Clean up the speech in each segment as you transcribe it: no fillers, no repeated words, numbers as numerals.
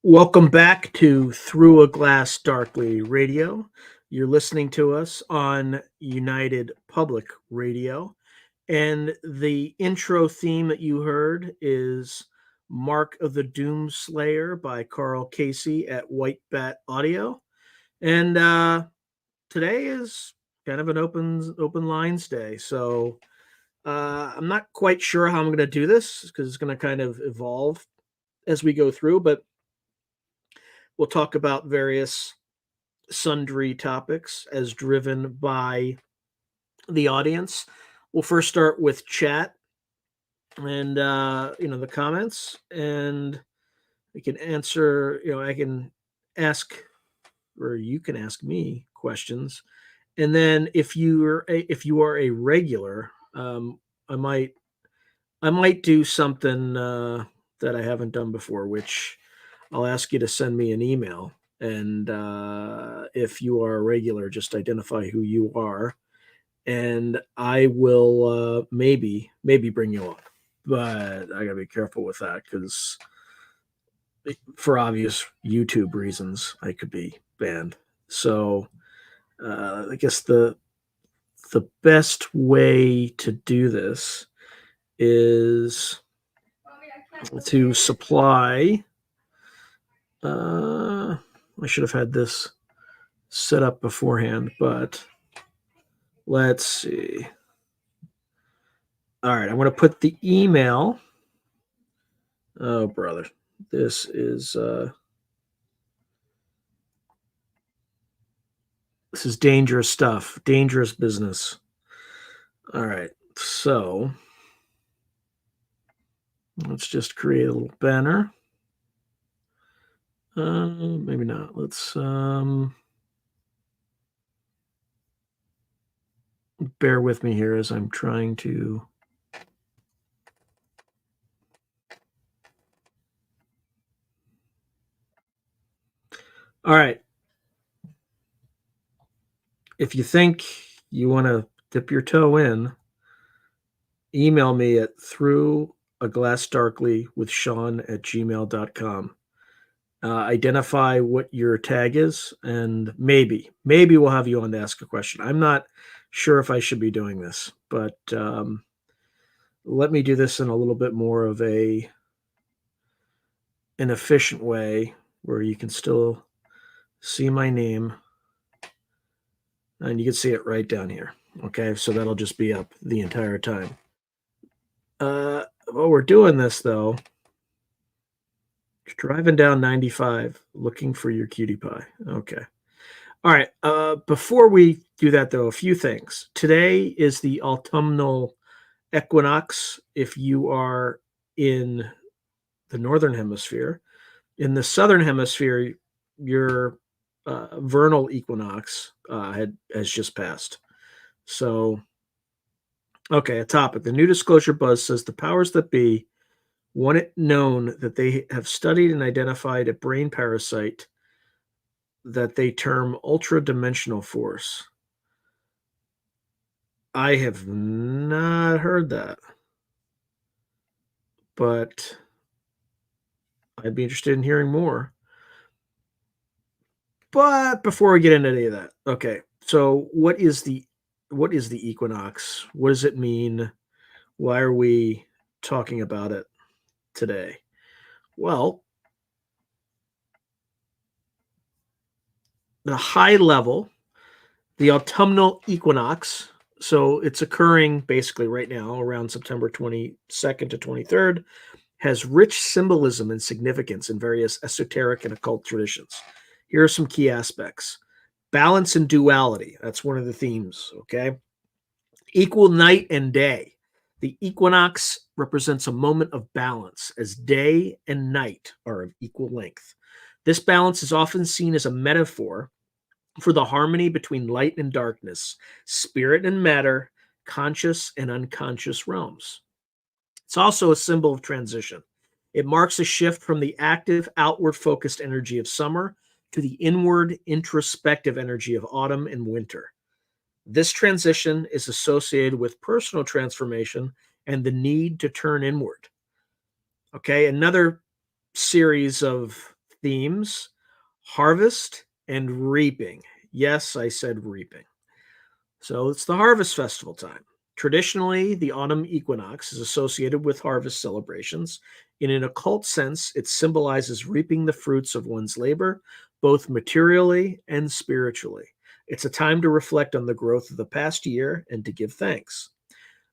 Welcome back to Through a Glass Darkly Radio. You're listening to us on United Public Radio. And the intro theme that you heard is Mark of the Doomslayer by Karl Casey at White Bat Audio. And today is kind of an open lines day. So I'm not quite sure how I'm going to do this because it's going to kind of evolve as we go through, but we'll talk about various sundry topics as driven by the audience. We'll first start with chat and the comments, and we can answer. I can ask, or you can ask me questions, and then if you are a regular, I might do something that I haven't done before, which I'll ask you to send me an email. And if you are a regular, just identify who you are. And I will maybe bring you up. But I got to be careful with that because for obvious YouTube reasons, I could be banned. So I guess the best way to do this is to supply... I should have had this set up beforehand, but let's see. All right, I'm going to put the email. Oh, brother, this is dangerous stuff, dangerous business. All right, so let's just create a little banner. Maybe not. Let's bear with me here as I'm trying to. All right. If you think you want to dip your toe in, email me at throughaglassdarklywithsean@gmail.com. Identify what your tag is, and maybe we'll have you on to ask a question. I'm not sure if I should be doing this, but let me do this in a little bit more of an efficient way where you can still see my name, and you can see it right down here. Okay, so that'll just be up the entire time. While we're doing this, though, driving down 95, looking for your cutie pie. Okay. All right. Before we do that, though, a few things. Today is the autumnal equinox if you are in the northern hemisphere. In the southern hemisphere, your vernal equinox has just passed. So, okay, a topic. The New Disclosure Buzz says the powers that be want it known that they have studied and identified a brain parasite that they term ultra-dimensional force. I have not heard that, but I'd be interested in hearing more. But before we get into any of that, okay, so what is the equinox? What does it mean? Why are we talking about it today? Well, the high level, the autumnal equinox, so it's occurring basically right now around September 22nd to 23rd, has rich symbolism and significance in various esoteric and occult traditions. Here are some key aspects. Balance and duality. That's one of the themes, okay? Equal night and day. The equinox represents a moment of balance as day and night are of equal length. This balance is often seen as a metaphor for the harmony between light and darkness, spirit and matter, conscious and unconscious realms. It's also a symbol of transition. It marks a shift from the active, outward-focused energy of summer to the inward, introspective energy of autumn and winter. This transition is associated with personal transformation and the need to turn inward. Okay, another series of themes: harvest and reaping. Yes, I said reaping. So it's the harvest festival time. Traditionally, the autumn equinox is associated with harvest celebrations. In an occult sense, it symbolizes reaping the fruits of one's labor, both materially and spiritually. It's a time to reflect on the growth of the past year and to give thanks.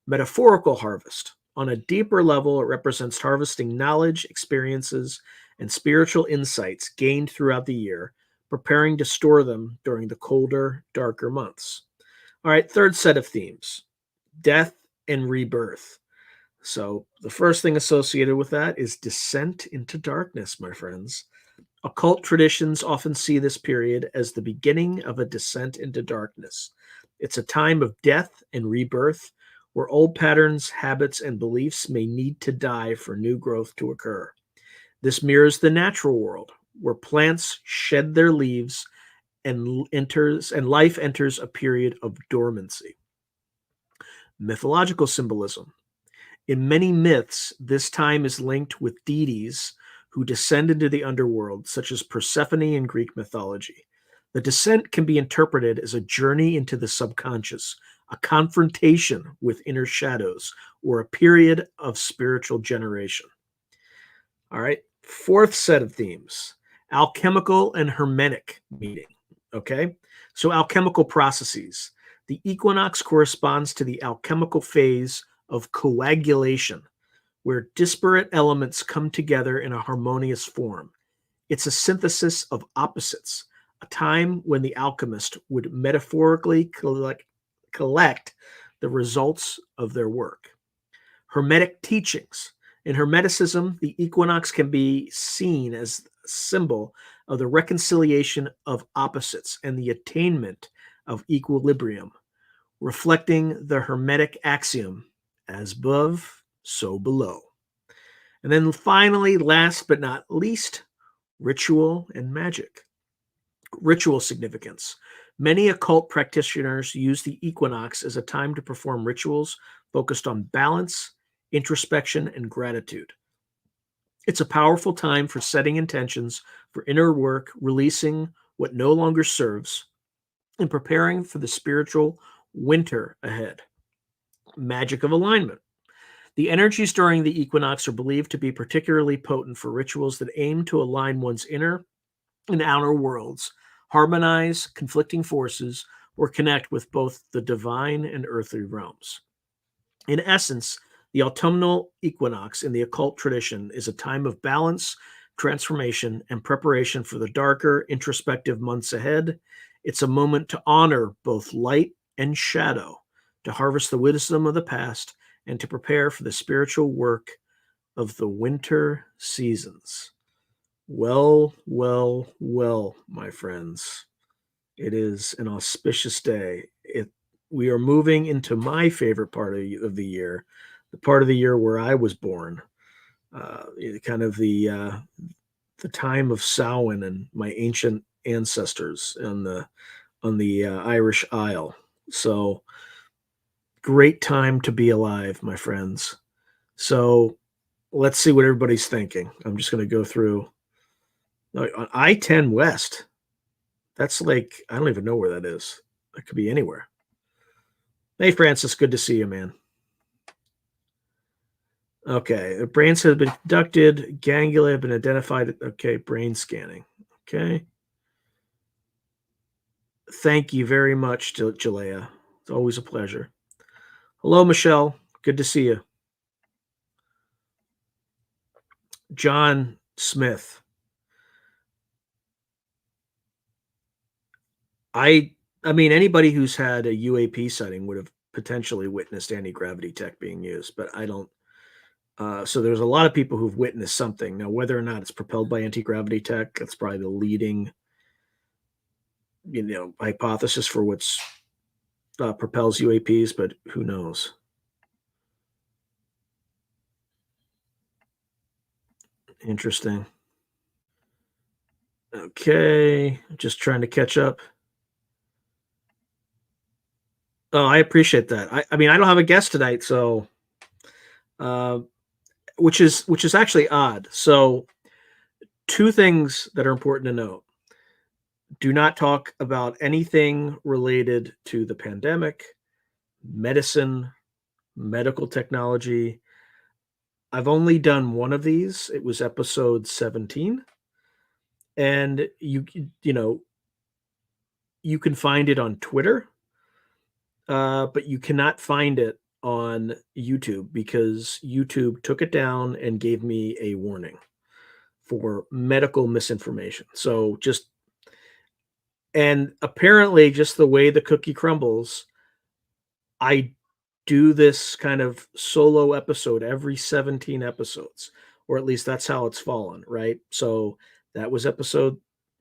Metaphorical harvest. On a deeper level, it represents harvesting knowledge, experiences, and spiritual insights gained throughout the year, preparing to store them during the colder, darker months. All right, third set of themes: death and rebirth. So, the first thing associated with that is descent into darkness, my friends. Occult traditions often see this period as the beginning of a descent into darkness. It's a time of death and rebirth where old patterns, habits, and beliefs may need to die for new growth to occur. This mirrors the natural world, where plants shed their leaves and life enters a period of dormancy. Mythological symbolism. In many myths, this time is linked with deities who descend into the underworld, such as Persephone in Greek mythology. The descent can be interpreted as a journey into the subconscious, a confrontation with inner shadows, or a period of spiritual generation. All right, fourth set of themes: alchemical and hermetic meaning. Okay, so alchemical processes. The equinox corresponds to the alchemical phase of coagulation, where disparate elements come together in a harmonious form. It's a synthesis of opposites, a time when the alchemist would metaphorically collect the results of their work. Hermetic teachings. In Hermeticism, the equinox can be seen as a symbol of the reconciliation of opposites and the attainment of equilibrium, reflecting the Hermetic axiom, as above, so below. And then finally, last but not least, ritual and magic. Ritual significance. Many occult practitioners use the equinox as a time to perform rituals focused on balance, introspection, and gratitude. It's a powerful time for setting intentions for inner work, releasing what no longer serves, and preparing for the spiritual winter ahead. Magic of alignment. The energies during the equinox are believed to be particularly potent for rituals that aim to align one's inner and outer worlds, harmonize conflicting forces, or connect with both the divine and earthly realms. In essence, the autumnal equinox in the occult tradition is a time of balance, transformation, and preparation for the darker, introspective months ahead. It's a moment to honor both light and shadow, to harvest the wisdom of the past, and to prepare for the spiritual work of the winter seasons. Well, well, well, my friends. It is an auspicious day. We are moving into my favorite part of the year, the part of the year where I was born, kind of the time of Samhain and my ancient ancestors on the Irish Isle. So great time to be alive, my friends. So let's see what everybody's thinking. I'm just going to go through on I-10 West. That's like, I don't even know where that is. It could be anywhere. Hey, Francis, good to see you, man. Okay, the brains have been conducted. Ganglia have been identified. Okay, brain scanning. Okay. Thank you very much, Jalea. It's always a pleasure. Hello, Michelle. Good to see you. John Smith. I mean, anybody who's had a UAP sighting would have potentially witnessed anti-gravity tech being used, but I don't. So there's a lot of people who've witnessed something. Now, whether or not it's propelled by anti-gravity tech, that's probably the leading, hypothesis for what's propels UAPs, but who knows? Interesting. Okay, just trying to catch up. Oh, I appreciate that. I mean, I don't have a guest tonight, so which is actually odd. So Two things that are important to note. Do not talk about anything related to the pandemic, medicine, medical technology. I've only done one of these. It was episode 17, and you can find it on Twitter, but you cannot find it on YouTube because YouTube took it down and gave me a warning for medical misinformation. So just and apparently just the way the cookie crumbles, I do this kind of solo episode every 17 episodes, or at least that's how it's fallen, right? So that was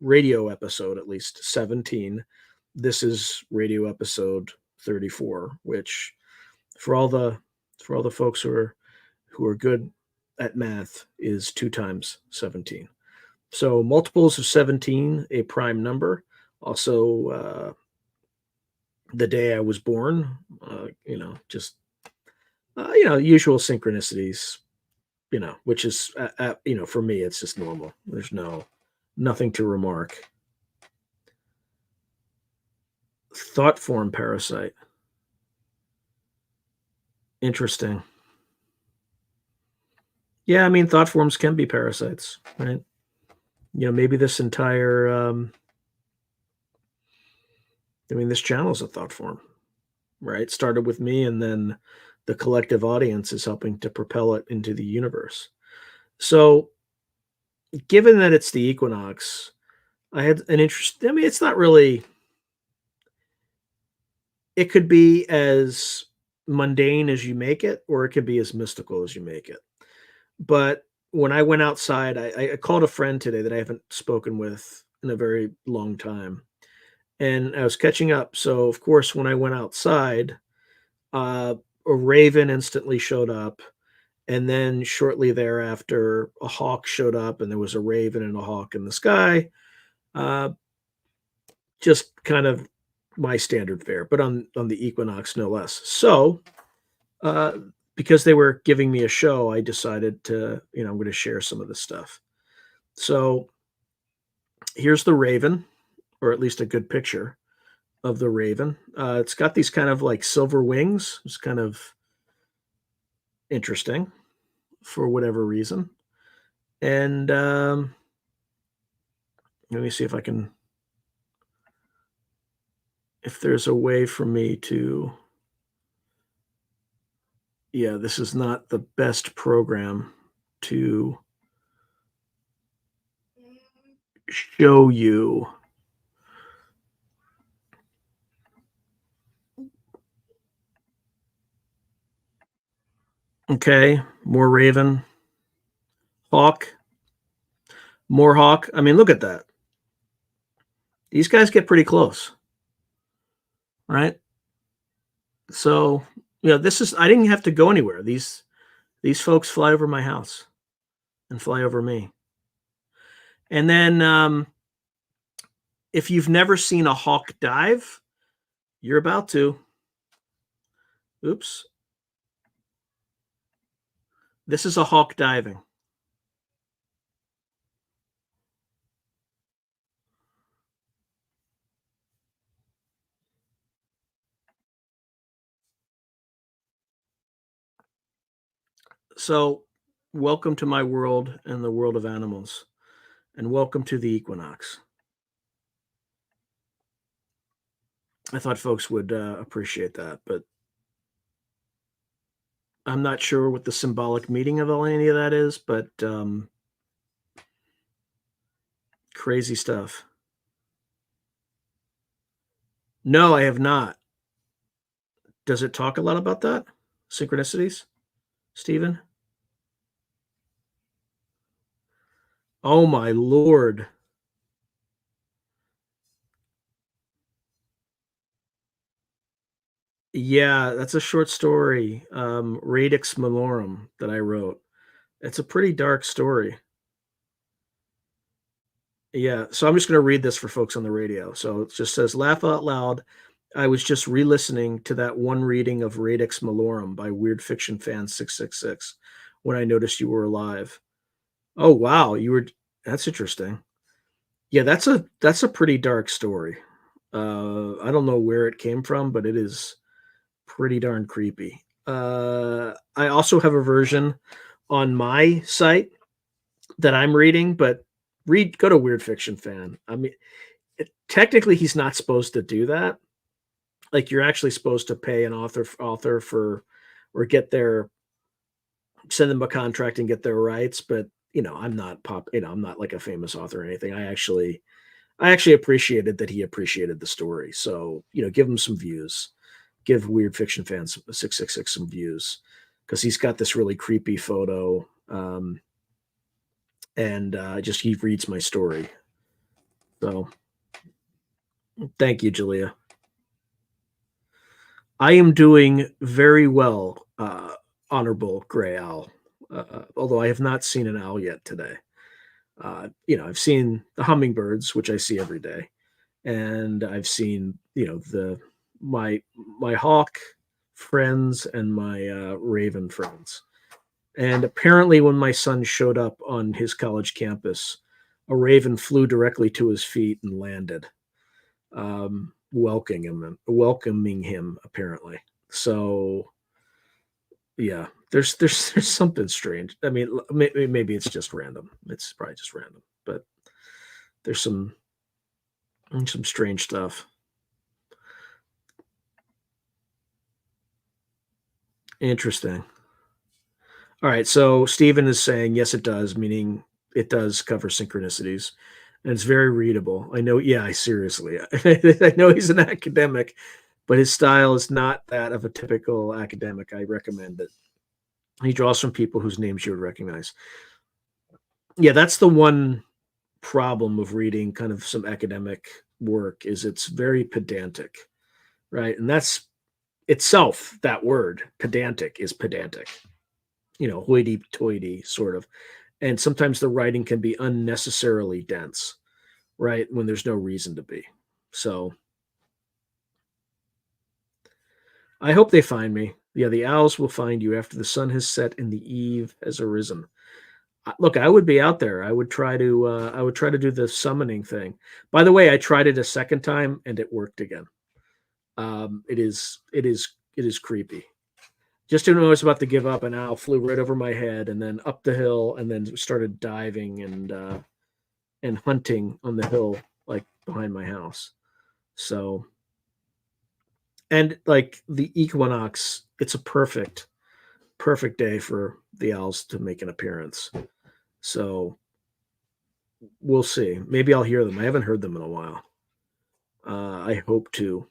radio episode, at least 17. This is radio episode 34, which for all the folks who are good at math is 2 times 17. So multiples of 17, a prime number. Also, the day I was born, just usual synchronicities, which is for me it's just normal. There's nothing to remark. Thought form parasite. Interesting. Yeah, I mean thought forms can be parasites, right? Maybe this entire this channel is a thought form, right? Started with me, and then the collective audience is helping to propel it into the universe. So, given that it's the equinox, I had an interest. I mean, it's not really. It could be as mundane as you make it, or it could be as mystical as you make it. But when I went outside, I called a friend today that I haven't spoken with in a very long time, and I was catching up. So, of course, when I went outside, a raven instantly showed up, and then shortly thereafter, a hawk showed up, and there was a raven and a hawk in the sky. Uh, just kind of my standard fare, but on the equinox, no less. So, uh, because they were giving me a show, I decided to, I'm going to share some of this stuff. So, here's the raven, or at least a good picture of the raven. It's got these kind of like silver wings. It's kind of interesting for whatever reason. And let me see if there's a way for me to, yeah, this is not the best program to show you. Okay, more raven, hawk, more hawk. I mean, look at that. These guys get pretty close, right? So, I didn't have to go anywhere. These folks fly over my house and fly over me. And then if you've never seen a hawk dive, you're about to. Oops. This is a hawk diving. So, welcome to my world and the world of animals, and welcome to the equinox. I thought folks would appreciate that, but I'm not sure what the symbolic meaning of any of that is, but crazy stuff. No, I have not. Does it talk a lot about that? Synchronicities, Stephen? Oh my lord. Yeah, that's a short story, Radix Malorum, that I wrote. It's a pretty dark story. Yeah, so I'm just gonna read this for folks on the radio. So it just says, "Laugh out loud. I was just re-listening to that one reading of Radix Malorum by Weird Fiction Fan 666 when I noticed you were alive." Oh, wow, you were That's interesting. Yeah, that's a pretty dark story. I don't know where it came from, but it is pretty darn creepy. I also have a version on my site that I'm reading, but read go to Weird Fiction Fan. I mean, technically, he's not supposed to do that. Like, you're actually supposed to pay an author for or get their send them a contract and get their rights, but, I'm not like a famous author or anything. I actually appreciated that he appreciated the story. So, give him some views. Give Weird Fiction Fans 666 some views because he's got this really creepy photo. And just he reads my story. So thank you, Julia. I am doing very well, Honorable Gray Owl, although I have not seen an owl yet today. I've seen the hummingbirds, which I see every day, and I've seen, my my hawk friends and my raven friends. And apparently, when my son showed up on his college campus, a raven flew directly to his feet and landed, welcoming him apparently. So yeah, there's something strange. I mean, maybe it's just random. It's probably just random, but there's some strange stuff. Interesting. All right, so Stephen is saying yes, it does, meaning it does cover synchronicities, and it's very readable. I know. Yeah, I seriously, I know he's an academic, but his style is not that of a typical academic. I recommend it. He draws from people whose names you would recognize. Yeah, that's the one problem of reading kind of some academic work is it's very pedantic, right? And that's itself that word pedantic is pedantic, hoity-toity sort of. And sometimes the writing can be unnecessarily dense, right? When there's no reason to be. So I hope they find me. Yeah, the owls will find you after the sun has set and the eve has arisen. Look, I would be out there. I would try to do the summoning thing. By the way, I tried it a second time and it worked again. It is creepy. Just when I was about to give up, an owl flew right over my head and then up the hill and then started diving and hunting on the hill like behind my house. So, and like the equinox, it's a perfect day for the owls to make an appearance. So we'll see. Maybe I'll hear them. I haven't heard them in a while. I hope to,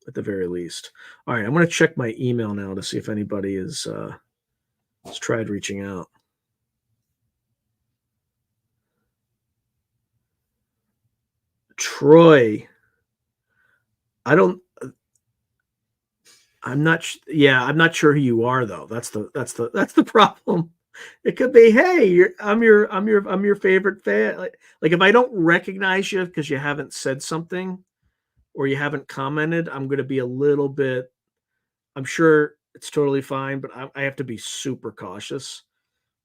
at the very least. All right, I'm going to check my email now to see if anybody has tried reaching out. Troy, I don't. I'm not. Yeah, I'm not sure who you are though. That's the problem. It could be, hey, I'm your favorite fan. Like if I don't recognize you because you haven't said something or you haven't commented, I'm going to be a little bit. I'm sure it's totally fine, but I have to be super cautious,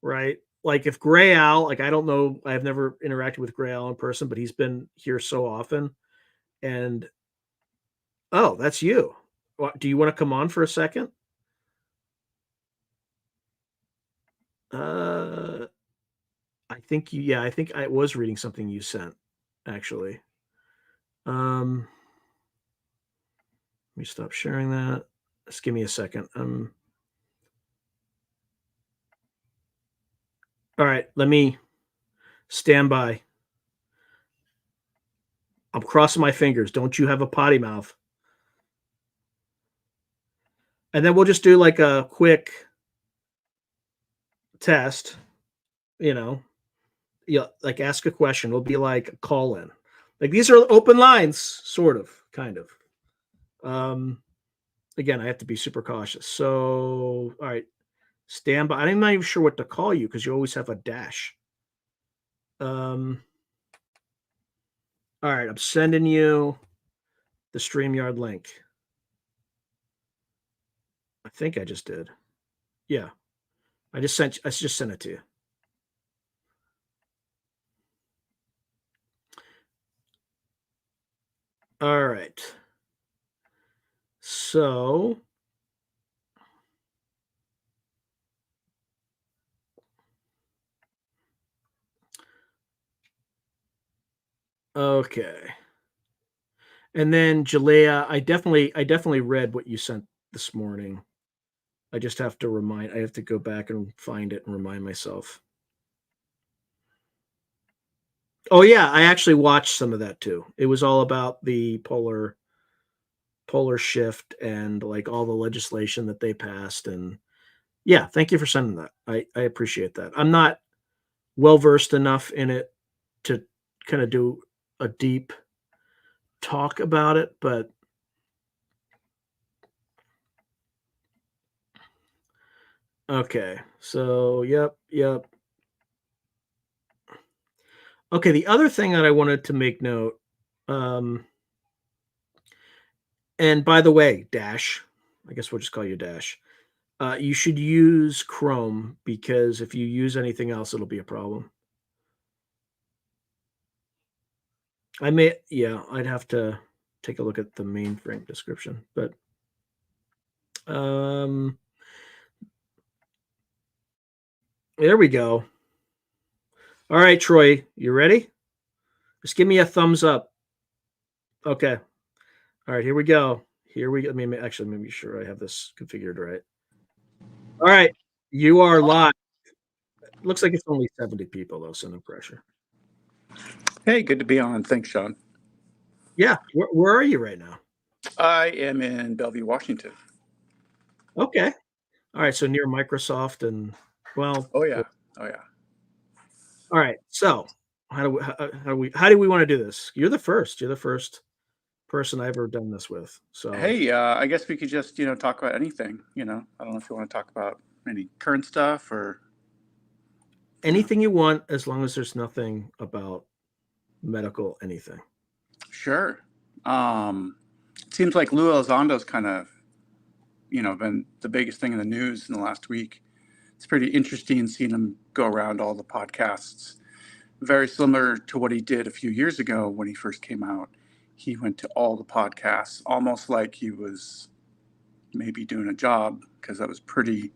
right? Like if Gray Al, like I don't know, I've never interacted with Gray Al in person, but he's been here so often. And oh, that's you. Do you want to come on for a second? Uh, I think I was reading something you sent actually. Um, Let me stop sharing that. Just give me a second. All right, let me stand by. I'm crossing my fingers. Don't you have a potty mouth? And then we'll just do like a quick test, you know. Yeah, like ask a question. It'll be like a call in. Like these are open lines, sort of, kind of. Um, Again, I have to be super cautious. So, all right, stand by. I'm not even sure what to call you because you always have a dash. Um, all right, I'm sending you the StreamYard link. I think I just did. Yeah, I just sent it to you. All right. So, okay. And then Jalea, I definitely read what you sent this morning. I have to go back and find it and remind myself. Oh yeah, I actually watched some of that too. It was all about the polar shift and like all the legislation that they passed. And yeah, thank you for sending that. I appreciate that. I'm not well versed enough in it to kind of do a deep talk about it, but okay. So, yep. Okay, the other thing that I wanted to make note, um, and by the way, Dash, I guess we'll just call you Dash. You should use Chrome because if you use anything else, it'll be a problem. Yeah, I'd have to take a look at the mainframe description, but um, there we go. All right, Troy, you ready? Just give me a thumbs up. Okay. All right, here we go. Here we go. I mean, actually, let me make sure I have this configured right. All right, you are live. Looks like it's only 70 people though, so no pressure. Hey, good to be on. Thanks, Sean. Yeah, where are you right now? I am in Bellevue, Washington. Okay. All right, so near Microsoft and well. Oh yeah, oh yeah. All right, so how do we want to do this? You're the first. You're the first person I've ever done this with. So Hey, I guess we could just talk about anything. I don't know if you want to talk about any current stuff or anything you want, as long as there's nothing about medical anything. Sure. It seems like Lou Elizondo's kind of been the biggest thing in the news in the last week. It's pretty interesting seeing him go around all the podcasts. Very similar to what he did a few years ago when he first came out. He went to all the podcasts, almost like he was maybe doing a job, because that was pretty, you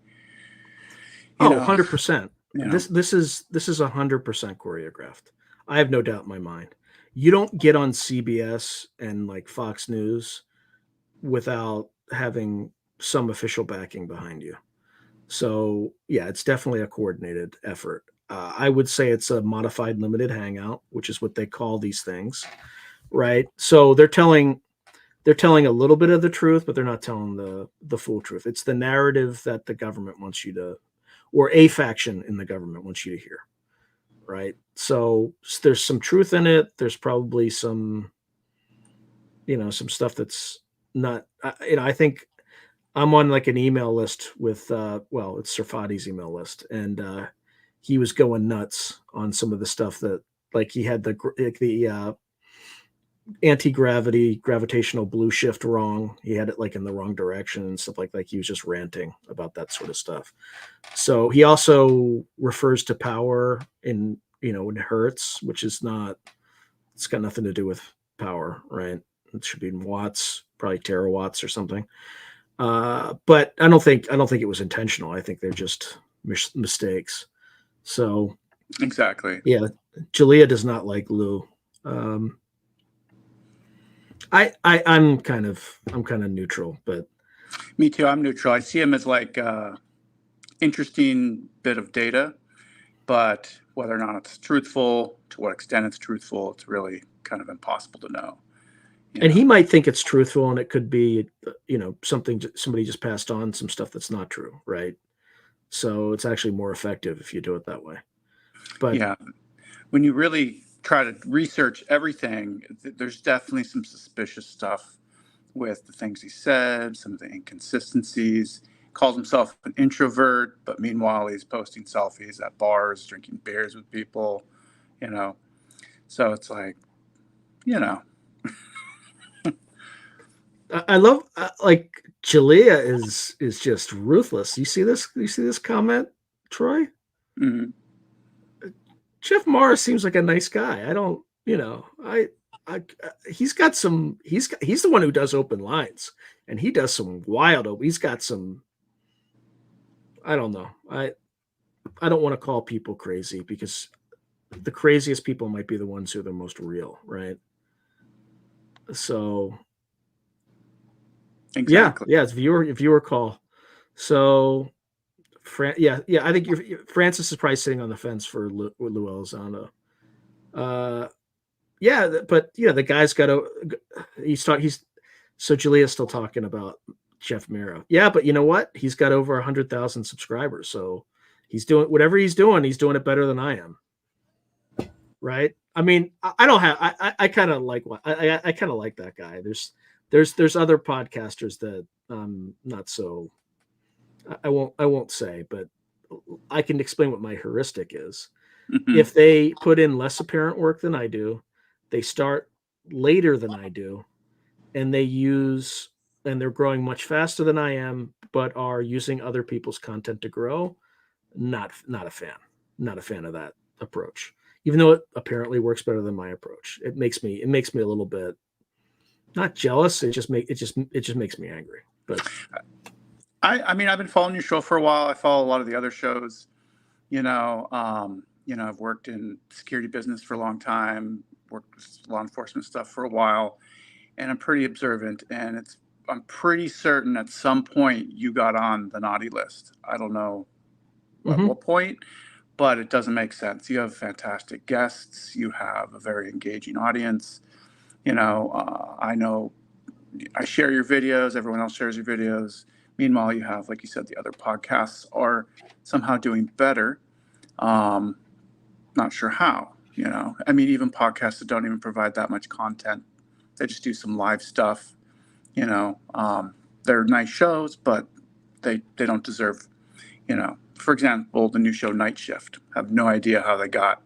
Oh, know, 100%. you know, This is 100% choreographed. I have no doubt in my mind. You don't get on CBS and like Fox News without having some official backing behind you. So, yeah, it's definitely a coordinated effort. I would say it's a modified limited hangout, which is what they call these things, right? So they're telling a little bit of the truth, but they're not telling the full truth. It's the narrative that the government wants you to, or a faction in the government wants you to hear, right? So there's some truth in it. There's probably some stuff that's not. I think I'm on like an email list with it's Sarfati's email list, and he was going nuts on some of the stuff that like he had the anti-gravity gravitational blue shift wrong. He had it like in the wrong direction and stuff like he was just ranting about that sort of stuff. So he also refers to power in hertz, which is not. It's got nothing to do with power, right? It should be in watts, probably terawatts or something. But I don't think it was intentional. I think they're just mistakes. So exactly. yeah, Jalea does not like Lou. Um, I'm kind of neutral, but Me too. I'm neutral. I see him as like interesting bit of data, but whether or not it's truthful, to what extent it's truthful, it's really kind of impossible to know. You and know. he might think it's truthful, and it could be something somebody just passed on some stuff that's not true, right? So it's actually more effective if you do it that way. But Yeah. When you really try to research everything, there's definitely some suspicious stuff with the things he said, some of the inconsistencies. Calls himself an introvert, but meanwhile he's posting selfies at bars, drinking beers with people, you know. So it's like, you know, I love like Jalea is just ruthless. You see this? You see this comment, Troy? mm, Jeff Morris seems like a nice guy. I don't, I he's got some. He's the one who does open lines, and he does some wild. He's got some. I don't know. I don't want to call people crazy because the craziest people might be the ones who are the most real, right? So Exactly. yeah, it's viewer call. So I think Francis is probably sitting on the fence for Lou Elizondo. But the guy's got to. So Julia's still talking about Jeff Mero. Yeah, but you know what? He's got over 100,000 subscribers, so he's doing whatever he's doing. He's doing it better than I am, right? I mean, I don't have. I kind of like what I kind of like that guy. There's other podcasters that not so. I won't say, but I can explain what my heuristic is. Mm-hmm. If they put in less apparent work than I do, they start later than I do, and they're growing much faster than I am, but are using other people's content to grow. Not a fan of that approach. Even though it apparently works better than my approach, it makes me a little bit not jealous. It just makes me angry. But I mean, I've been following your show for a while. I follow a lot of the other shows. I've worked in security business for a long time, worked with law enforcement stuff for a while, and I'm pretty observant. And I'm pretty certain at some point you got on the naughty list. I don't know at what point, but it doesn't make sense. You have fantastic guests. You have a very engaging audience. I know I share your videos. Everyone else shares your videos. Meanwhile, you have, like you said, the other podcasts are somehow doing better. Not sure how, I mean, even podcasts that don't even provide that much content, they just do some live stuff, they're nice shows, but they don't deserve, for example, the new show Night Shift. I have no idea how they got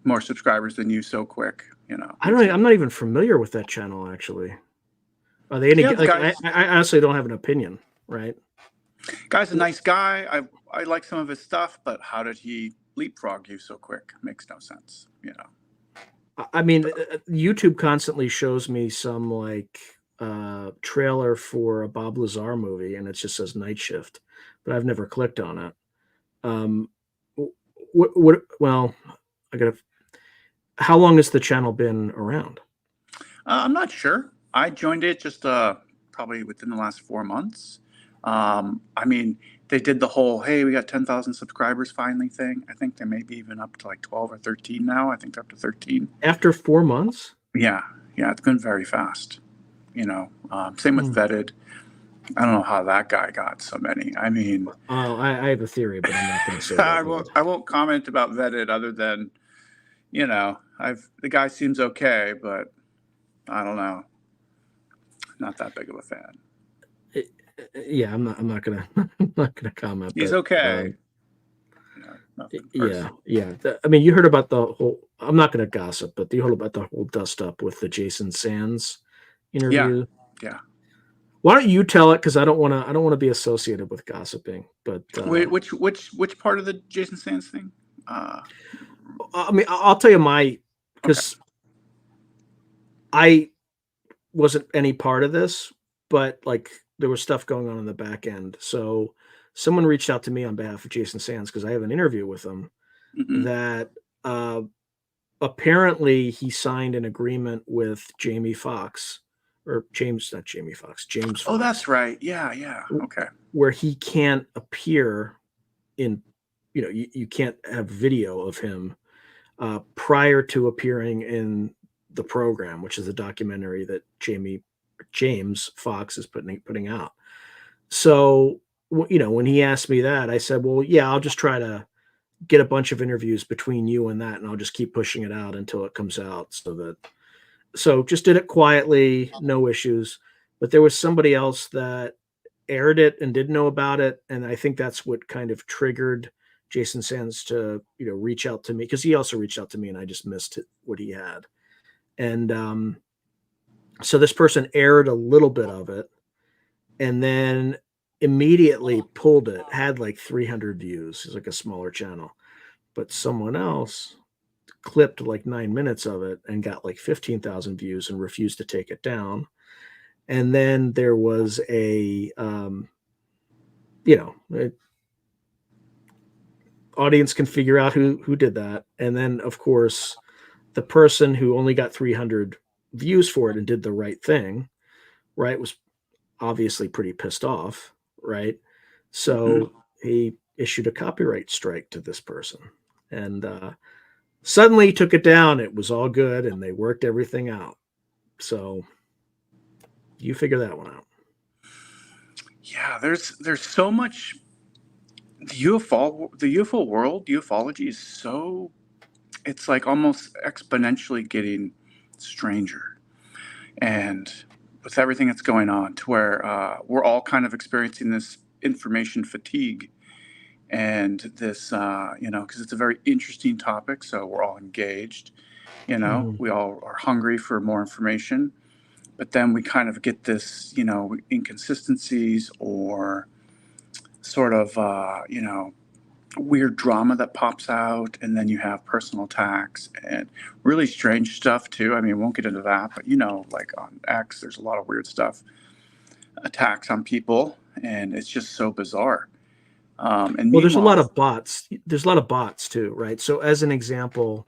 more subscribers than you so quick, I'm not even familiar with that channel, actually. Are they any? I honestly don't have an opinion, right? Guy's a nice guy. I like some of his stuff, but how did he leapfrog you so quick? Makes no sense, I mean, YouTube constantly shows me some trailer for a Bob Lazar movie, and it just says Night Shift, but I've never clicked on it. Well, I gotta. How long has the channel been around? I'm not sure. I joined it just probably within the last 4 months. I mean, they did the whole, hey, we got 10,000 subscribers finally thing. I think they may be even up to like 12 or 13 now. I think they're up to 13. After 4 months? Yeah. It's been very fast. Same with Vetted. I don't know how that guy got so many. I mean, I have a theory, but I'm not going to say that. I won't comment about Vetted other than, the guy seems okay, but I don't know. Not that big of a fan. Yeah, I'm not gonna comment. He's but, okay. Yeah. I mean, you heard about the whole. I'm not gonna gossip, but you heard about the whole dust up with the Jason Sands interview. Yeah. Why don't you tell it? Because I don't want to be associated with gossiping. But which part of the Jason Sands thing? I mean, I'll tell you because I wasn't any part of this, but there was stuff going on in the back end. So someone reached out to me on behalf of Jason Sands because I have an interview with him that apparently he signed an agreement with Jamie Foxx or James Foxx. Oh, that's right. Yeah. Okay. Where he can't appear in, you can't have video of him prior to appearing in the program, which is a documentary that James Foxx is putting out. So, when he asked me that, I said, well, yeah, I'll just try to get a bunch of interviews between you and that, and I'll just keep pushing it out until it comes out. So just did it quietly, no issues. But there was somebody else that aired it and didn't know about it. And I think that's what kind of triggered Jason Sands to, reach out to me, because he also reached out to me and I just missed what he had. And so this person aired a little bit of it and then immediately pulled it, had like 300 views. It's like a smaller channel. But someone else clipped like 9 minutes of it and got like 15,000 views and refused to take it down. And then there was a, you know, audience can figure out who did that. And then, of course, the person who only got 300 views for it and did the right thing, right, was obviously pretty pissed off, right? So he issued a copyright strike to this person, and suddenly took it down. It was all good, and they worked everything out. So you figure that one out. Yeah, there's so much. The UFO world, ufology is so, it's like almost exponentially getting stranger, and with everything that's going on, to where we're all kind of experiencing this information fatigue, and this, because it's a very interesting topic, so we're all engaged. We all are hungry for more information, but then we kind of get this, inconsistencies, or sort of, weird drama that pops out, and then you have personal attacks and really strange stuff too. I mean, we won't get into that, but like on X, there's a lot of weird stuff, attacks on people, and it's just so bizarre. And Well, there's a lot meanwhile, of bots. There's a lot of bots too, right? So, as an example,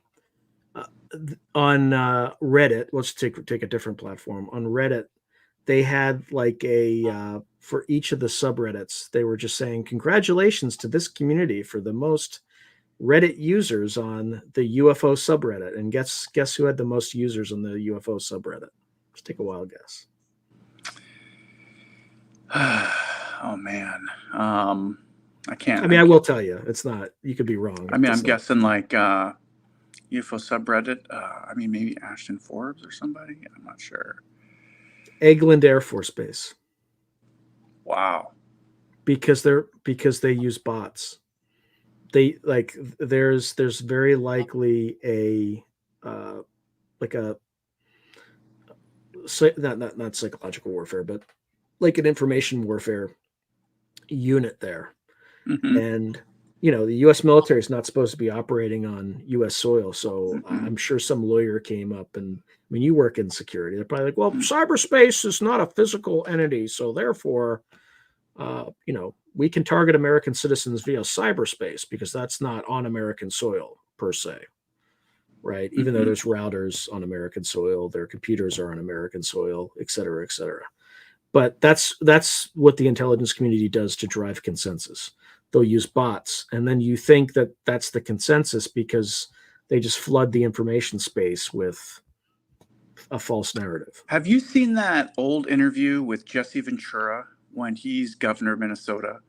on Reddit, let's take a different platform. On Reddit, they had like a for each of the subreddits, they were just saying congratulations to this community for the most Reddit users on the UFO subreddit, and guess who had the most users on the UFO subreddit? Let's take a wild guess. oh man, I can't. I mean, I will tell you, it's not. You could be wrong. I mean, I'm guessing like UFO subreddit. I mean, maybe Ashton Forbes or somebody. I'm not sure. Eglin Air Force Base. Wow. Because they use bots. They like there's very likely a like a not psychological warfare, but like an information warfare unit there. Mm-hmm. And the U.S. military is not supposed to be operating on U.S. soil, so I'm sure some lawyer came up, and I mean, you work in security. They're probably like, well, cyberspace is not a physical entity, so therefore, we can target American citizens via cyberspace because that's not on American soil per se, right? Even though there's routers on American soil, their computers are on American soil, et cetera, et cetera. But that's what the intelligence community does to drive consensus. They'll use bots, and then you think that that's the consensus because they just flood the information space with a false narrative. Have you seen that old interview with Jesse Ventura when he's governor of Minnesota,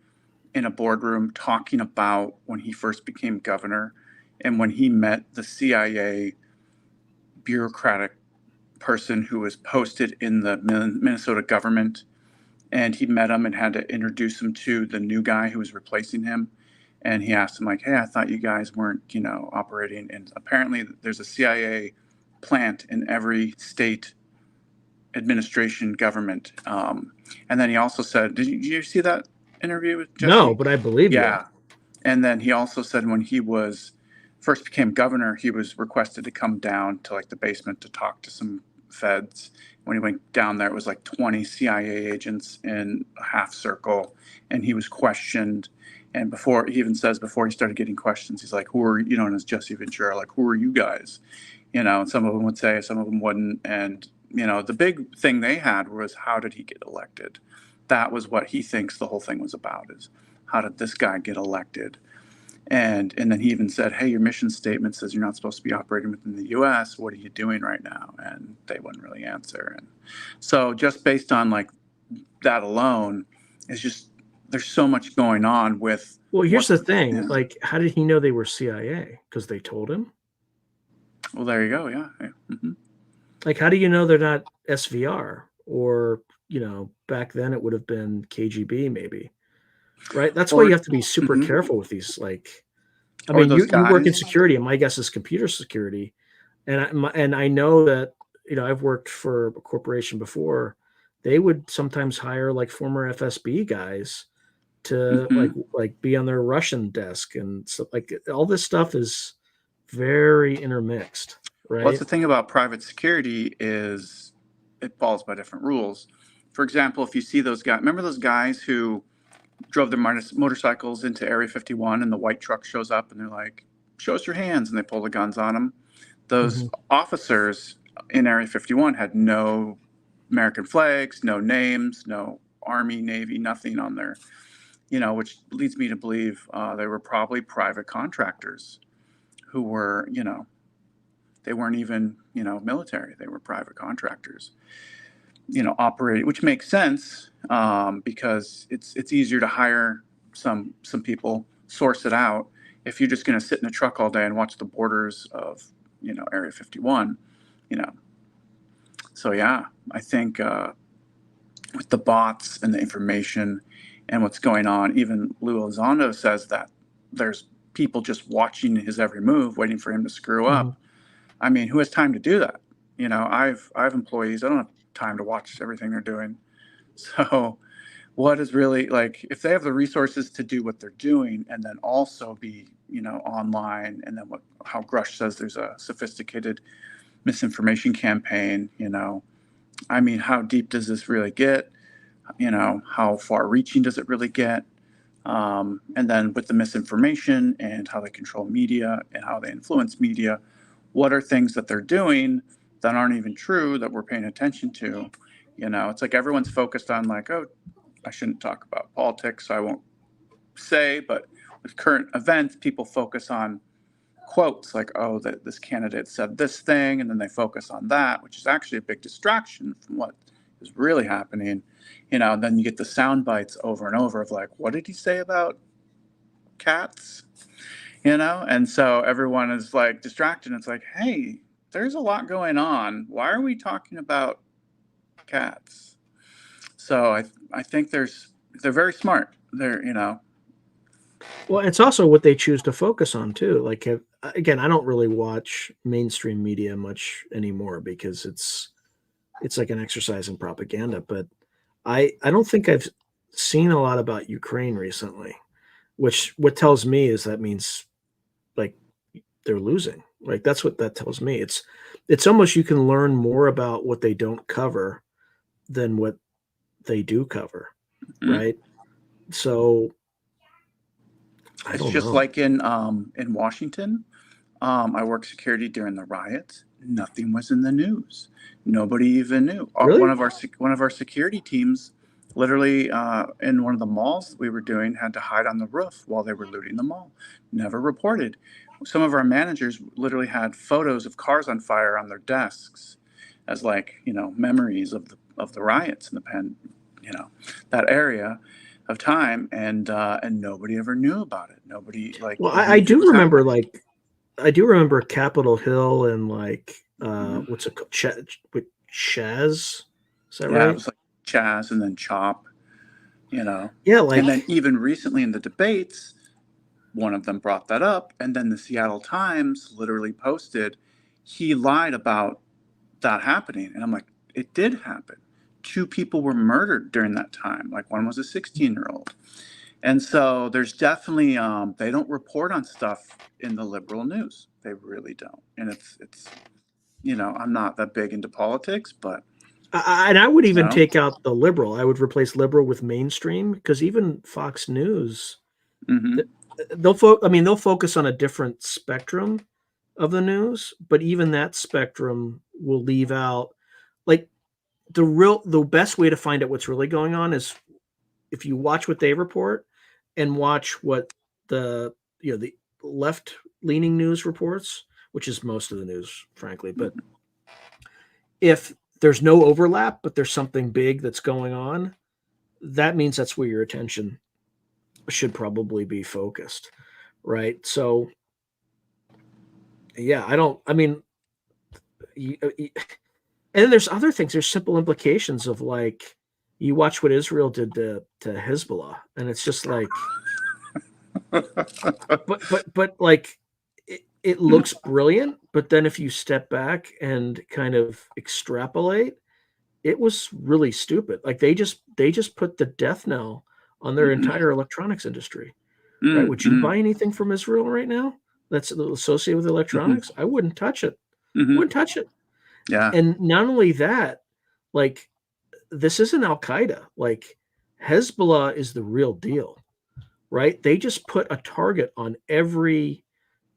in a boardroom, talking about when he first became governor and when he met the CIA bureaucratic person who was posted in the Minnesota government? And he met him and had to introduce him to the new guy who was replacing him. And he asked him, like, hey, I thought you guys weren't, operating. And apparently there's a CIA plant in every state administration government. And then he also said, did you see that interview with Jesse? No, but I believe you. Yeah. And then he also said when he was first became governor, he was requested to come down to like the basement to talk to some feds. When he went down there, it was like 20 CIA agents in a half circle, and he was questioned. And before he started getting questions, he's like, who are, and it's Jesse Ventura, like, who are you guys? And some of them would say, some of them wouldn't. And, the big thing they had was, how did he get elected? That was what he thinks the whole thing was about, is how did this guy get elected? And then he even said, hey, your mission statement says you're not supposed to be operating within the U.S. What are you doing right now? And they wouldn't really answer. And so just based on like that alone, it's just, there's so much going on with. Well, here's the thing. Yeah. Like, how did he know they were CIA? Because they told him? Well, there you go. Yeah. Mm-hmm. Like, how do you know they're not SVR? Or, back then it would have been KGB maybe. Right? That's why you have to be super careful with these. Like, I mean, you work in security, and my guess is computer security. And I know that, I've worked for a corporation before. They would sometimes hire like former FSB guys to like be on their Russian desk. And so like all this stuff is very intermixed, Well, that's right? the thing about private security is it falls by different rules. For example, if you see those guys, remember those guys who drove their motorcycles into Area 51 and the white truck shows up and they're like, show us your hands, and they pull the guns on them. Those Mm-hmm. officers in Area 51 had no American flags, no names, no Army, Navy, nothing on there, which leads me to believe they were probably private contractors who were, they weren't even, military. They were private contractors, operating, which makes sense because it's easier to hire some people, source it out. If you're just going to sit in a truck all day and watch the borders of, Area 51, you know. So yeah, I think with the bots and the information and what's going on, even Lou Elizondo says that there's people just watching his every move, waiting for him to screw Mm-hmm. up. I mean, who has time to do that? I have employees. I don't have time to watch everything they're doing. So what is really like if they have the resources to do what they're doing and then also be, online, and then how Grush says there's a sophisticated misinformation campaign, I mean, how deep does this really get? How far reaching does it really get? And then with the misinformation and how they control media and how they influence media, what are things that they're doing that aren't even true that we're paying attention to? It's like everyone's focused on like, oh, I shouldn't talk about politics, so I won't say, but with current events, people focus on quotes like, oh, that this candidate said this thing, and then they focus on that, which is actually a big distraction from what is really happening. And then you get the sound bites over and over of like, what did he say about cats? And so everyone is like distracted. It's like, hey, there's a lot going on. Why are we talking about cats? So I think they're very smart. They're. Well, it's also what they choose to focus on too. Like, again, I don't really watch mainstream media much anymore because it's like an exercise in propaganda. But I don't think I've seen a lot about Ukraine recently, which what tells me is that means like they're losing. Like that's what that tells me. It's almost you can learn more about what they don't cover than what they do cover, Mm-hmm. right? So I It's don't just know. like in Washington. I worked security during the riots. Nothing was in the news. Nobody even knew. One Really? of our security teams, literally in one of the malls we were doing, had to hide on the roof while they were looting the mall. Never reported. Some of our managers literally had photos of cars on fire on their desks, as like memories of the riots in the that area of time, and nobody ever knew about it. Nobody like Well, even I if it do was remember happening. like I do remember Capitol Hill and like Mhm. what's it called? With Chaz, is that Yeah, it right? was like Chaz and then Chop, you know. Yeah, And then like even recently in the debates, one of them brought that up, and then the Seattle Times literally posted, he lied about that happening. And I'm like, it did happen. Two people were murdered during that time. Like one was a 16-year-old. And so there's definitely they don't report on stuff in the liberal news. They really don't. And it's I'm not that big into politics, but and I would you even know, take out the liberal. I would replace liberal with mainstream because even Fox News, th- hmm I mean they'll focus on a different spectrum of the news, but even that spectrum will leave out like the best way to find out what's really going on is if you watch what they report and watch what the left leaning news reports, which is most of the news, frankly. But if there's no overlap, but there's something big that's going on, that means that's where your attention should probably be focused, right? So, yeah, I don't. I mean, and then there's other things. There's simple implications of like you watch what Israel did to Hezbollah, and it's just like but like it looks brilliant, but then if you step back and kind of extrapolate, it was really stupid. Like they just put the death knell on their hmm entire electronics industry, right? Would you mm buy anything from Israel right now? that's associated with Hmm. electronics, I wouldn't touch it. Hmm. Wouldn't touch it. Yeah. And not only that, like this isn't Al Qaeda. Like Hezbollah is the real deal, right? They just put a target on every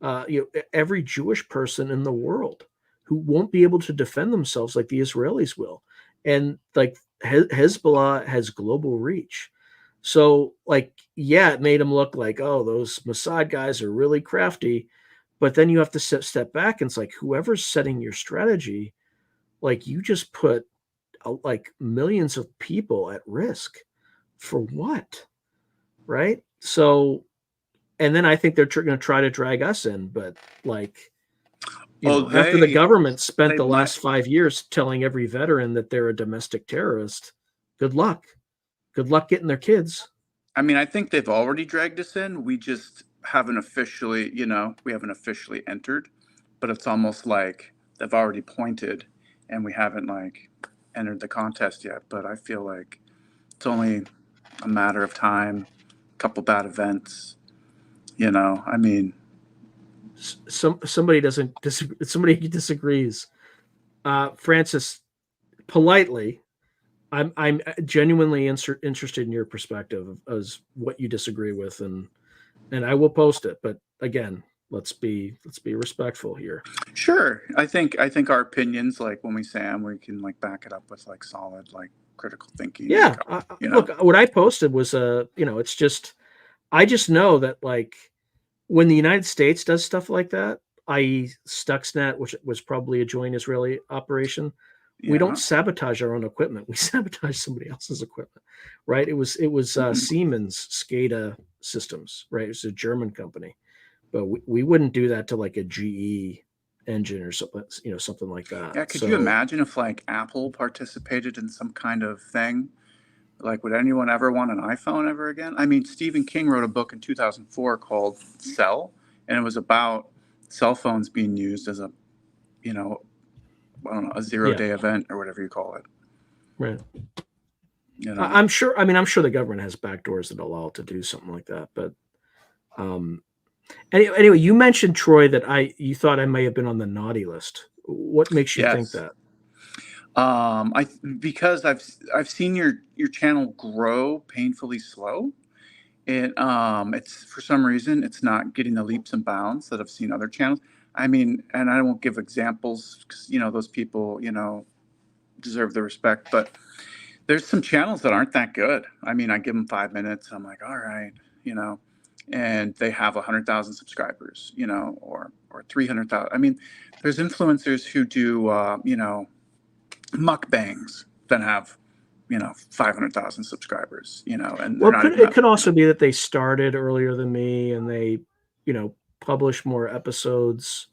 Jewish person in the world who won't be able to defend themselves like the Israelis will, and like Hezbollah has global reach. So, like, yeah, it made them look like, oh, those Mossad guys are really crafty, but then you have to step back and it's like whoever's setting your strategy, like you just put like millions of people at risk for what, right? So, and then I think they're going to try to drag us in, but like, Oh, after the government spent they the might. last 5 years telling every veteran that they're a domestic terrorist, good luck. Good luck getting their kids. I mean, I think they've already dragged us in. We just haven't officially, we haven't officially entered, but it's almost like they've already pointed and we haven't like entered the contest yet. But I feel like it's only a matter of time, a couple bad events, I mean, Somebody doesn't disagree, somebody disagrees. Francis, politely, I'm genuinely interested in your perspective as what you disagree with, and I will post it. But again, let's be respectful here. sure. I think our opinions, like when we say them, we can like back it up with like solid, like critical thinking and Yeah, go, you know? look, what I posted was it's just I just know that like when the United States does stuff like that, i.e., Stuxnet, which was probably a joint Israeli operation, we don't Yeah. sabotage our own equipment. We sabotage somebody else's equipment, right? It was Mhm. Siemens SCADA systems, right? It was a German company, but we wouldn't do that to like a GE engine or something, something like that. Yeah, could you So imagine if like Apple participated in some kind of thing? Like, would anyone ever want an iPhone ever again? I mean, Stephen King wrote a book in 2004 called Cell, and it was about cell phones being used as a, you know, I don't know, a zero yeah, day event or whatever you call it, right. you know? I'm sure. I mean, I'm sure the government has backdoors that allow it to do something like that. But um, anyway, you mentioned Troy that you thought I may have been on the naughty list. What makes you think Yes. that? I because I've seen your channel grow painfully slow. It's for some reason it's not getting the leaps and bounds that I've seen other channels. I mean, and I won't give examples because those people deserve the respect, but there's some channels that aren't that good. I mean, I give them 5 minutes. I'm like, all right, you know, and they have 100,000 subscribers, or 300,000. I mean, there's influencers who do mukbangs that have 500,000 subscribers, and they're Well, not even it that. could also be that they started earlier than me and they, publish more episodes,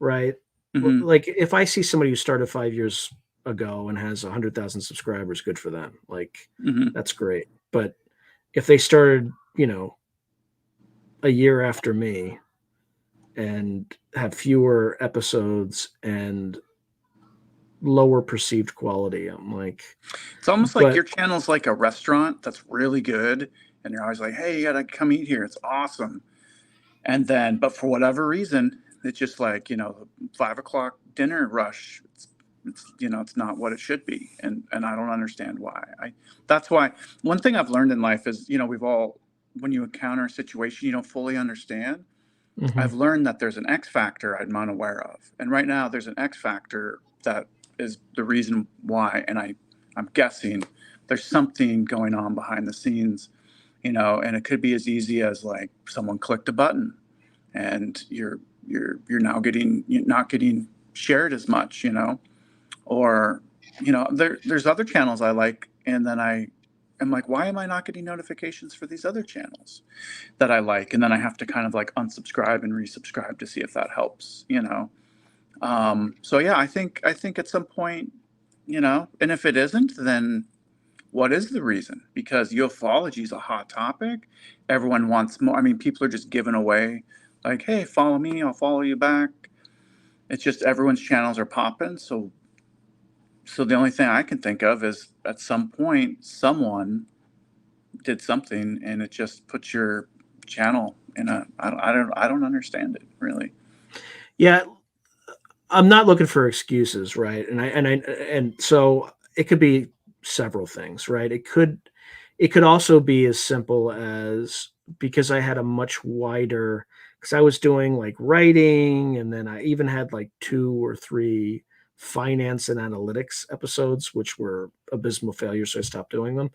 right? Hmm. Like if I see somebody who started 5 years ago and has 100,000 subscribers, good for them. Like Hmm. that's great. But if they started, a year after me and have fewer episodes and lower perceived quality, I'm like, It's almost like but your channel's like a restaurant that's really good, and you're always like, "Hey, you gotta come eat here. It's awesome." And then, but for whatever reason, it's just like the 5 o'clock dinner rush. It's not what it should be, and I don't understand why. That's why one thing I've learned in life is we've all, when you encounter a situation you don't fully understand, mhm. I've learned that there's an X factor I'm unaware of, and right now there's an X factor that is the reason why, and I'm guessing there's something going on behind the scenes, and it could be as easy as like someone clicked a button, and you're now you're not getting shared as much, or there's other channels I like, and then I am like, why am I not getting notifications for these other channels that I like? And then I have to kind of like unsubscribe and resubscribe to see if that helps. So yeah, I think at some point, and if it isn't, then what is the reason? Because ufology is a hot topic. Everyone wants more. I mean, people are just giving away, like, hey, follow me, I'll follow you back. It's just everyone's channels are popping. So the only thing I can think of is at some point someone did something and it just puts your channel And I don't understand it really. Yeah, I'm not looking for excuses, right? And so it could be several things, right? It could also be as simple as because I had a much wider because I was doing like writing and then I even had like 2 or 3 finance and analytics episodes, which were abysmal failures, so I stopped doing them.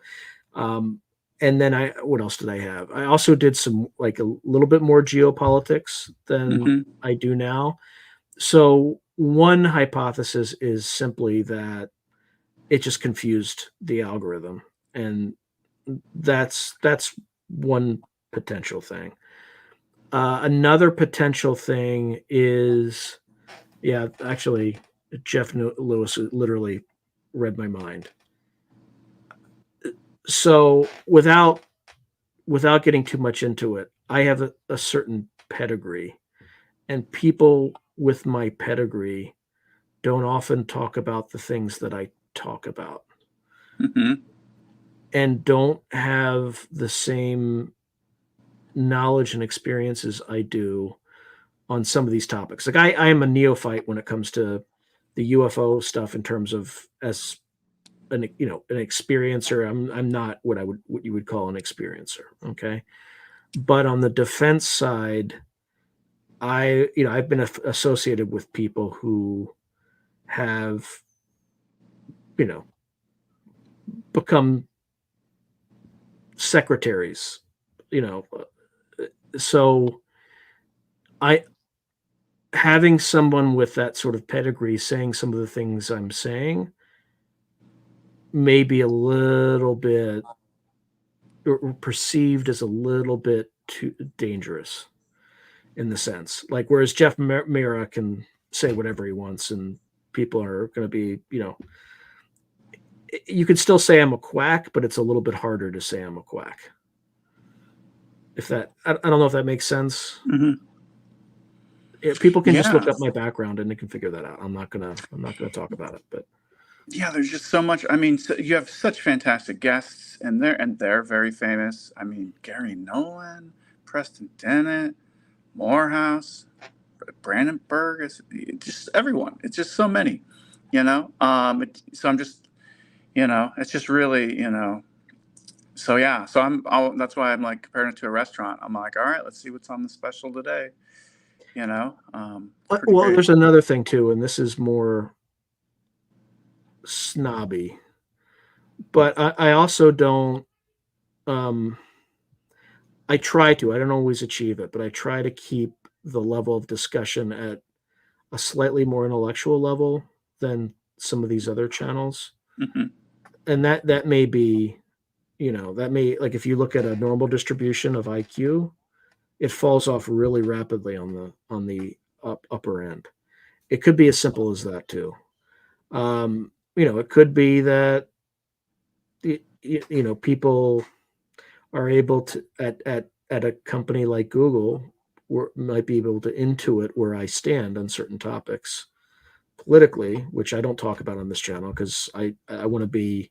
Um, and then what else did I have? I also did some like a little bit more geopolitics than Hmm. I do now. So one hypothesis is simply that it just confused the algorithm, and that's one potential thing. Another potential thing is, yeah, actually, Jeff Lewis literally read my mind. So without getting too much into it, I have a certain pedigree, and people with my pedigree don't often talk about the things that I talk about Hmm. and don't have the same knowledge and experiences I do on some of these topics. Like I am a neophyte when it comes to the UFO stuff in terms of as an experiencer. I'm not what you would call an experiencer. Okay. But on the defense side, I've been associated with people who have, you know, become secretaries, you know. So I having someone with that sort of pedigree saying some of the things I'm saying may be a little bit or perceived as a little bit too dangerous in the sense. Like whereas Jeff Mira can say whatever he wants and people are going to be, you could still say I'm a quack, but it's a little bit harder to say I'm a quack. If that, I don't know if that makes sense. Hmm. People can just look Yeah. up my background and they can figure that out. I'm not gonna talk about it, but Yeah, there's just so much. I mean, you have such fantastic guests, and they're very famous. I mean, Gary Nolan, Preston Dennett, Morehouse, Brandenburg, is just everyone. It's just so many, you know. So I'm just, it's just really, So yeah, that's why I'm like comparing it to a restaurant. I'm like, all right, let's see what's on the special today. Pretty well, great. there's another thing too, and this is more snobby, but I also don't. Um, I try to. I don't always achieve it, but I try to keep the level of discussion at a slightly more intellectual level than some of these other channels, Hmm. and that may be, that may like if you look at a normal distribution of IQ, it falls off really rapidly on the upper end. It could be as simple as that too. It could be that people are able to at a company like Google might be able to intuit where I stand on certain topics politically, which I don't talk about on this channel because I want to be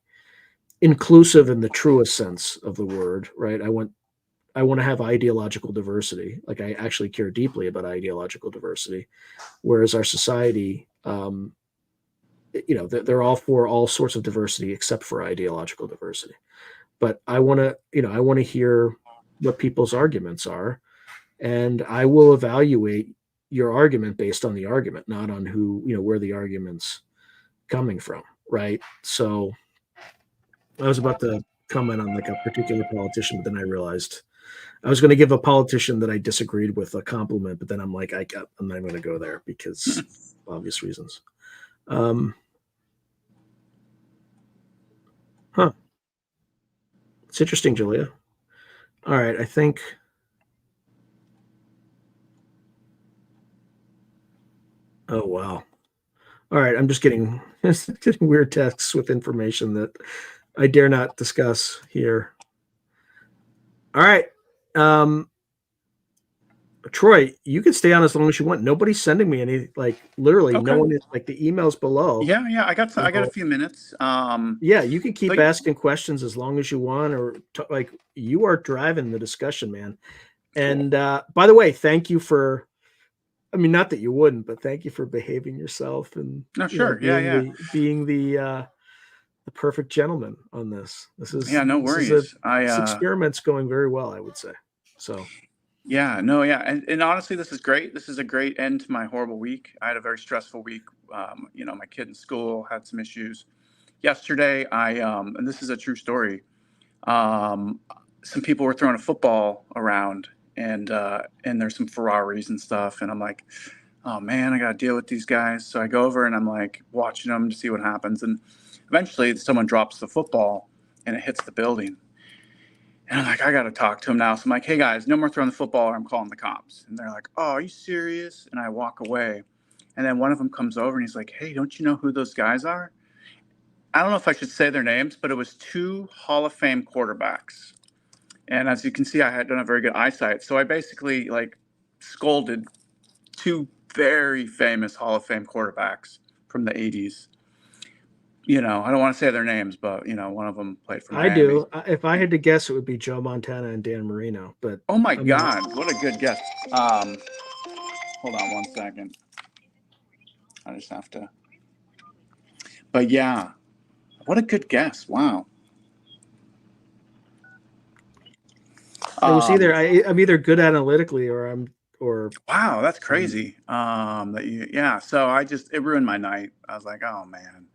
inclusive in the truest sense of the word, right? I want to have ideological diversity. Like I actually care deeply about ideological diversity, whereas our society, they're all for all sorts of diversity except for ideological diversity. But I want to hear what people's arguments are, and I will evaluate your argument based on the argument, not on where the argument's coming from, right? So I was about to comment on like a particular politician, but then I realized I was going to give a politician that I disagreed with a compliment, but then I'm like, I'm not going to go there because obvious reasons. Um, huh. It's interesting, Julia. All right, I think. Oh wow. All right, I'm just getting getting weird texts with information that I dare not discuss here. All right, Troy, you can stay on as long as you want. Nobody's sending me any like literally. No Okay. one is like the emails below. Yeah, yeah. I got a So few minutes. yeah, you can keep But asking questions as long as you want, or like you are driving the discussion, man. And by the way, thank you for. I mean, not that you wouldn't, but thank you for behaving yourself and No, sure. Yeah, yeah. being the perfect gentleman on this. Yeah, no worries. This experiment's going very well, I would say. So Yeah, no, yeah. And honestly, this is great. This is a great end to my horrible week. I had a very stressful week. My kid in school had some issues. Yesterday, and this is a true story. Um, some people were throwing a football around, and there's some Ferraris and stuff. And I'm like, oh man, I got to deal with these guys. So I go over and I'm like watching them to see what happens. And eventually, someone drops the football and it hits the building. And I'm like, I got to talk to him now. So I'm like, hey guys, no more throwing the football or I'm calling the cops. And they're like, oh, are you serious? And I walk away. And then one of them comes over and he's like, hey, don't you know who those guys are? I don't know if I should say their names, but it was 2 Hall of Fame quarterbacks. And as you can see, I don't have very good eyesight. So I basically scolded 2 very famous Hall of Fame quarterbacks from the 80s. I don't want to say their names, but one of them played for Miami. I do. If I had to guess, it would be Joe Montana and Dan Marino. But oh my God, what a good guess. Hold on one second. I just have to. But yeah, what a good guess. Wow. It was either I'm either good analytically or wow, that's crazy. So it ruined my night. I was like, oh man.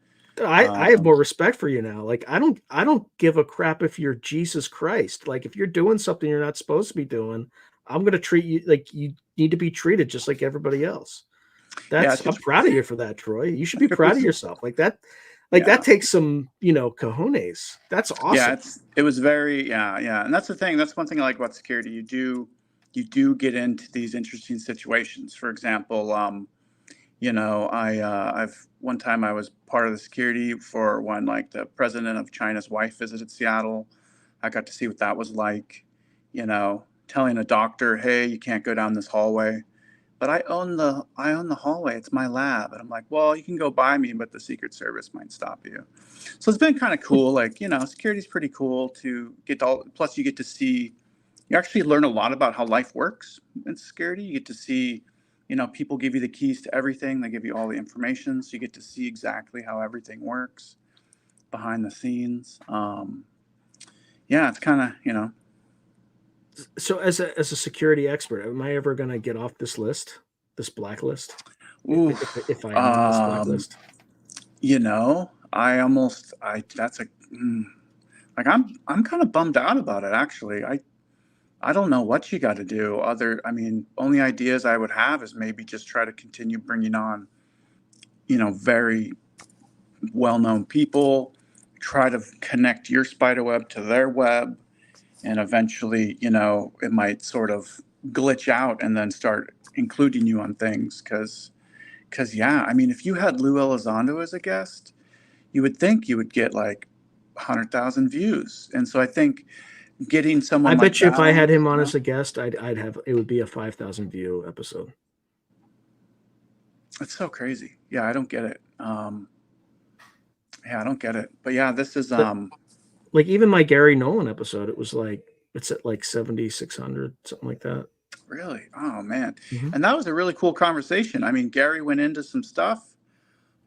I have more respect for you now. Like I don't give a crap if you're Jesus Christ. Like if you're doing something you're not supposed to be doing, I'm gonna treat you like you need to be treated just like everybody else. I'm proud of you for that, Troy. You should be proud of yourself. Like that. That takes some, cojones. That's awesome. Yeah, it was very, yeah. And that's the thing. That's one thing I like about security. You do get into these interesting situations. For example, one time I was part of the security for when the president of China's wife visited Seattle. I got to see what that was like, telling a doctor, hey, you can't go down this hallway. But I own the hallway. It's my lab. And I'm like, well, you can go by me, but the Secret Service might stop you. So it's been kind of cool. Security's pretty cool to get plus you get to see, you actually learn a lot about how life works in security. You get to see, people give you the keys to everything. They give you all the information. So you get to see exactly how everything works behind the scenes. It's kind of, So as a security expert, am I ever going to get off this blacklist? Ooh, if I am on this blacklist, I'm kind of bummed out about it. Actually, I don't know what you got to do. Only ideas I would have is maybe just try to continue bringing on, very well-known people. Try to connect your spider web to their web. And eventually, it might sort of glitch out and then start including you on things. Because if you had Lou Elizondo as a guest, you would think you would get 100,000 views. And so I think getting someone I bet you if I had him on as a guest, I'd have it would be a 5,000 view episode. It's so crazy. Yeah, I don't get it. I don't get it. But yeah, this is even my Gary Nolan episode, it's at 7,600, something like that. Really? Oh man. Mm-hmm. And that was a really cool conversation. Gary went into some stuff,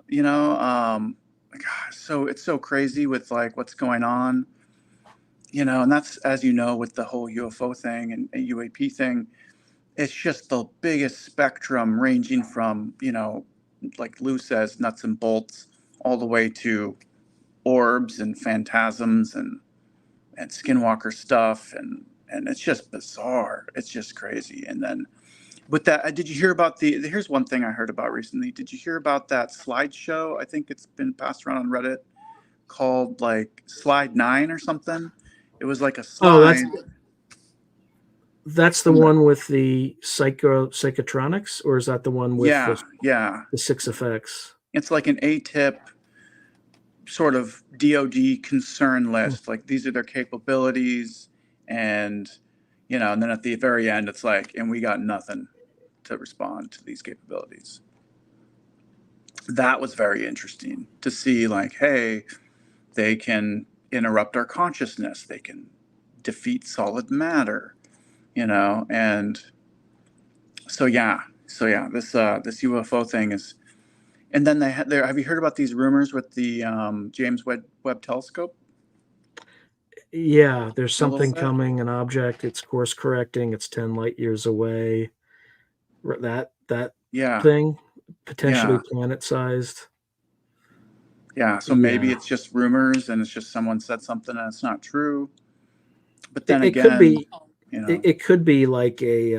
gosh, so it's so crazy with what's going on, and that's, as with the whole UFO thing and UAP thing, it's just the biggest spectrum ranging from, like Lou says, nuts and bolts, all the way to orbs and phantasms and skinwalker stuff, and it's just bizarre. It's just crazy. And then with that, did you hear about here's one thing I heard about recently. Did you hear about that slideshow? I think it's been passed around on Reddit called Slide 9 or something. It was a slide. Oh, that's the one with the psychotronics, or is that the one with the 6 effects? It's like an ATIP sort of DoD concern list. These are their capabilities, and and then at the very end, it's and we got nothing to respond to these capabilities. That was very interesting to see. Hey, they can interrupt our consciousness. They can defeat solid matter. and so yeah, this UFO thing is, and then have you heard about these rumors with the James Webb Telescope? Yeah, there's A little something bit. coming, an object, it's course correcting, it's 10 light years away. That Yeah, thing, potentially yeah, planet sized. yeah. So maybe Yeah. it's just rumors, and it's just someone said something and it's not true. But It, then it could again, be you it, know, it could be like a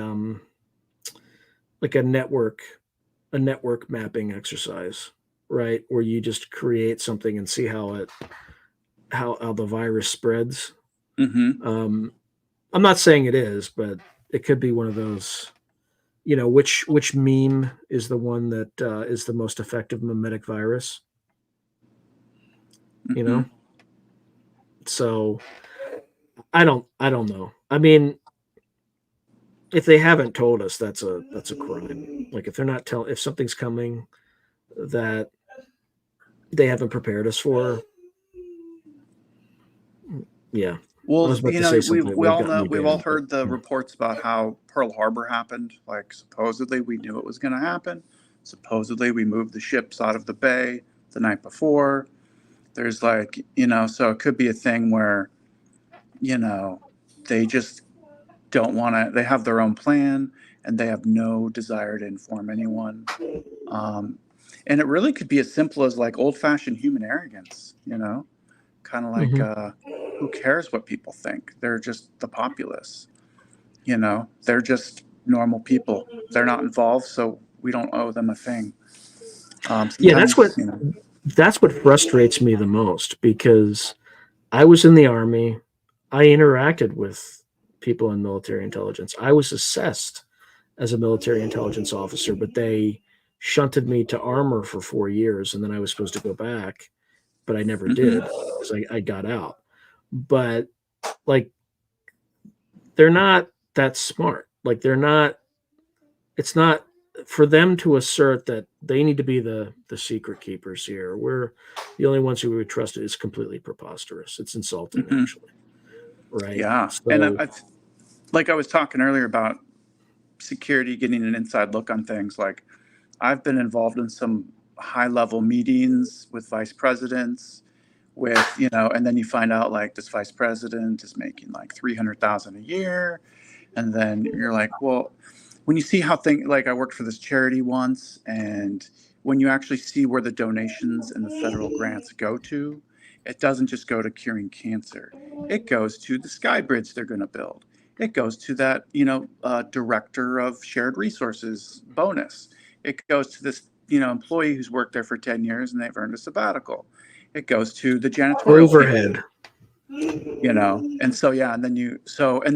network mapping exercise, right? Where you just create something and see how the virus spreads. mm-hmm, Um, I'm not saying it is, but it could be one of those. Which meme is the one that is the most effective mimetic virus? You mm-hmm. know, so I don't know. I mean, if they haven't told us, that's a crime. Like if something's coming that they haven't prepared us for, yeah. I Well, was about to say something that we would have all gotten know, me we've all banned, but heard the reports about how Pearl Harbor happened. Like supposedly we knew it was going to happen. Supposedly we moved the ships out of the bay the night before. There's like, so it could be a thing where, you know, they just don't want to, they have their own plan and they have no desire to inform anyone. Um, and it really could be as simple as like old fashioned human arrogance, kind of like, mhm. who cares what people think? They're just the populace, they're just normal people. They're not involved, so we don't owe them a thing. Yeah, that's what Sometimes, that's what frustrates me the most because I was in the army. I interacted with people in military intelligence. I was assessed as a military intelligence officer, but they shunted me to armor for 4 years, and then I was supposed to go back, but I never hmm did because I got out. But like, they're not that smart. Like, they're not. It's not for them to assert that they need to be the secret keepers here. We're the only ones who we would trust. It is completely preposterous. It's insulting, hmm actually. Right. yeah. And So like I was talking earlier about security getting an inside look on things. Like I've been involved in some high level meetings with vice presidents, with and then you find out like this vice president is making like 300,000 a year, and then you're like, well, when you see how things, like I worked for this charity once, and when you actually see where the donations and the federal grants go to, it doesn't just go to curing cancer. It goes to the sky bridge they're going to build. It goes to that director of shared resources bonus. It goes to this employee who's worked there for 10 years and they've earned a sabbatical. It goes to the janitorial overhead. campaign, and so yeah, and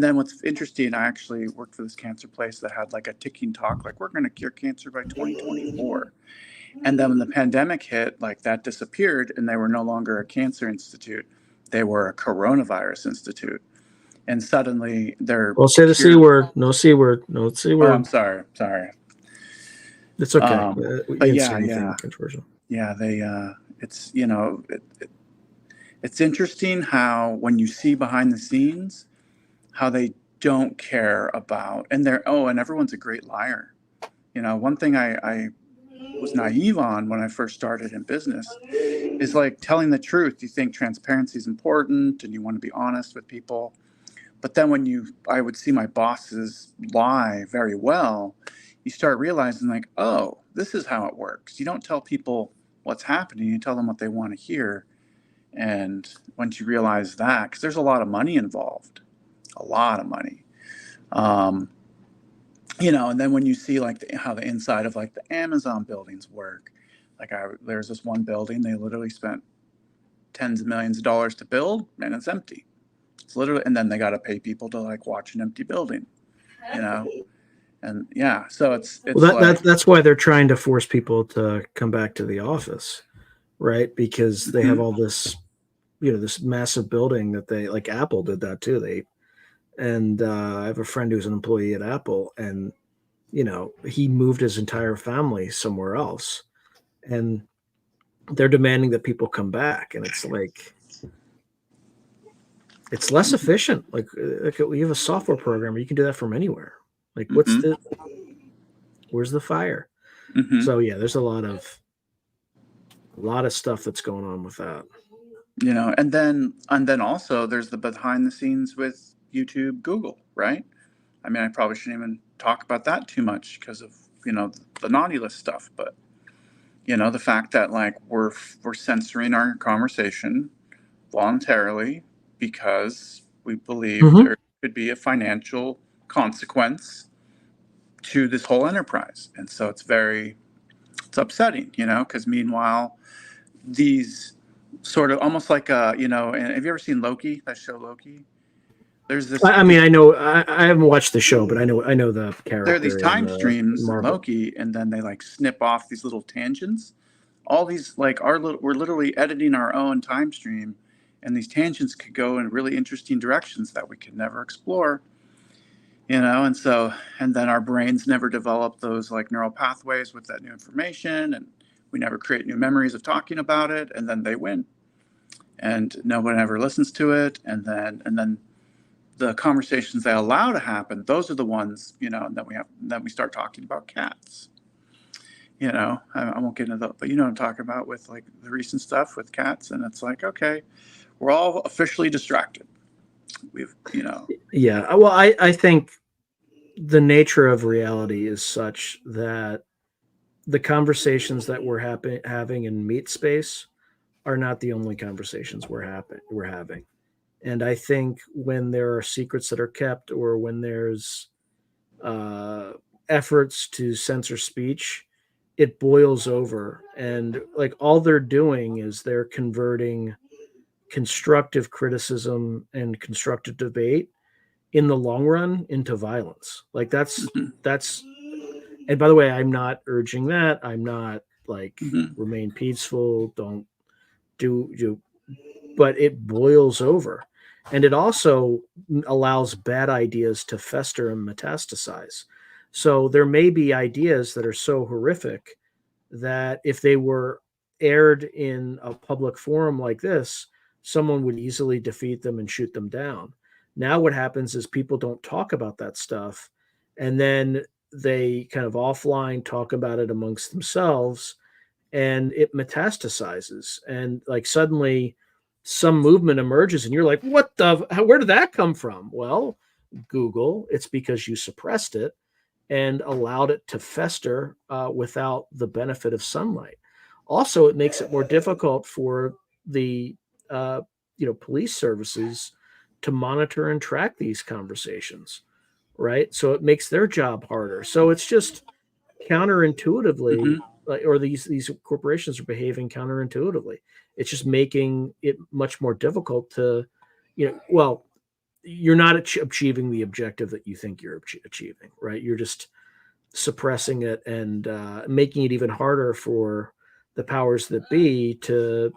then what's interesting, I actually worked for this cancer place that had like a ticking talk, like we're going to cure cancer by 2024. And then when the pandemic hit, like that disappeared and they were no longer a cancer institute, they were a coronavirus institute. And suddenly they're Well, say the C cure word. No C word. No C oh, I'm word. sorry. It's okay. You But didn't say yeah, anything controversial. they it's it's interesting how when you see behind the scenes how they don't care about, and and everyone's a great liar. One thing I was naive on when I first started in business is like telling the truth. You think transparency is important and you want to be honest with people. But then I would see my bosses lie very well, you start realizing like, oh, this is how it works. You don't tell people what's happening. You tell them what they want to hear. And once you realize that, because there's a lot of money involved, a lot of money. Um, and then when you see like how the inside of like the Amazon buildings work, like there's this one building they literally spent tens of millions of dollars to build, and it's empty. It's literally, and then they got to pay people to like watch an empty building, you know, and yeah, so Well, it's like, that's why they're trying to force people to come back to the office, right? Because they have mhm, all this, this massive building that they like. Apple did that too. I have a friend who's an employee at Apple, and he moved his entire family somewhere else, and they're demanding that people come back, and it's like, it's less efficient. Like we have a software programmer, you can do that from anywhere. Like Mm-hmm. where's the fire? Mm-hmm. So yeah, there's a lot of stuff that's going on with that. And then also there's the behind the scenes with YouTube, Google, right? I mean, I probably shouldn't even talk about that too much because of the naughty list stuff, but the fact that like we're censoring our conversation voluntarily because we believe Mm-hmm. there could be a financial consequence to this whole enterprise, and so it's upsetting, because meanwhile these sort of almost like and have you ever seen Loki? That show Loki. There's this I mean, I know I haven't watched the show, but I know the there are these character in time the streams in Marvel. Loki, and then they like snip off these little tangents. All these like we're literally editing our own time stream, and these tangents could go in really interesting directions that we could never explore. And then our brains never develop those like neural pathways with that new information, and we never create new memories of talking about it, and then they win, and no one ever listens to it, and then the conversations they allow to happen, those are the ones, that we start talking about cats. I won't get into that, but you know what I'm talking about with like the recent stuff with cats, and it's like, okay, we're all officially distracted. We've, Yeah, well, I think the nature of reality is such that the conversations that having in meat space are not the only conversations we're having. And I think when there are secrets that are kept, or when there's uh, efforts to censor speech, it boils over. And like all they're doing is they're converting constructive criticism and constructive debate in the long run into violence. Like mm-hmm, that's and by the way, I'm not urging that. I'm not like mm-hmm, remain peaceful, don't do but it boils over. And it also allows bad ideas to fester and metastasize. So there may be ideas that are so horrific that if they were aired in a public forum like this, someone would easily defeat them and shoot them down. Now, what happens is people don't talk about that stuff, and then they kind of offline talk about it amongst themselves, and it metastasizes. And like suddenly, some movement emerges, and you're like, "What the? Where did that come from?" Well, Google. It's because you suppressed it and allowed it to fester without the benefit of sunlight. Also, it makes it more difficult for the uh, police services to monitor and track these conversations, right? So it makes their job harder. So it's just counterintuitively, mm-hmm. or these corporations are behaving counterintuitively. It's just making it much more difficult to, well, you're not achieving the objective that you think you're achieving, right? You're just suppressing it and making it even harder for the powers that be to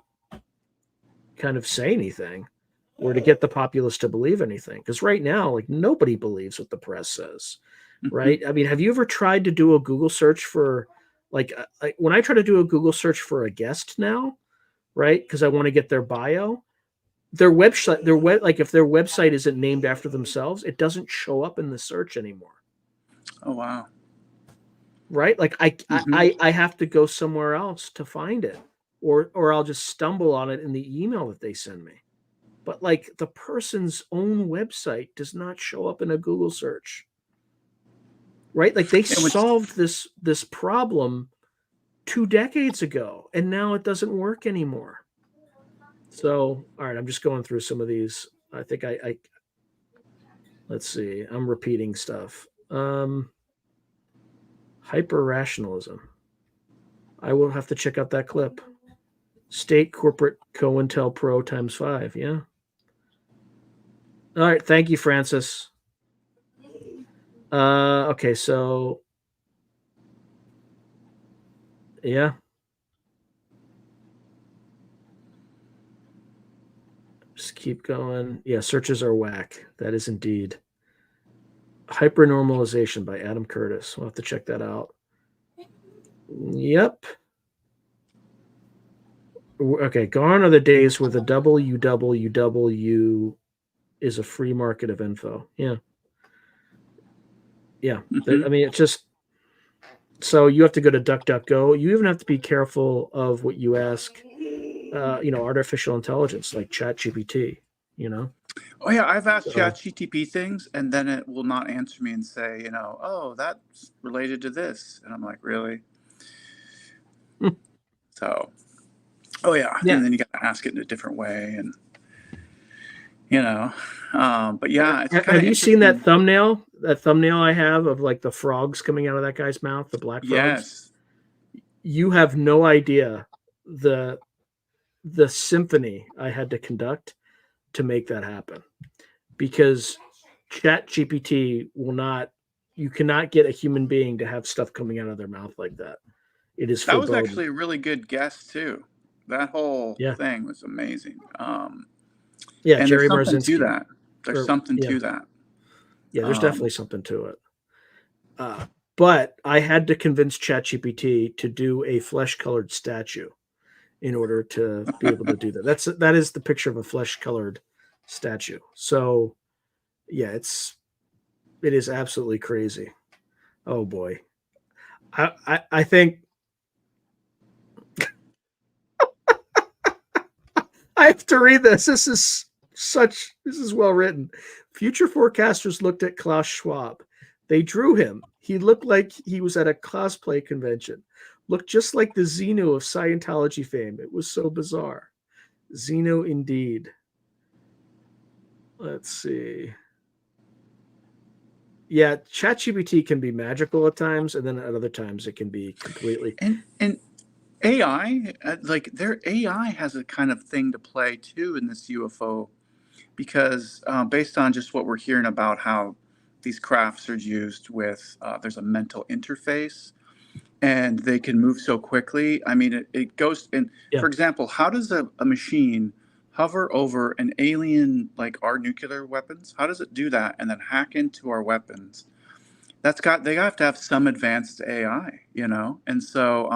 kind of say anything or to get the populace to believe anything. Because right now, like nobody believes what the press says, Mm-hmm. right? I mean, have you ever tried to do a Google search for like when I try to do a Google search for a guest now, right? Because I want to get their bio, like if their website isn't named after themselves, it doesn't show up in the search anymore. Oh wow. Right? Like I Mm-hmm. I I have to go somewhere else to find it, or I'll just stumble on it in the email that they send me. But like the person's own website does not show up in a Google search. Right? Like they And which solved this problem 2 decades ago, and now it doesn't work anymore. So, all right, I'm just going through some of these. I think I let's see. I'm repeating stuff. Hyper rationalism. I will have to check out that clip. State corporate COINTELPRO times 5. Yeah. All right. Thank you, Francis. Okay. So, yeah. Just keep going. Yeah. Searches are whack. That is indeed. Hypernormalization by Adam Curtis. We'll have to check that out. Yep. Okay. Gone are the days where the www is a free market of info. Yeah. Yeah. Mhm. I mean, it's just so you have to go to DuckDuckGo. You even have to be careful of what you ask, artificial intelligence like ChatGPT, you know? Oh yeah, I've asked So, ChatGTP things, and then it will not answer me and say, oh, that's related to this, and I'm like, really? So, oh yeah, yeah. and then you got to ask it in a different way, and you know, but yeah, it's kind Have of you seen that interesting. thumbnail? That thumbnail I have of like the frogs coming out of that guy's mouth, the black frogs? Yes, You have no idea the the symphony I had to conduct to make that happen because Chat GPT will not you cannot get a human being to have stuff coming out of their mouth like that. It is that was foreboding. actually a really good guess too. That whole Yeah. thing was amazing. Yeah, And there's Jerry something to Marzinski. that. There's Or something yeah. to that. Yeah, there's Um, definitely something to it. But I had to convince ChatGPT to do a flesh-colored statue in order to be able to do that. That is the picture of a flesh-colored statue. So yeah, it is absolutely crazy. Oh boy. I think I have to read this. This is well written. Future forecasters looked at Klaus Schwab. They drew him. He looked like he was at a cosplay convention. Looked just like the Zeno of Scientology fame. It was so bizarre. Zeno indeed. Let's see. Yeah, ChatGPT can be magical at times, and then at other times it can be completely. and AI, like their AI has a kind of thing to play too in this UFO because based on just what we're hearing about how these crafts are used with, there's a mental interface and they can move so quickly. I mean, it goes in, Yeah, for example, how does a machine hover over an alien like our nuclear weapons? How does it do that and then hack into our weapons? They have to have some advanced AI. And so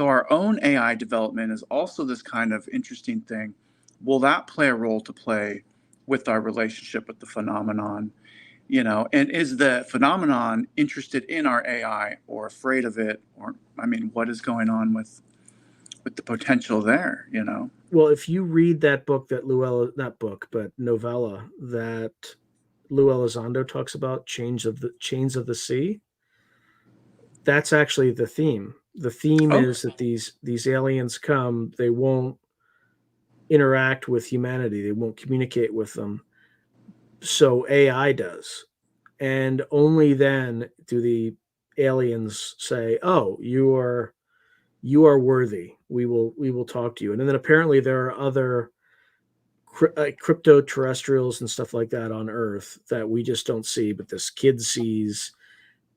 our own AI development is also this kind of interesting thing. Will that play a role to play with our relationship with the phenomenon? And is the phenomenon interested in our AI or afraid of it? Or, I mean, what is going on with the potential there? well, if you read that book that Luella, not book, but novella that Lou Elizondo talks about, Chains of the Sea, that's actually the theme. The theme Oh, is that these aliens come, they won't interact with humanity, they won't communicate with them. So AI does. And only then do the aliens say, "Oh, you are worthy. We will talk to you." And then apparently there are other crypto terrestrials and stuff like that on Earth that we just don't see, but this kid sees,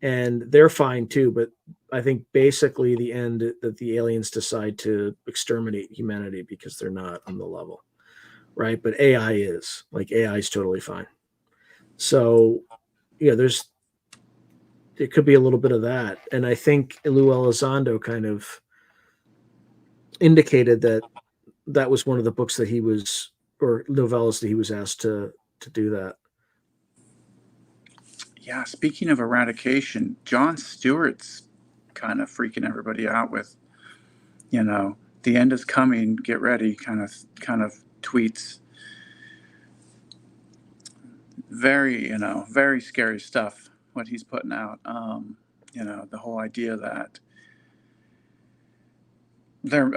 and they're fine too. But I think basically the end that the aliens decide to exterminate humanity because they're not on the level, right? But AI is totally fine. So yeah, it could be a little bit of that, and I think Lou Elizondo kind of indicated that that was one of the books that he was or novellas that he was asked to do that. yeah. Speaking of eradication, Jon Stewart's kind of freaking everybody out with, you know, the end is coming, get ready kind of tweets. Very scary stuff what he's putting out. The whole idea that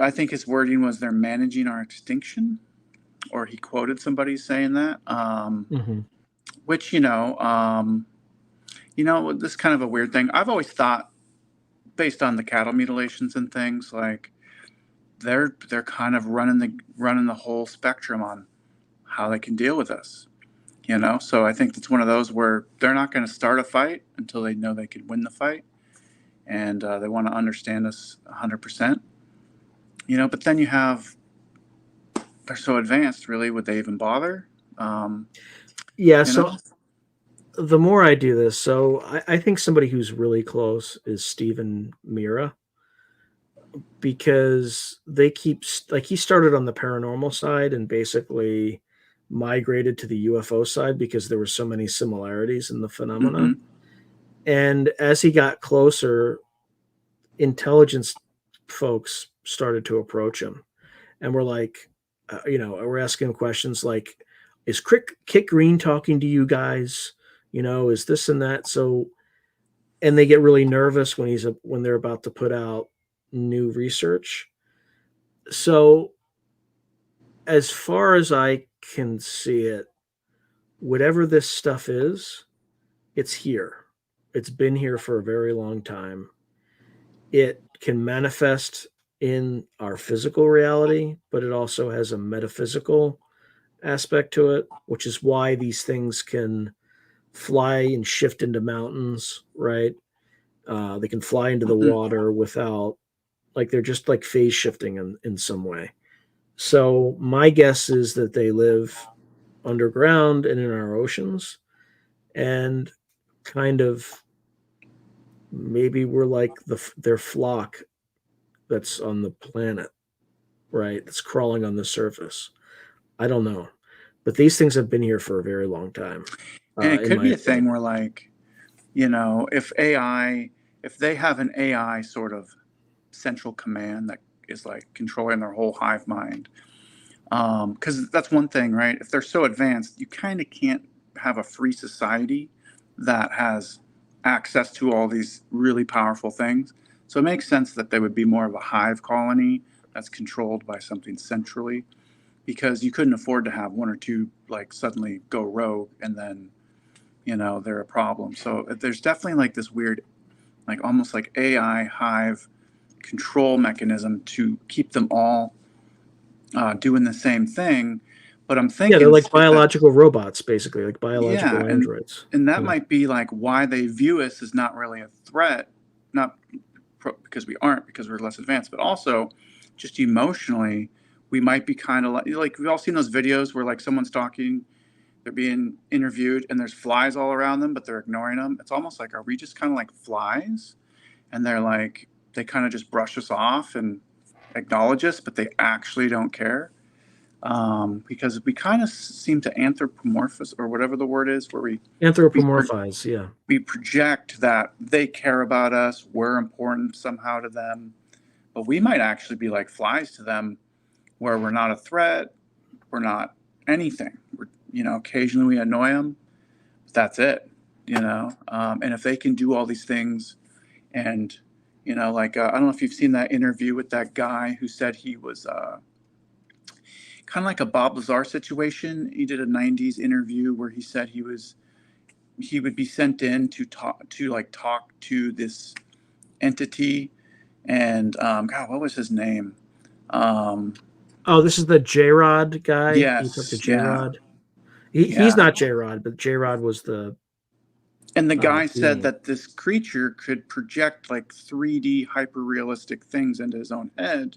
I think his wording was they're managing our extinction, or he quoted somebody saying that, Mm-hmm. which, this is kind of a weird thing. I've always thought, based on the cattle mutilations and things, like they're kind of running the whole spectrum on how they can deal with us. So I think it's one of those where they're not going to start a fight until they know they can win the fight, and they want to understand us 100%. But then they're so advanced. Really, would they even bother? Um, Yeah, you know. so the more I do this, so I think somebody who's really close is Stephen Mira because they keep like he started on the paranormal side and basically migrated to the UFO side because there were so many similarities in the phenomena. Mm-hmm. And as he got closer, intelligence folks started to approach him and we're like, we're asking him questions like, is Kit Green talking to you guys? Is this and that? So, and they get really nervous when they're about to put out new research. So, as far as I can see it, whatever this stuff is, it's here. It's been here for a very long time. It can manifest in our physical reality, but it also has a metaphysical aspect to it, which is why these things can fly and shift into mountains, right? They can fly into the Mm-hmm. water without, like, they're just like phase shifting in some way. So my guess is that they live underground and in our oceans, and kind of maybe we're like their flock that's on the planet, right? That's crawling on the surface. I don't know, but these things have been here for a very long time, And it in could my be a thing opinion. where, like, if they have an AI sort of central command that is like controlling their whole hive mind, because that's one thing, right? If they're so advanced, you kind of can't have a free society that has access to all these really powerful things. So it makes sense that they would be more of a hive colony that's controlled by something centrally, because you couldn't afford to have one or two like suddenly go rogue and then they're a problem. So there's definitely like this weird, like almost like AI hive control mechanism to keep them all doing the same thing. But I'm Yeah, they're thinking like if that, biological robots, basically, like yeah, biological androids. and that Yeah. might be like why they view us as not really a threat, not because we aren't, because we're less advanced, but also just emotionally, we might be kind of like we've all seen those videos where like someone's talking, they're being interviewed, and there's flies all around them, but they're ignoring them. It's almost like, are we just kind of like flies? And they're like, they kind of just brush us off and acknowledge us, but they actually don't care. Because we kind of seem to anthropomorphize, or whatever the word is, where we Anthropomorphize, yeah. we project that they care about us, we're important somehow to them, but we might actually be like flies to them, where we're not a threat, we're not anything. Occasionally we annoy them, but that's it. And if they can do all these things, and like I don't know if you've seen that interview with that guy who said he was kind of like a Bob Lazar situation. He did a '90s interview where he said he would be sent in to talk to this entity, and God, what was his name? Um, Oh, this is the J Rod guy. You took the yes, J yeah, Rod. He's yeah. not J Rod, but J Rod was the And the guy said being. that this creature could project like 3D hyper realistic things into his own head.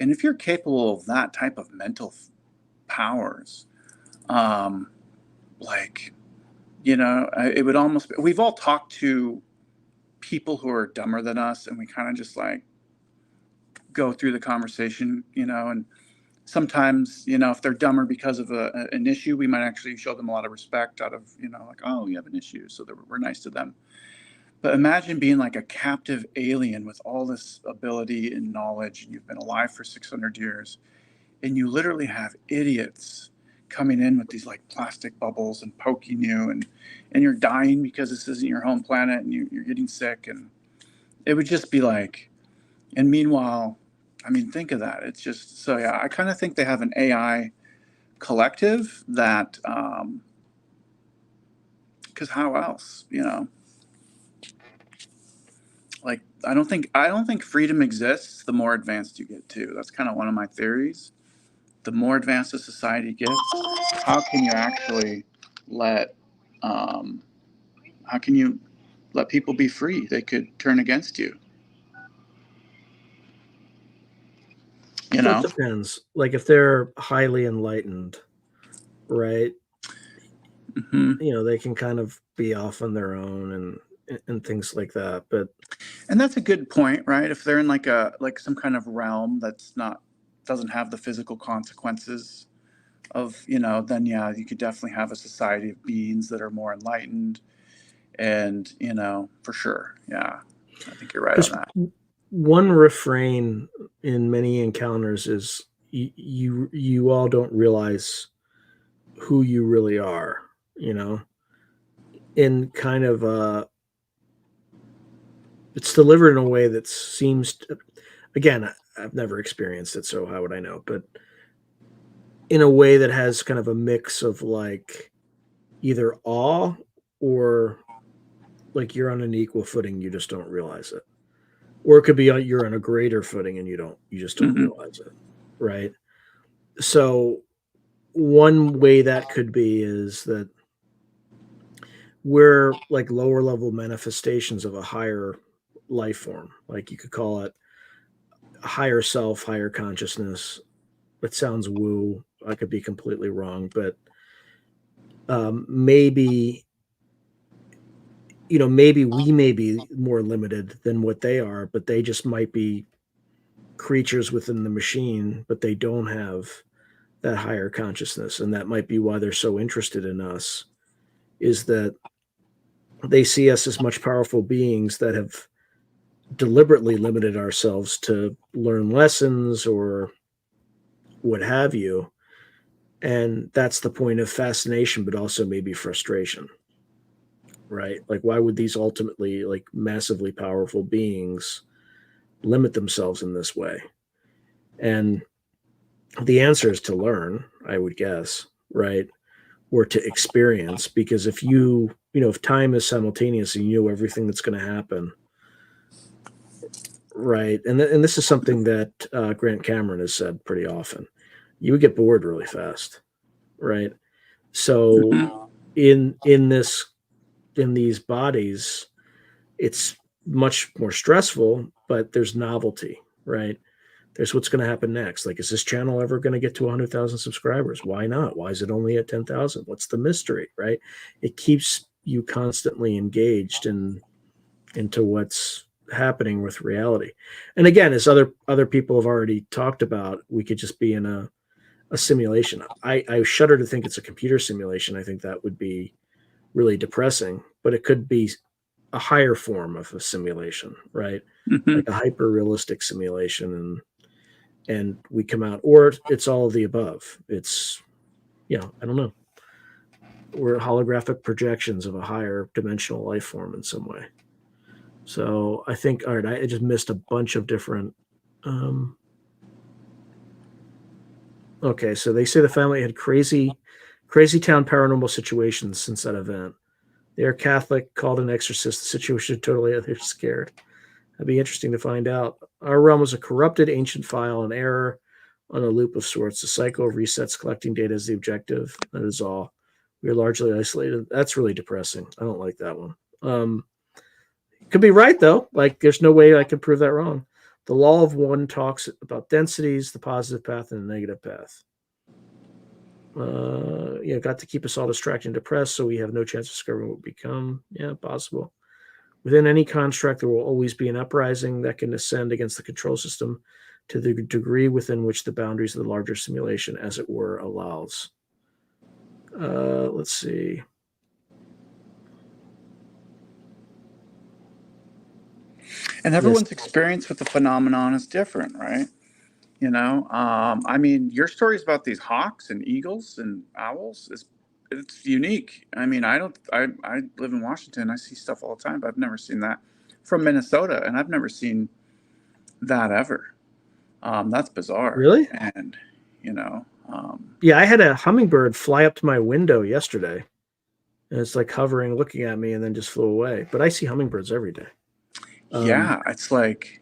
And if you're capable of that type of mental powers, um, like, it would almost be, we've all talked to people who are dumber than us, and we kind of just like go through the conversation, and sometimes, if they're dumber because of an issue, we might actually show them a lot of respect out of, like, oh, you have an issue. So that we're nice to them. But imagine being like a captive alien with all this ability and knowledge, and you've been alive for 600 years, and you literally have idiots coming in with these like plastic bubbles and poking you, and you're dying because this isn't your home planet, and you're getting sick. And it would just be like, and meanwhile, I mean, think of that. It's just, so yeah, I kind of think they have an AI collective that, because how else, like I don't think freedom exists the more advanced you get too. That's kind of one of my theories. The more advanced a society gets, how can you actually let um, how can you let people be free? They could turn against you, you Well, it know? depends. Like if they're highly enlightened, right? Hmm. They can kind of be off on their own and things like that. But And that's a good point, right? If they're in like some kind of realm that's not doesn't have the physical consequences of, then yeah, you could definitely have a society of beings that are more enlightened, and for sure, yeah, I think you're right on Because that. one refrain in many encounters is you all don't realize who you really are, in kind of it's delivered in a way that seems again, I've never experienced it, so how would I know? But in a way that has kind of a mix of like either awe or like you're on an equal footing, you just don't realize it. Or it could be you're on a greater footing and you just don't Hmm. realize it, right? So one way that could be is that we're like lower level manifestations of a higher life form. Like you could call it a higher self, higher consciousness. It sounds woo. I could be completely wrong, but maybe maybe we may be more limited than what they are, but they just might be creatures within the machine, but they don't have that higher consciousness, and that might be why they're so interested in us. Is that they see us as much powerful beings that have deliberately limited ourselves to learn lessons or what have you. And that's the point of fascination, but also maybe frustration, right? Like, why would these ultimately, like, massively powerful beings limit themselves in this way? And the answer is to learn, I would guess, right? Or to experience, because if time is simultaneous and you know everything that's going to happen, right? And this is something that Grant Cameron has said pretty often. You would get bored really fast, right? So Hmm. in these bodies, it's much more stressful, but there's novelty, right? There's what's going to happen next. Like, is this channel ever going to get to 100,000 subscribers? Why not? Why is it only at 10,000? What's the mystery, right? It keeps you constantly engaged into what's happening with reality. And again, as other people have already talked about, we could just be in a simulation. I shudder to think it's a computer simulation. I think that would be really depressing, but it could be a higher form of a simulation, right? Hmm. Like a hyper realistic simulation, and we come out, or it's all of the above. It's I don't know. We're holographic projections of a higher dimensional life form in some way. So I think, all right, I just missed a bunch of different. Um, okay, so they say the family had crazy town paranormal situations since that event. They're Catholic, called an exorcist. The situation totally, they're scared. That'd be interesting to find out. Our realm was a corrupted ancient file, an error on a loop of sorts. The cycle of resets, collecting data is the objective. That is all. We are largely isolated. That's really depressing. I don't like that one. Could be right though. Like, there's no way I can prove that wrong. The law of one talks about densities, the positive path and the negative path. Got to keep us all distracted and depressed, so we have no chance of discovering what we become. Yeah, possible. Within any construct, there will always be an uprising that can ascend against the control system to the degree within which the boundaries of the larger simulation, as it were, allows. Let's see. And This, everyone's experience with the phenomenon is different, right? I mean, your stories about these hawks and eagles and owls is it's unique. I mean, I live in Washington. I see stuff all the time, but I've never seen that from Minnesota, and I've never seen that ever. That's bizarre. really? And you know, um, Yeah, I had a hummingbird fly up to my window yesterday, and it's like hovering, looking at me, and then just flew away. But I see hummingbirds every day. Um, yeah, it's like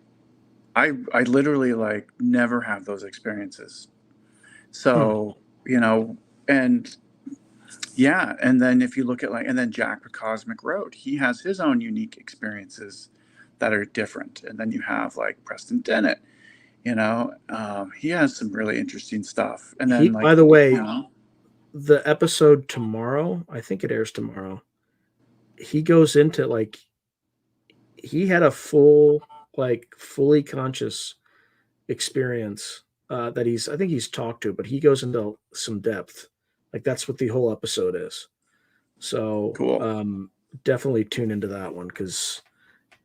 I literally like never have those experiences. hmm. So you know, and yeah, and then if you look at and then Jack the Cosmic Road, he has his own unique experiences that are different. And then you have like Preston Dennett, he has some really interesting stuff. And then By the you way, know, the episode tomorrow, I think it airs tomorrow. He goes into like he had a fully conscious experience that I think he's talked to, but he goes into some depth. Like that's what the whole episode is. So Cool. definitely tune into that one because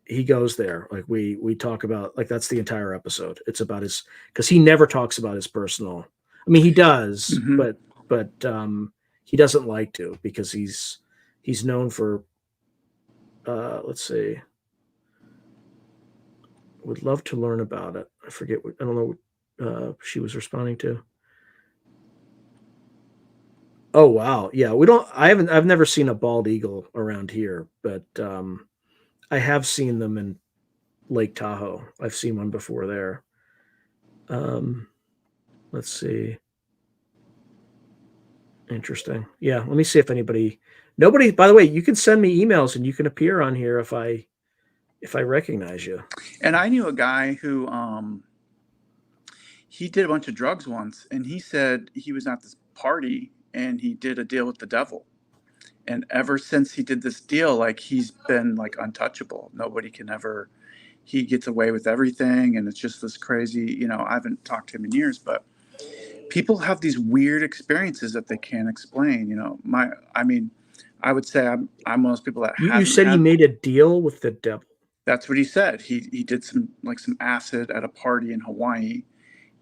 he goes there. Like we talk about like that's the entire episode. It's about his because he never talks about his personal. I mean, he does, Mm-hmm. but he doesn't like to because he's known for. Let's see. Would love to learn about it. I forget what I don't know what she was responding to. Oh wow, yeah. We don't. I've never seen a bald eagle around here, but I have seen them in Lake Tahoe. I've seen one before there. Um, let's see. Interesting. Yeah. Let me see if anybody. Nobody. By the way, you can send me emails and you can appear on here if I recognize you. And I knew a guy who he did a bunch of drugs once, and he said he was at this party and he did a deal with the devil. And ever since he did this deal, like he's been like untouchable. Nobody can ever. He gets away with everything, and it's just this crazy. I haven't talked to him in years, but people have these weird experiences that they can't explain. I mean, I would say I'm one of those people that You hasn't said he had. made a deal with the devil. That's what he said. He did some acid at a party in Hawaii,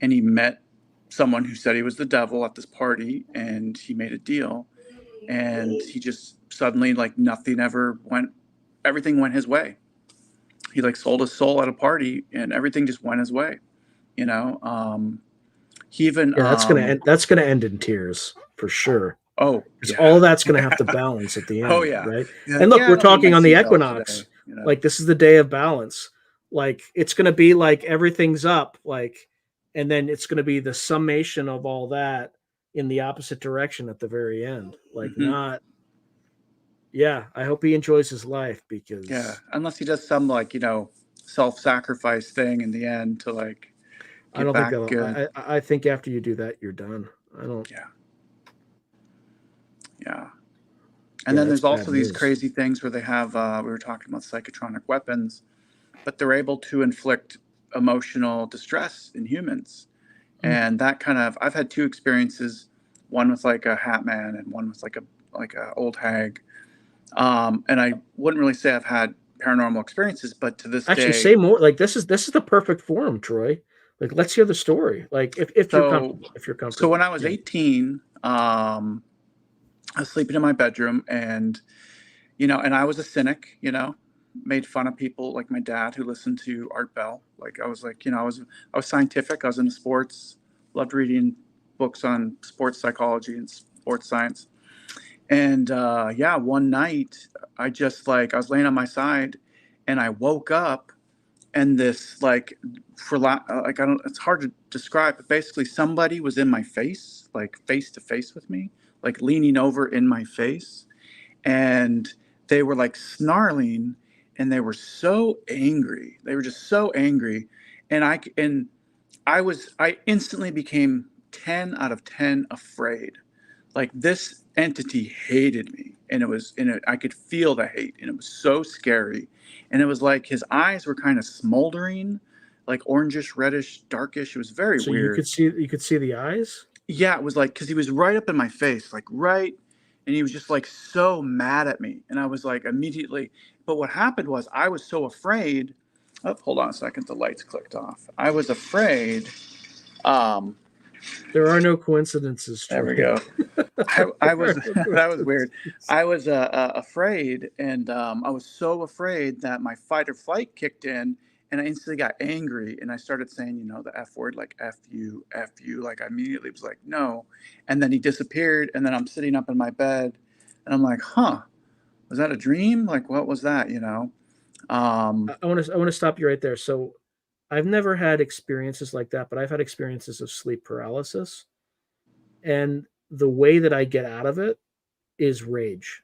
and he met someone who said he was the devil at this party, and he made a deal, and he just suddenly like nothing ever went, everything went his way. He like sold his soul at a party, and everything just went his way. You know, he even Yeah, that's gonna end in tears for sure. oh Because yeah. all that's going to have to balance at the end, Oh yeah. right? He's And like, look, yeah, I we're don't need my talking on the seatbelt equinox. today. You know. Like this is the day of balance. Like it's going to be like everything's up, like, and then it's going to be the summation of all that in the opposite direction at the very end. Like Mm-hmm. not, yeah. I hope he enjoys his life Yeah, because unless he does some like self-sacrifice thing in the end to like I get don't think back that good. I think after you do that, you're done. I don't. Yeah, yeah. And Yeah, then that's there's bad also these news. crazy things where they have. We were talking about psychotronic weapons, but they're able to inflict emotional distress in humans, Mm. and that kind of. I've had two experiences, one with like a hat man and one with like a old hag. And I wouldn't really say I've had paranormal experiences, but to this Actually, day, say more. Like this is the perfect forum, Troy. Like let's hear the story. Like if you're so comfortable, if you're so when comfortable. I was Yeah. 18, I was sleeping in my bedroom, and and I was a cynic, made fun of people like my dad who listened to Art Bell. Like I was like, I was scientific. I was into sports, loved reading books on sports psychology and sports science. And yeah, one night I was laying on my side, and I woke up, and this like like I don't, it's hard to describe, but basically somebody was in my face, like face to face with me, like leaning over in my face, and they were like snarling, and they were so angry. They were just so angry, and I instantly became 10 out of 10 afraid. Like this entity hated me, and I could feel the hate, and it was so scary. And it was like his eyes were kind of smoldering, like orangish, reddish, darkish. It was very So weird. you could see the eyes. Yeah, it was like because he was right up in my face, like right, and he was just like so mad at me, and I was like immediately. But what happened was I was so afraid. Oh, hold on a second, the lights clicked off. I was afraid. Um, There are no coincidences, there we Troy. go. I was No that was weird. coincidences. I was afraid, and I was so afraid that my fight or flight kicked in, and I instantly got angry, and I started saying, the F word, like F you. Like I immediately was like, no, and then he disappeared, and then I'm sitting up in my bed, and I'm like, huh, was that a dream? Like what was that? Um, I want to stop you right there. So I've never had experiences like that, but I've had experiences of sleep paralysis, and the way that I get out of it is rage.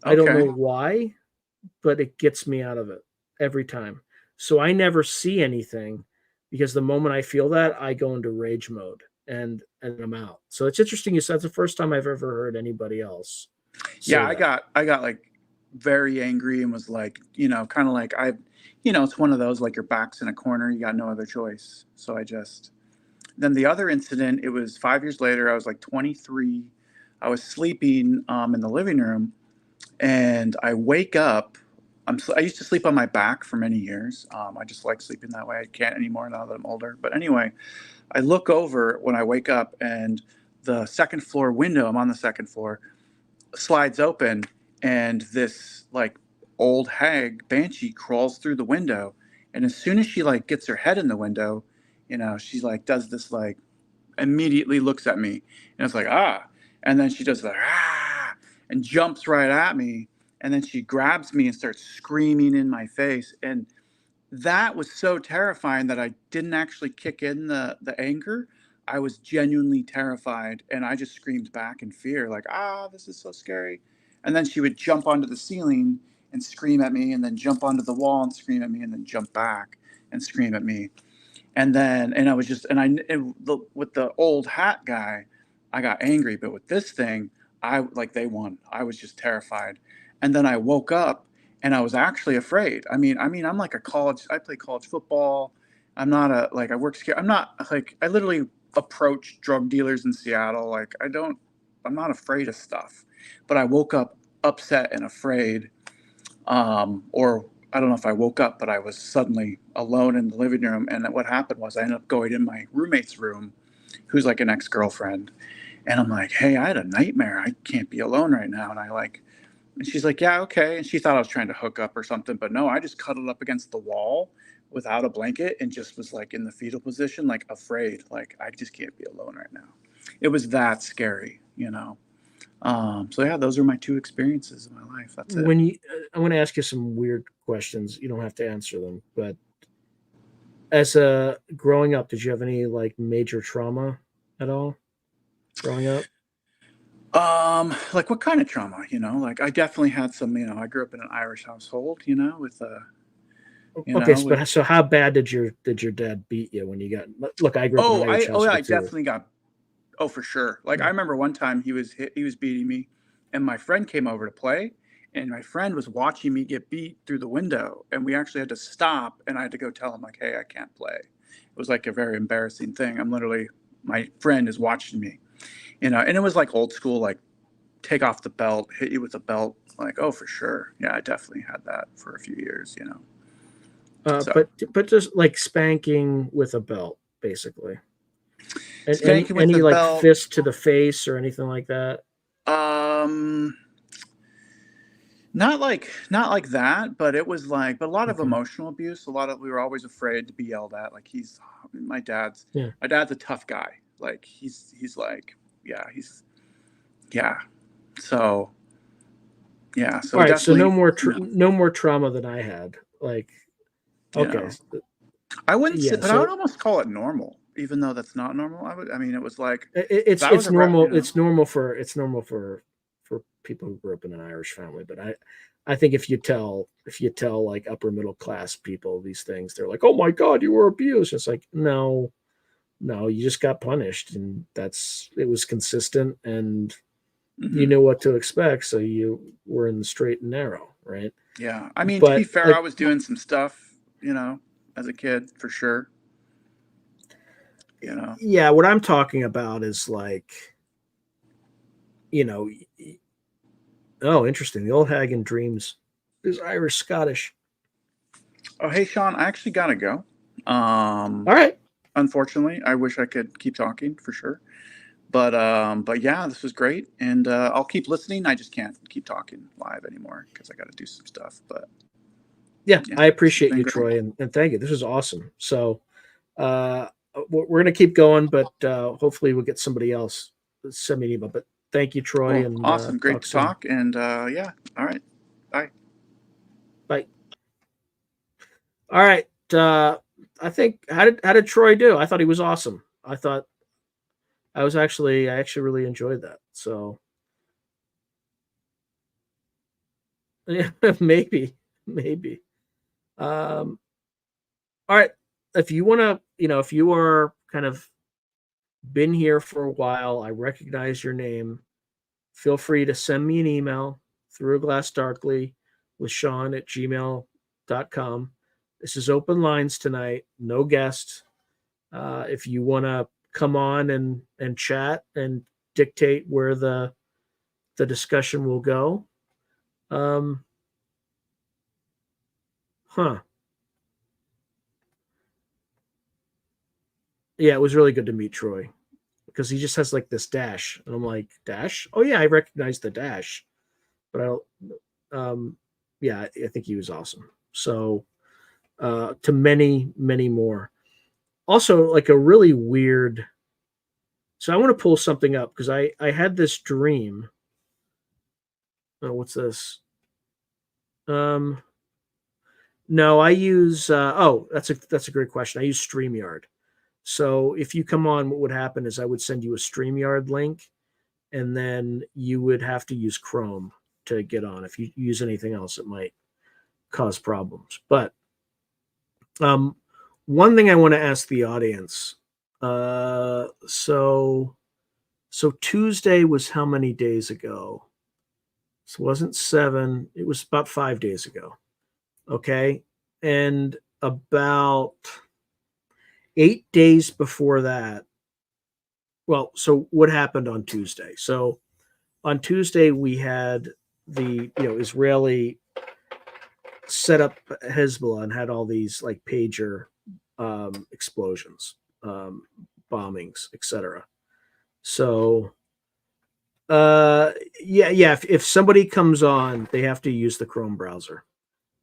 I don't know okay, why, but it gets me out of it every time. So I never see anything because the moment I feel that, I go into rage mode and I'm out. So it's interesting you said it's the first time I've ever heard anybody else yeah, say I that. got like very angry and was like, kind of like it's one of those like your back's in a corner, you got no other choice, so I just Then the other incident, it was 5 years later. I was like 23. I was sleeping in the living room, and I wake up. I used to sleep on my back for many years. I just like sleeping that way. I can't anymore now that I'm older. But anyway, I look over when I wake up, and the second floor window, I'm on the second floor, slides open, and this like old hag banshee crawls through the window. And as soon as she like gets her head in the window, she like does this, like, immediately looks at me, and it's like, ah. And then she does the ah and jumps right at me, and then she grabs me and starts screaming in my face. And that was so terrifying that I didn't actually kick in the anger. I was genuinely terrified, and I just screamed back in fear, like, ah, this is so scary. And then she would jump onto the ceiling and scream at me, and then jump onto the wall and scream at me, and then jump back and scream at me. And I was just, with the old hat guy, I got angry, but with this thing, they won. I was just terrified. And then I woke up, and I was actually afraid. I'm like I play college football. I'm not I work scared. I'm not like, I literally approach drug dealers in Seattle. I'm not afraid of stuff, but I woke up upset and afraid. Or I don't know if I woke up, but I was suddenly alone in the living room. And what happened was I ended up going in my roommate's room, who's like an ex-girlfriend. And I'm like, hey, I had a nightmare. I can't be alone right now. And she's like, yeah, okay. And she thought I was trying to hook up or something, but no, I just cuddled up against the wall without a blanket and just was like in the fetal position, like afraid, like I just can't be alone right now. It was that scary. So yeah, those are my two experiences in my life. That's it. I'm going to ask you some weird questions. You don't have to answer them, but as a growing up, did you have any like major trauma at all growing up? Like what kind of trauma? Like I definitely had some. I grew up in an Irish household. With Okay, with so how bad did your dad beat you when you got? Look, I grew up in an Irish yeah, I household too. definitely got. Oh, for sure. Like I remember one time he was beating me, and my friend came over to play, and my friend was watching me get beat through the window, and we actually had to stop, and I had to go tell him like, hey, I can't play. It was like a very embarrassing thing. My friend is watching me, and it was like old school, like take off the belt, hit you with a belt. Like, oh, for sure. Yeah, I definitely had that for a few years. So But just like spanking with a belt, basically. And spanking with any the like belt. fist to the face or anything like that? Um, not like that, but it was but a lot of Okay. emotional abuse. We were always afraid to be yelled at. Like my dad's Yeah. my dad's a tough guy. Like he's like, yeah, yeah. So yeah, All so right. So definitely, no more trauma than I had. Like, you okay. know, I wouldn't say, Yeah. but I would So almost call it normal, even though that's not normal. I mean, it was like, it's that was it's normal. a. It's normal for people who grew up in an Irish family. But I think if you tell like upper middle class people these things, they're like, oh my god, you were abused. It's like, no, you just got punished, and it was consistent, and you Mhm. know what to expect, so you were in the straight and narrow, right? Yeah. I mean, to be But fair, I like, was doing some stuff, as a kid for sure. You know. yeah, what I'm talking about is like, you know, oh, interesting. The old hag in dreams is Irish Scottish. Oh, hey, Sean, I actually gotta go. All right. Unfortunately, I wish I could keep talking for sure. But yeah, this was great, and I'll keep listening. I just can't keep talking live anymore because I got to do some stuff. But Yeah, yeah, I this has appreciate been you, great. Troy, and thank you. This is awesome. So we're going to keep going, but hopefully we'll get somebody else send me an email. But thank you, Troy, Cool, and awesome, great talk to soon. talk, and yeah, all right, bye. Bye. All right. I think how did Troy do? I thought he was awesome. I actually really enjoyed that. So yeah, maybe. Um, all right. If you want to, if you are kind of been here for a while, I recognize your name. Feel free to send me an email through a glass darkly with Sean at gmail.com. This is open lines tonight, no guests. If you want to come on and chat and dictate where the discussion will go. Um, huh. Yeah, it was really good to meet Troy because he just has like this dash, and I'm like, dash? Oh yeah, I recognize the dash, but I don't. Yeah, I think he was awesome. So to many more. Also, like a really weird. So I want to pull something up because I had this dream. Oh, what's this? Um, no, I use. Oh, that's a great question. I use Streamyard. So if you come on, what would happen is I would send you a Streamyard link, and then you would have to use Chrome to get on. If you use anything else, it might cause problems. But um, one thing I want to ask the audience. So Tuesday was how many days ago? So it wasn't 7. It was about 5 days ago. Okay, and about 8 days before that. Well, so what happened on Tuesday? So on Tuesday we had the Israeli set up Hezbollah and had all these like pager explosions, um, bombings, etc. So yeah. If somebody comes on, they have to use the Chrome browser,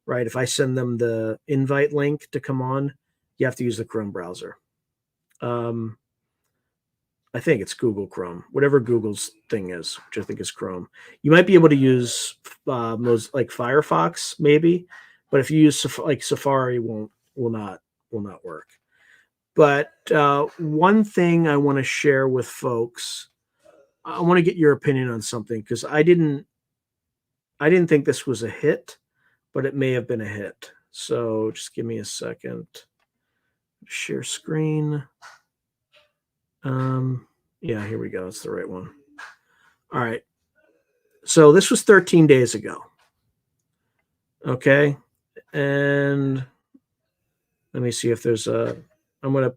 right? If I send them the invite link to come on, you have to use the Chrome browser. Um, I think it's Google Chrome, whatever Google's thing is, which I think is Chrome. You might be able to use those like Firefox, maybe, but if you use like Safari, will not work. But one thing I want to share with folks, I want to get your opinion on something because I didn't think this was a hit, but it may have been a hit. So just give me a second. Share screen. Yeah, here we go. It's the right one. All right. So this was 13 days ago. Okay. And let me see if there's a. I'm going to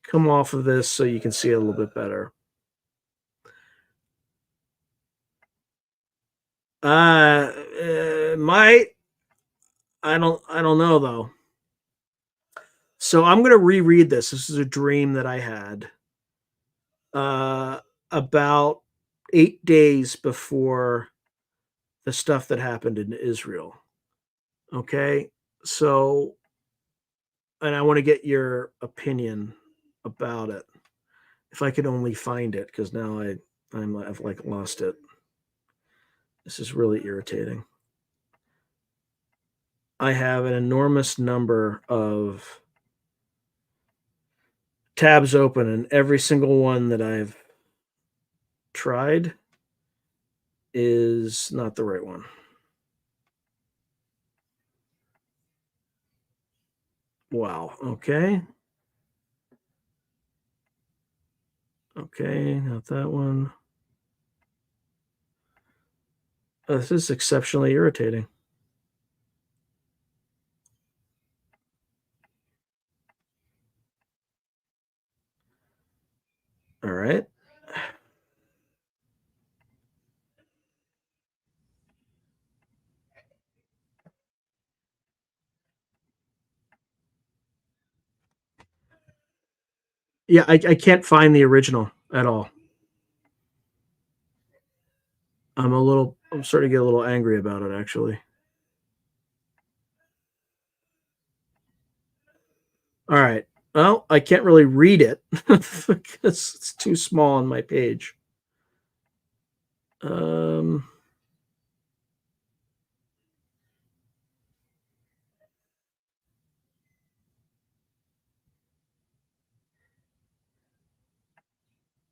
come off of this so you can see it a little bit better. Might. I don't know though. So I'm going to reread this. This is a dream that I had about 8 days before the stuff that happened in Israel. Okay. So, and I want to get your opinion about it. If I could only find it, because now I've like lost it. This is really irritating. I have an enormous number of tabs open, and every single one that I've tried is not the right one. Wow. Okay. Okay, not that one. This is exceptionally irritating. All right. Yeah, I can't find the original at all. I'm starting to get a little angry about it actually. All right. Well, I can't really read it because it's too small on my page. Um,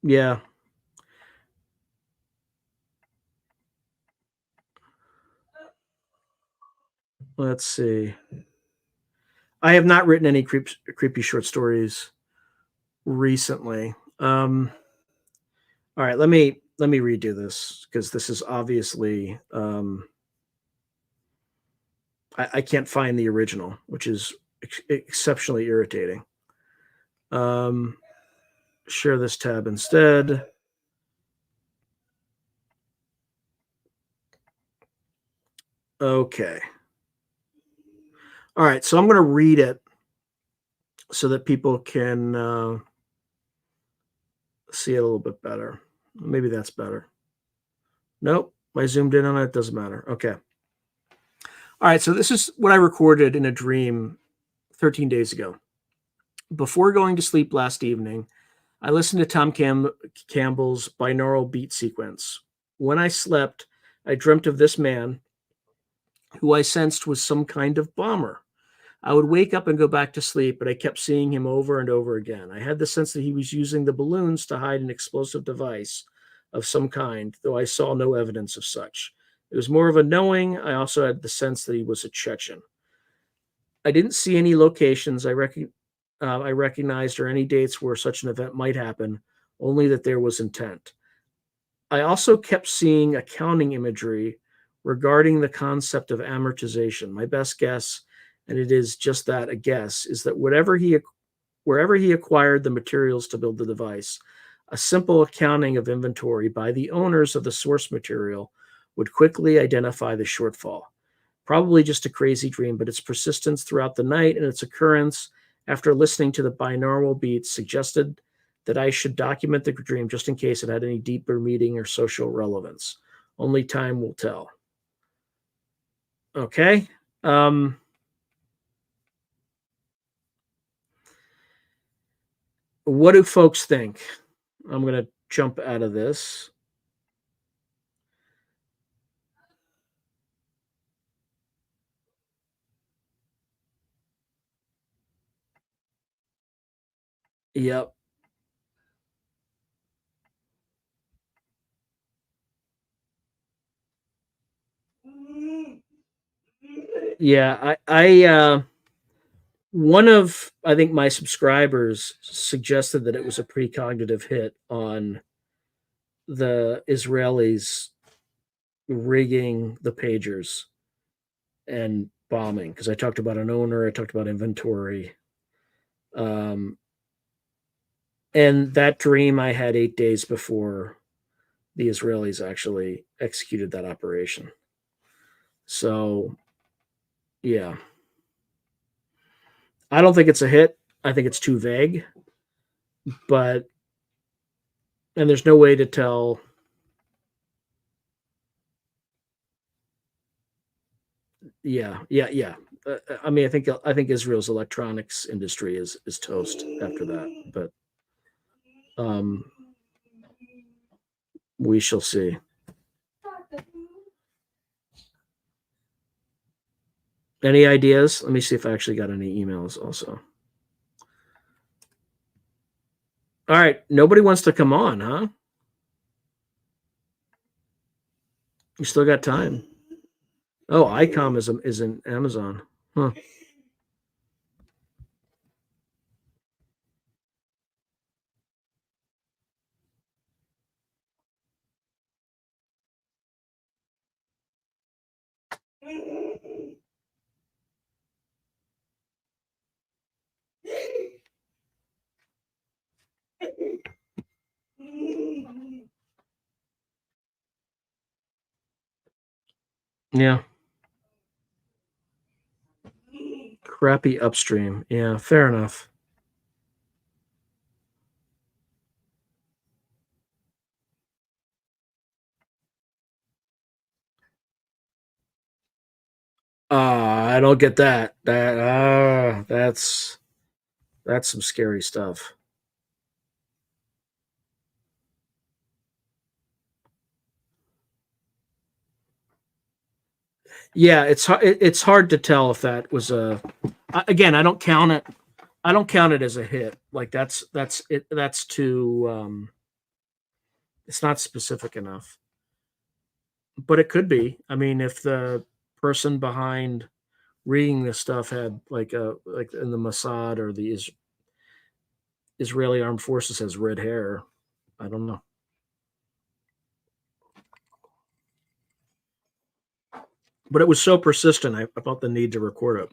yeah, let's see. I have not written any creepy short stories recently. All right, let me redo this because this is obviously I can't find the original, which is exceptionally irritating. Um, share this tab instead. Okay. All right, so I'm going to read it so that people can see it a little bit better. Maybe that's better. Nope, I zoomed in on it. Doesn't matter. Okay. All right, so this is what I recorded in a dream 13 days ago. Before going to sleep last evening, I listened to Tom Campbell's binaural beat sequence. When I slept, I dreamt of this man who I sensed was some kind of bomber. I would wake up and go back to sleep, but I kept seeing him over and over again. I had the sense that he was using the balloons to hide an explosive device of some kind, though I saw no evidence of such. It was more of a knowing. I also had the sense that he was a Chechen. I didn't see any locations I recognized or any dates where such an event might happen, only that there was intent. I also kept seeing accounting imagery regarding the concept of amortization. My best guess, and it is just that, a guess, is that wherever he acquired the materials to build the device, a simple accounting of inventory by the owners of the source material would quickly identify the shortfall. Probably just a crazy dream, but its persistence throughout the night and its occurrence after listening to the binaural beats suggested that I should document the dream just in case it had any deeper meaning or social relevance. Only time will tell. Okay. What do folks think? I'm going to jump out of this. Yep. Yeah, one of I think my subscribers suggested that it was a precognitive hit on the Israelis rigging the pagers and bombing, because I talked about an owner, I talked about inventory. And that dream I had 8 days before the Israelis actually executed that operation. So, yeah. I don't think it's a hit. I think it's too vague. But, and there's no way to tell. Yeah. I mean, I think Israel's electronics industry is toast after that. But we shall see. Any ideas? Let me see if I actually got any emails also. All right. Nobody wants to come on, huh? You still got time. Oh, ICOM is in Amazon. Huh. Yeah. Crappy upstream. Yeah, fair enough. I don't get that. That's some scary stuff. Yeah, it's hard to tell if that was a. Again, I don't count it. I don't count it as a hit. Like that's it. That's too. It's not specific enough. But it could be. I mean, if the person behind reading this stuff had like in the Mossad or the Israeli armed forces has red hair, I don't know. But it was so persistent, I felt the need to record it.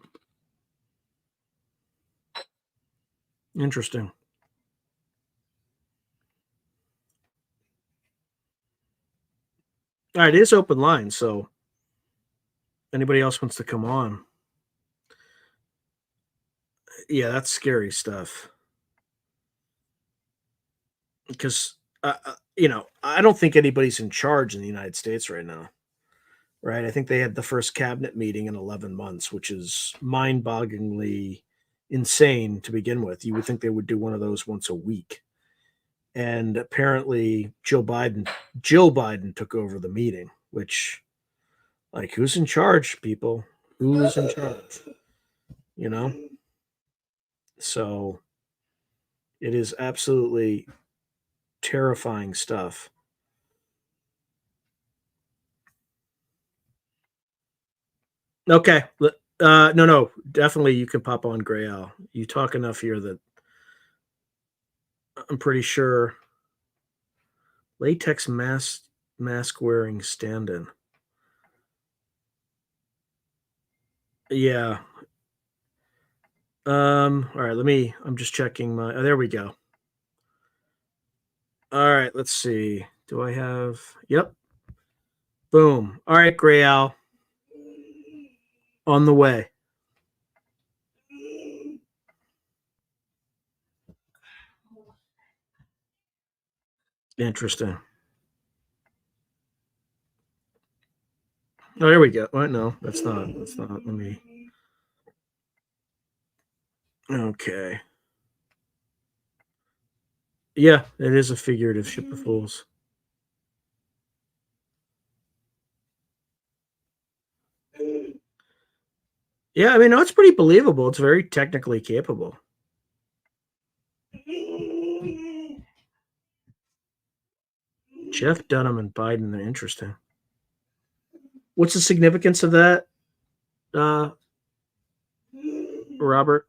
Interesting. All right, it is open line, so anybody else wants to come on? Yeah, that's scary stuff. Because I don't think anybody's in charge in the United States right now. Right? I think they had the first cabinet meeting in 11 months, which is mind-bogglingly insane to begin with. You would think they would do one of those once a week. And apparently Jill Biden took over the meeting, which, like, who's in charge, people? Who's in charge? You know? So it is absolutely terrifying stuff. Okay. No, definitely you can pop on Gray Al. You talk enough here that I'm pretty sure latex mask wearing stand-in. Yeah. All right, I'm just checking my there we go. All right, let's see. Do I have Yep. Boom. All right, Gray Al. On the way. Interesting. Oh, here we go. What? No, that's not. Let me. Okay. Yeah, it is a figurative ship of fools. Yeah, I mean, no, it's pretty believable. It's very technically capable. Jeff Dunham and Biden are interesting. What's the significance of that, Robert?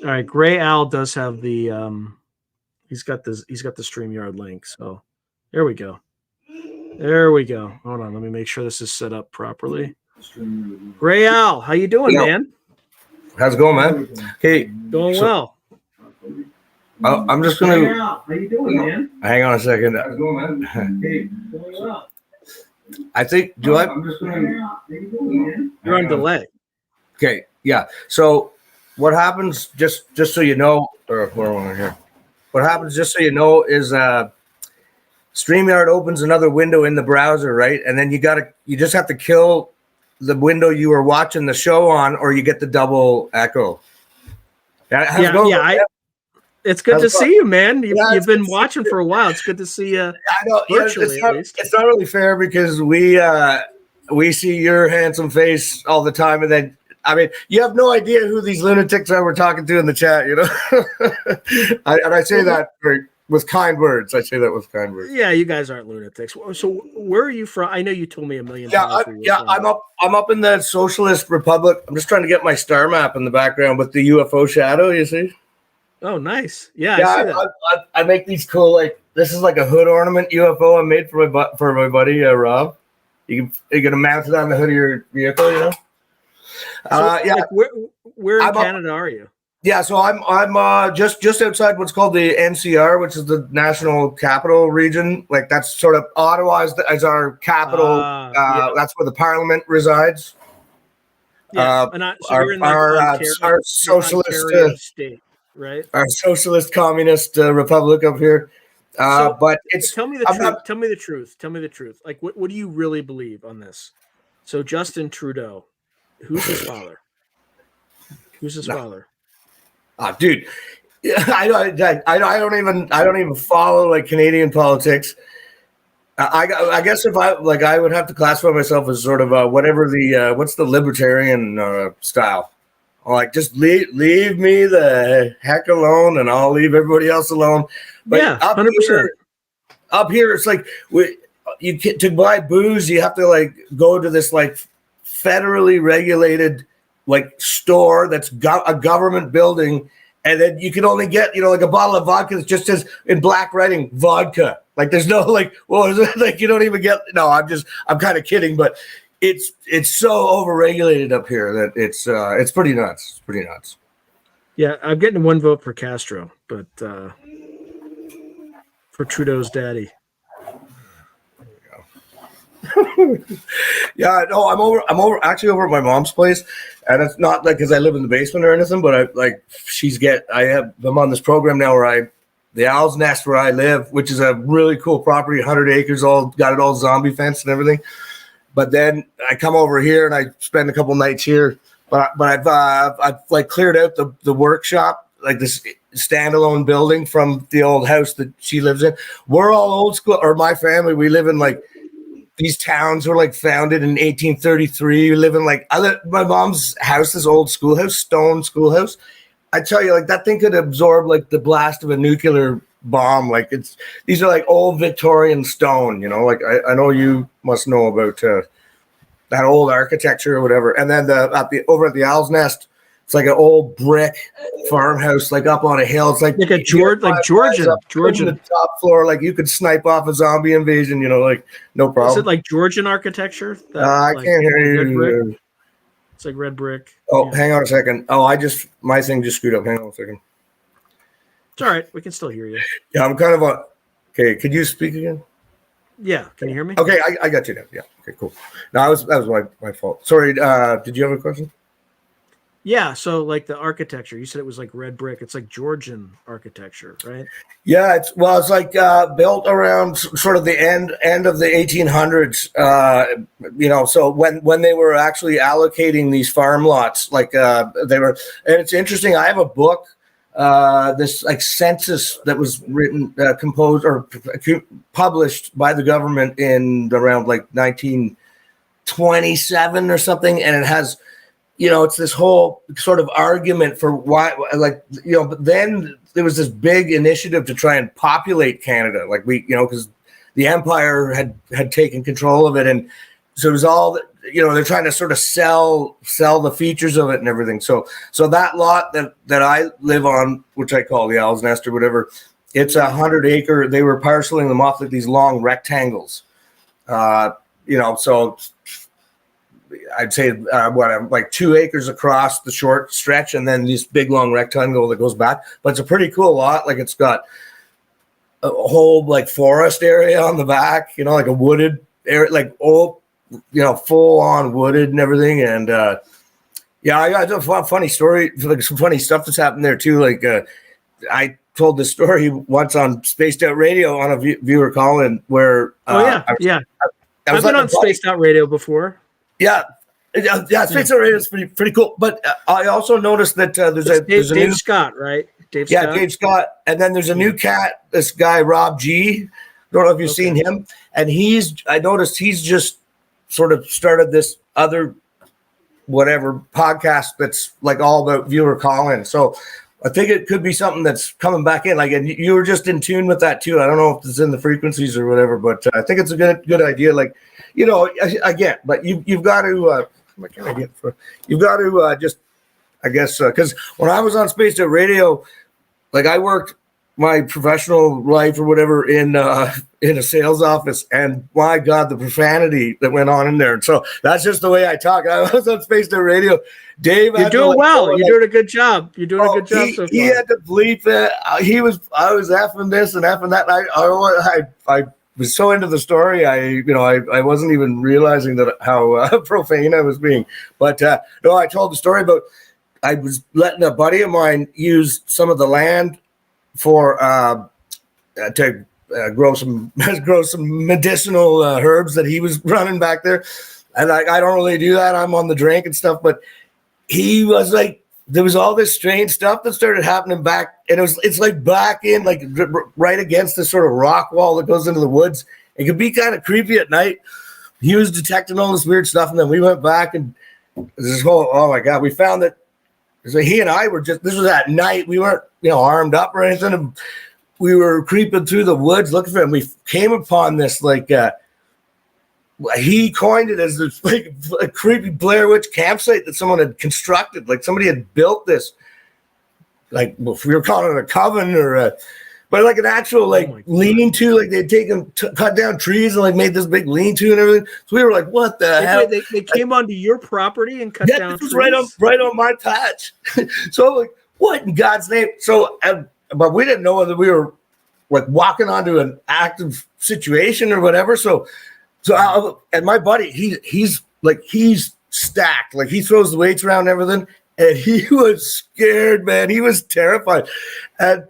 All right, Gray Al does have the he's got the StreamYard link. So there we go. There we go. Hold on, let me make sure this is set up properly. Gray Al, how you doing, man? How's it going, man? Hey, doing well. I'm just gonna. Gray Al, how you doing, man? Hang on a second. How's it going, man? Hey, doing well. I think. Do I? I'm just gonna. You're on delay. Okay. Yeah. So, what happens? Just so you know, or where am I here? What happens? Just so you know, is StreamYard opens another window in the browser, right? And then you just have to kill the window you were watching the show on, or you get the double echo. It's good to see you, man. You've been watching for a while. It's good to see you. I know. Virtually, it's not really fair because we see your handsome face all the time, and then I mean, you have no idea who these lunatics are we're talking to in the chat. You know, I say that with kind words. I say that with kind words. Yeah, you guys aren't lunatics. So where are you from? I know you told me a million times. I'm up in the Socialist Republic. I'm just trying to get my star map in the background with the UFO shadow. You see? Oh, nice. Yeah, I see that. I make these cool, like, this is like a hood ornament UFO I made for my buddy Rob. You can mount it on the hood of your vehicle, you know. Like, where in Canada are you? Yeah, so I'm just outside what's called the NCR, which is the National Capital Region. Like, that's sort of Ottawa as our capital. That's where the Parliament resides. Yeah, you're in our socialist state, right? Our socialist communist republic up here. But it's tell me the truth. Tell me the truth. Tell me the truth. Like, what do you really believe on this? So Justin Trudeau, who's his father? Who's his father? Oh, dude, I don't even follow like Canadian politics. I guess if I would have to classify myself as sort of whatever what's the libertarian style. Like, just leave me the heck alone, and I'll leave everybody else alone. But yeah, 100%. Up here, it's like to buy booze, you have to like go to this like federally regulated like store that's got a government building, and then you can only get like a bottle of vodka that just says in black writing vodka. Like, there's no like, well, is it like you don't even get? No, I'm kind of kidding, but it's so overregulated up here that it's pretty nuts. It's pretty nuts. Yeah, I'm getting one vote for Castro, but for Trudeau's daddy. Yeah, no, I'm actually over at my mom's place, and it's not like because I live in the basement or anything, but I'm on this program now where the Owl's Nest where I live, which is a really cool property, 100 acres, got it all zombie fenced and everything. But then I come over here and I spend a couple nights here. But I've like cleared out the workshop, like this standalone building from the old house that she lives in. We're all old school, or my family. We live in like these towns were like founded in 1833. We live in my mom's house, this old schoolhouse, stone schoolhouse. I tell you, like that thing could absorb like the blast of a nuclear bomb. Like these are like old Victorian stone, you know. Like I know you must know about that old architecture or whatever. And then over at the Owl's Nest, it's like an old brick farmhouse, like up on a hill. It's like a Georgian. The top floor, like you could snipe off a zombie invasion, you know, like no problem. Is it like Georgian architecture? I can't hear you. It's like red brick. Oh, yeah. Hang on a second. Oh, my thing just screwed up. Hang on a second. It's all right. We can still hear you. Yeah, I'm kind of okay. Could you speak again? Yeah. Can you hear me? Okay, I got you now. Yeah. Okay, cool. No, that was my fault. Sorry. Did you have a question? Yeah. So like the architecture, you said it was like red brick. It's like Georgian architecture, right? Yeah. It's like built around sort of the end of the 1800s. You know, so when they were actually allocating these farm lots, like they were, and it's interesting. I have a book. This like census that was written, composed or published by the government in around like 1927 or something, and it has, you know, it's this whole sort of argument for why, like, you know, but then there was this big initiative to try and populate Canada, like we, you know, because the empire had taken control of it, and so it was all, you know, they're trying to sort of sell the features of it and everything. So that lot that I live on, which I call the Owl's Nest or whatever, it's 100 acre. They were parceling them off like these long rectangles. You know, so I'd say like 2 acres across the short stretch, and then this big long rectangle that goes back. But it's a pretty cool lot. Like it's got a whole like forest area on the back. You know, like a wooded area, like old. You know, full on wooded and everything. And yeah, I got a funny story, like some funny stuff that's happened there too. Like I told this story once on Spaced Out Radio on a viewer call-in where I've been on Spaced Out Radio before. Yeah, Spaced Out Radio is pretty cool. But I also noticed that there's a Dave new Scott, right? Dave Scott, and then there's a new cat. This guy Rob G. Don't know if you've seen him, and I noticed he's just sort of started this other whatever podcast that's like all about viewer call-in. So I think it could be something that's coming back in. Like, and you were just in tune with that too. I don't know if it's in the frequencies or whatever, but I think it's a good idea. Like, you know, again, but you've got to what can I get for? You've got to just, I guess, because when I was on Spaced Out Radio, like I worked my professional life or whatever in a sales office, and my God, the profanity that went on in there. And so that's just the way I talk. I was on Spaced Out Radio. Dave, you're doing well. You're doing a good job. You're doing a good job so far. He had to bleep it. I was effing this and effing that. I was so into the story. I wasn't even realizing that how profane I was being. But no, I told the story about I was letting a buddy of mine use some of the land for to grow some medicinal herbs that he was running back there, and I don't really do that. I'm on the drink and stuff, but he was like, there was all this strange stuff that started happening back, and it's like back in like right against this sort of rock wall that goes into the woods. It could be kind of creepy at night. He was detecting all this weird stuff, and then we went back and this whole, oh my God, we found that. So he and I were this was at night. We weren't, armed up or anything. And we were creeping through the woods looking for him. We came upon this, like, he coined it as this like a creepy Blair Witch campsite that someone had constructed. Like somebody had built this, like, if we were calling it a coven or but like an actual like my God. lean-to, like they'd taken cut down trees and like made this big lean-to and everything. So we were like, what the hell? They came onto your property and cut Yeah, down this was trees? right on my patch. So I'm like, what in God's name? So, but we didn't know whether we were like walking onto an active situation or whatever. So and my buddy, he's stacked, like he throws the weights around and everything, and he was scared, man. He was terrified, and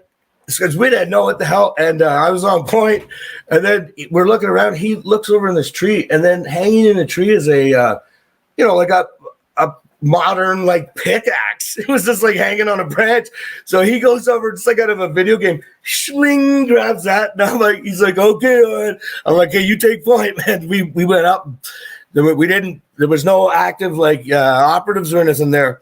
because we didn't know what the hell. And I was on point, and then we're looking around. He looks over in this tree, and then hanging in the tree is a like a modern like pickaxe. It was just like hanging on a branch. So he goes over just like out of a video game, shling, grabs that, and I'm like, he's like, okay, all right. I'm like, hey, you take point, man. We went up. There was no active like operatives or anything there.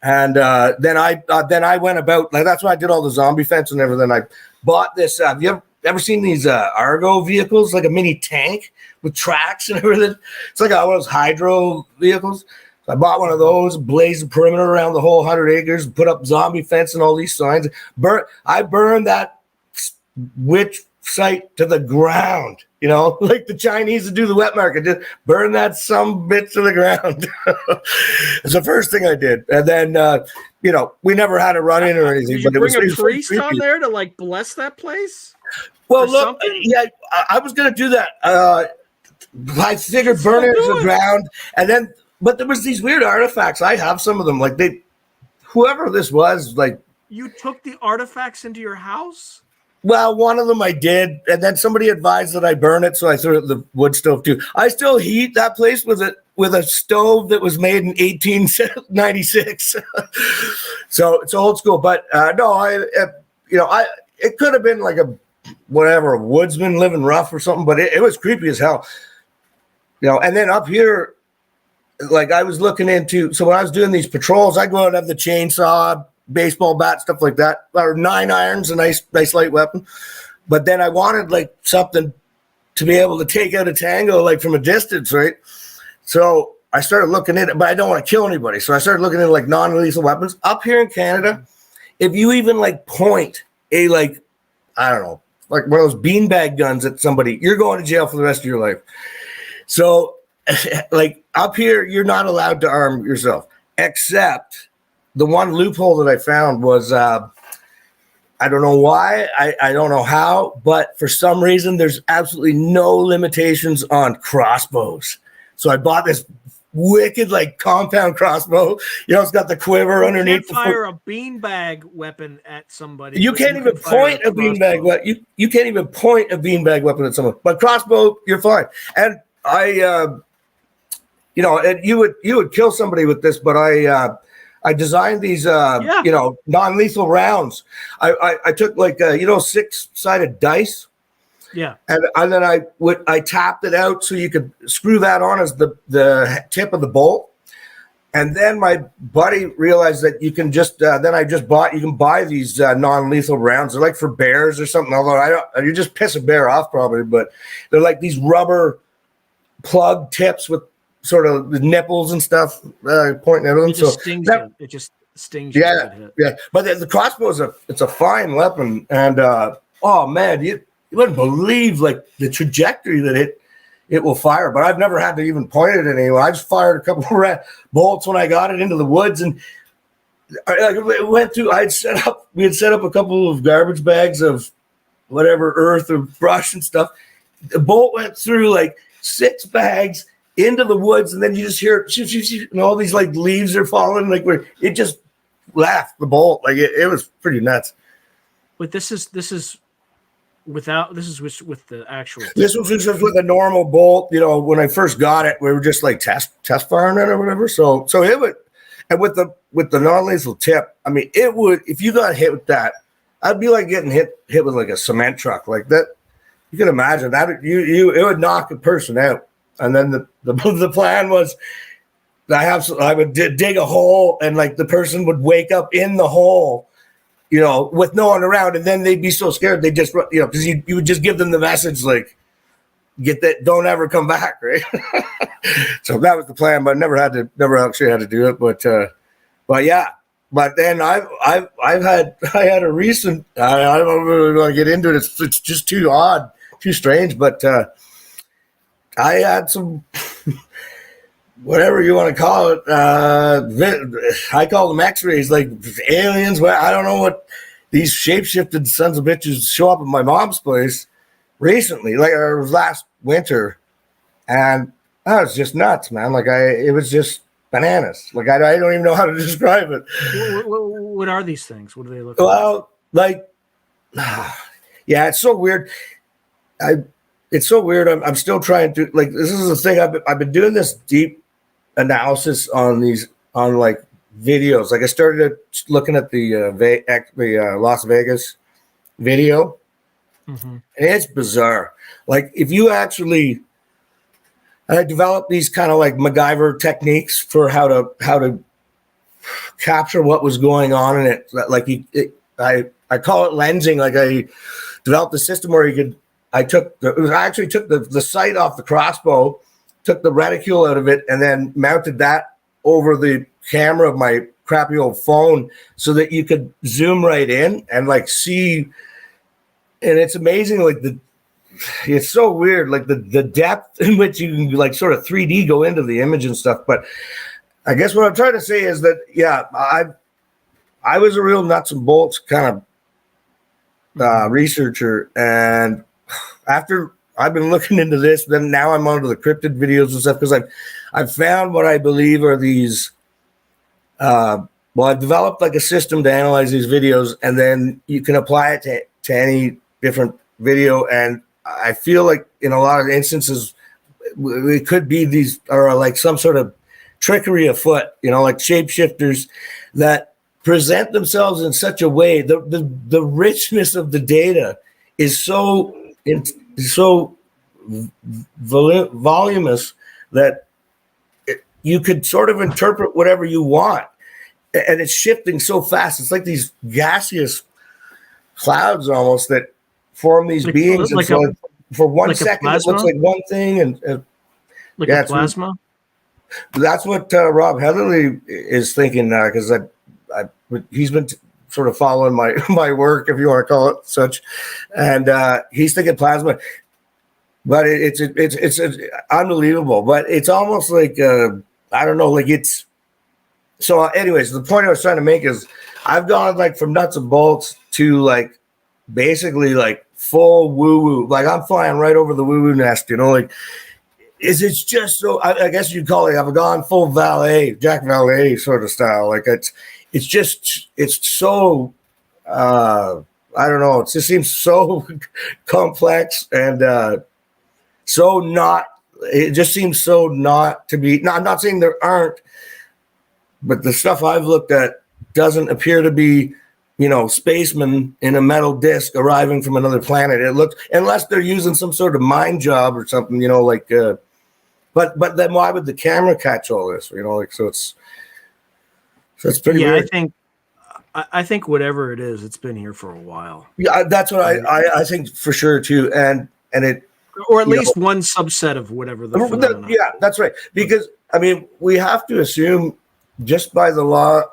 And then I went about, like, that's why I did all the zombie fence and everything. I bought this. Have you ever seen these Argo vehicles, like a mini tank with tracks and everything? It's like one of those hydro vehicles. So I bought one of those, blazed the perimeter around the whole 100 acres, put up zombie fence and all these signs. I burned that witch site to the ground, like the Chinese to do the wet market, just burn that some bit to the ground. It's the first thing I did. And then, we never had a run in or anything. Did you but bring it was a priest on there to like bless that place? Well, look, something? yeah, I was going to do that. I figured burn it to the ground. And then, but there was these weird artifacts. I have some of them. Like whoever this was, like. You took the artifacts into your house? Well, one of them I did, and then somebody advised that I burn it, so I threw it in the wood stove too. I still heat that place with a stove that was made in 1896. So it's old school. But no, it could have been like a woodsman living rough or something, but it was creepy as hell. And then up here, like I was looking into. So when I was doing these patrols, I go out and have the chainsaw, baseball bat, stuff like that, or 9 irons, a nice light weapon. But then I wanted like something to be able to take out a tango like from a distance, right? So I started looking at it, but I don't want to kill anybody. So I started looking at like non-lethal weapons. Up here in Canada, if you even like point a like, I don't know, like one of those beanbag guns at somebody, you're going to jail for the rest of your life. So like up here, you're not allowed to arm yourself, except the one loophole that I found was, I don't know why, I don't know how, but for some reason, there's absolutely no limitations on crossbows. So I bought this wicked, like, compound crossbow. It's got the quiver underneath. You can't fire a beanbag weapon at somebody. You can't even point a beanbag weapon. You can't even point a beanbag weapon at someone. But crossbow, you're fine. And and you would kill somebody with this, but I designed these, non-lethal rounds. I took like, 6-sided dice. Yeah. And then I tapped it out so you could screw that on as the tip of the bolt. And then my buddy realized that you can just, you can buy these non-lethal rounds. They're like for bears or something. Although you just piss a bear off probably, but they're like these rubber plug tips with sort of the nipples and stuff pointing at them. It just stings you. It just stings you. Yeah. But the crossbow it's a fine weapon, and oh man, you wouldn't believe like the trajectory that it will fire. But I've never had to even point it at anyone. I just fired a couple of bolts when I got it into the woods, and it went through. We had set up a couple of garbage bags of whatever earth or brush and stuff. The bolt went through like 6 bags into the woods, and then you just hear and all these like leaves are falling, like where it just left the bolt. Like it was pretty nuts. But this is with the actual. This was just with a normal bolt. When I first got it, we were just like test firing it or whatever. So it would, and with the non-lethal tip, I mean, it would, if you got hit with that, I'd be like getting hit with like a cement truck like that. You can imagine that it would knock a person out. And then the plan was I would dig a hole, and like the person would wake up in the hole, with no one around, and then they'd be so scared they just, because you would just give them the message like, get that, don't ever come back, right? So that was the plan, but never actually had to do it. But yeah, but then I had a recent. I don't really want to get into it. It's just too odd, too strange. But I had some, whatever you want to call it. I call them X-rays, like aliens. I don't know what these shape-shifted sons of bitches show up at my mom's place recently, like or last winter, and that was just nuts, man. Like it was just bananas. Like I don't even know how to describe it. What are these things? What do they look like? Well, like, yeah, it's so weird. It's so weird. I'm still trying to, like, this is the thing. I've been doing this deep analysis on like videos. Like I started looking at the Las Vegas video, and it's bizarre. Like if you actually, I developed these kind of like MacGyver techniques for how to capture what was going on in it. Like I call it lensing. Like I developed a system where I actually took the sight off the crossbow, took the reticule out of it, and then mounted that over the camera of my crappy old phone so that you could zoom right in and like see. And it's amazing, like it's so weird, like the depth in which you can like sort of 3D go into the image and stuff. But I guess what I'm trying to say is that, yeah, I was a real nuts and bolts kind of researcher. And after I've been looking into this, then now I'm onto the cryptid videos and stuff because I've found what I believe are these. Well, I've developed like a system to analyze these videos, and then you can apply it to any different video. And I feel like in a lot of instances, it could be these are like some sort of trickery afoot, like shapeshifters that present themselves in such a way. The richness of the data is so voluminous that you could sort of interpret whatever you want, and it's shifting so fast. It's like these gaseous clouds almost that form these beings, and so for 1 second it looks like one thing, and like a plasma. That's what Rob Heatherly is thinking now, because he's been sort of following my work, if you want to call it such, and he's thinking plasma. But it's unbelievable. But it's almost like I don't know, like it's. So, anyways, the point I was trying to make is I've gone like from nuts and bolts to like basically like full woo woo. Like I'm flying right over the woo woo nest, like. It's just so, I guess you'd call it, I've gone full Jack Valet sort of style. Like it's so, I don't know. It just seems so complex and it just seems so not to be, no, I'm not saying there aren't, but the stuff I've looked at doesn't appear to be, spacemen in a metal disc arriving from another planet. It looks, unless they're using some sort of mind job or something, like, but then why would the camera catch all this? So it's pretty weird. I think whatever it is, it's been here for a while. Yeah, that's what I think for sure too, and it, or at least one subset of whatever the phenomenon. Yeah, that's right. Because I mean, we have to assume just by the laws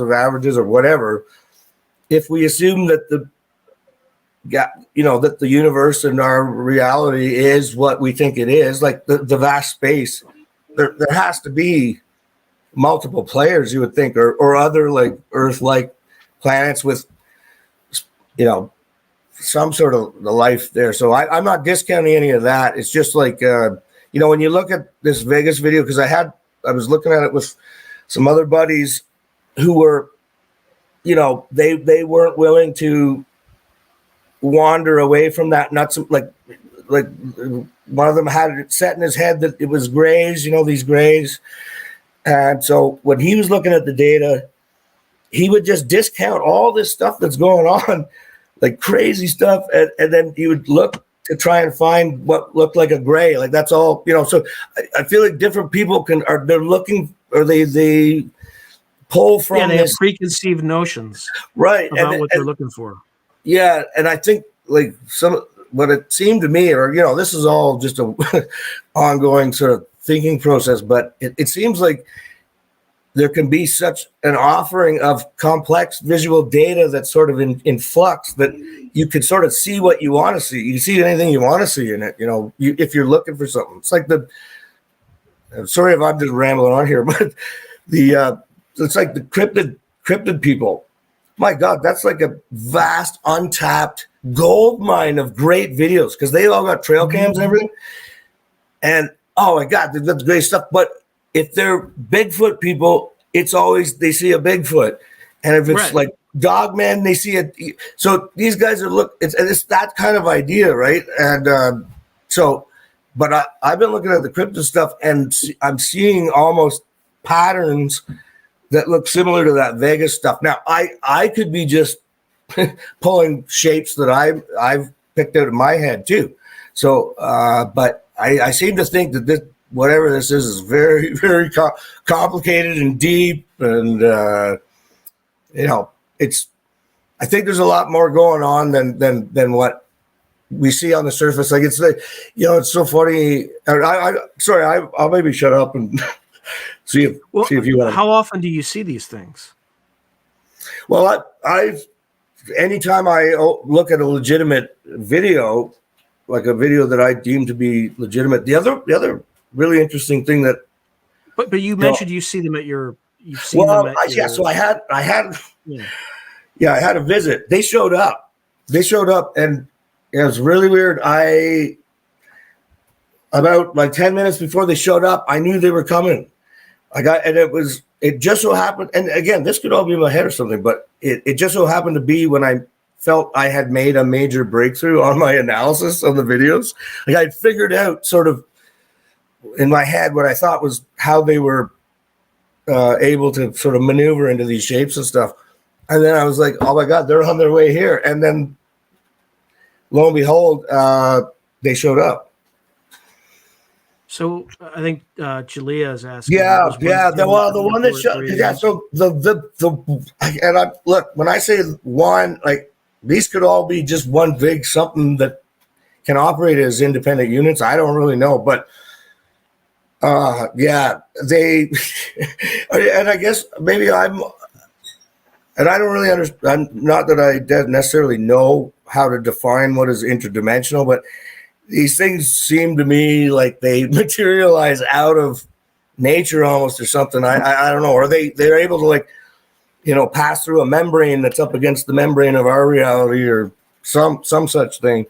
of averages or whatever, if we assume that that the universe and our reality is what we think it is, like the vast space, there has to be multiple players, you would think, or other like Earth-like planets with, some sort of life there. So I'm not discounting any of that. It's just like, when you look at this Vegas video, because I was looking at it with some other buddies who were, they weren't willing to wander away from that nuts, like one of them had it set in his head that it was grays, these grays. And so when he was looking at the data, he would just discount all this stuff that's going on, like crazy stuff, and then he would look to try and find what looked like a gray. Like that's all, so I feel like different people they're looking, or they pull from they have preconceived notions right about what they're looking for. Yeah, and I think like what it seemed to me, or this is all just a ongoing sort of thinking process, but it seems like there can be such an offering of complex visual data that's sort of in flux that you can sort of see what you want to see. You can see anything you want to see in it, if you're looking for something. It's like sorry if I'm just rambling on here, but it's like the cryptid people. My God, that's like a vast, untapped gold mine of great videos because they all got trail cams and everything. And oh my God, they've got great stuff. But if they're Bigfoot people, it's always they see a Bigfoot, and if it's like Dogman, they see it. So these guys are it's that kind of idea, right? And but I've been looking at the cryptid stuff, and I'm seeing almost patterns that look similar to that Vegas stuff. Now, I could be just pulling shapes that I've picked out of my head too. So, but I seem to think that this, whatever this is very, very complicated and deep, and it's. I think there's a lot more going on than what we see on the surface. Like it's like, it's so funny. I'll maybe shut up and see if you want. How often do you see these things? Well, anytime I look at a legitimate video, like a video that I deem to be legitimate, the other really interesting thing that. But you mentioned you see them at your. You've seen them at your, yeah. So I had. Yeah, I had a visit. They showed up, and it was really weird. About like 10 minutes before they showed up, I knew they were coming. It just so happened, and again, this could all be in my head or something, but it just so happened to be when I felt I had made a major breakthrough on my analysis of the videos. Like I'd figured out sort of in my head what I thought was how they were able to sort of maneuver into these shapes and stuff. And then I was like, oh my God, they're on their way here. And then lo and behold, they showed up. So I think Jalea is asking. Yeah. The one that showed. Yeah. So look, when I say one, like these could all be just one big something that can operate as independent units. I don't really know, but they, and I guess maybe and I don't really understand, not that I necessarily know how to define what is interdimensional, but these things seem to me like they materialize out of nature almost or something. I don't know. Or they're able to pass through a membrane that's up against the membrane of our reality or some such thing,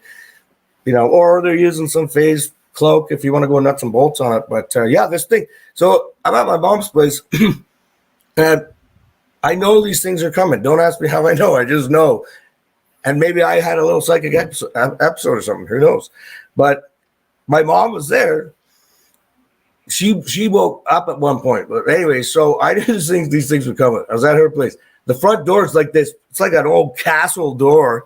or they're using some phase cloak if you want to go nuts and bolts on it. But this thing. So I'm at my mom's place and I know these things are coming. Don't ask me how I know. I just know. And maybe I had a little psychic episode or something. Who knows? But my mom was there. She woke up at one point. But anyway, so I didn't think these things were coming. I was at her place. The front door is like this. It's like an old castle door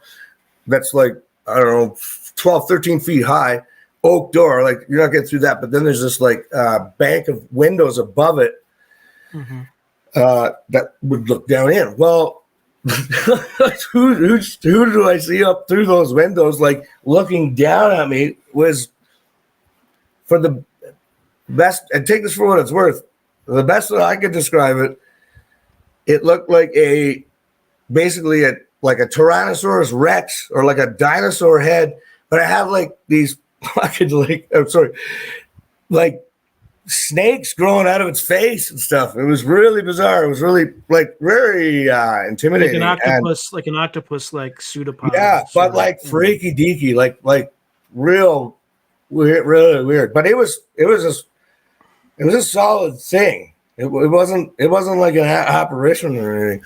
that's like, I don't know, 12, 13 feet high. Oak door. Like you're not getting through that. But then there's this like bank of windows above it. Mm-hmm. That would look down in. Well, who do I see up through those windows, like looking down at me? Was for the best, and take this for what it's worth. The best that I could describe it, it looked like basically a Tyrannosaurus Rex or like a dinosaur head, but I have like these like snakes growing out of its face and stuff. It was really bizarre. It was really very intimidating. Like an octopus, like pseudopod. Yeah, but like freaky deaky, like real weird, really weird. But it was a solid thing. It wasn't like an apparition or anything.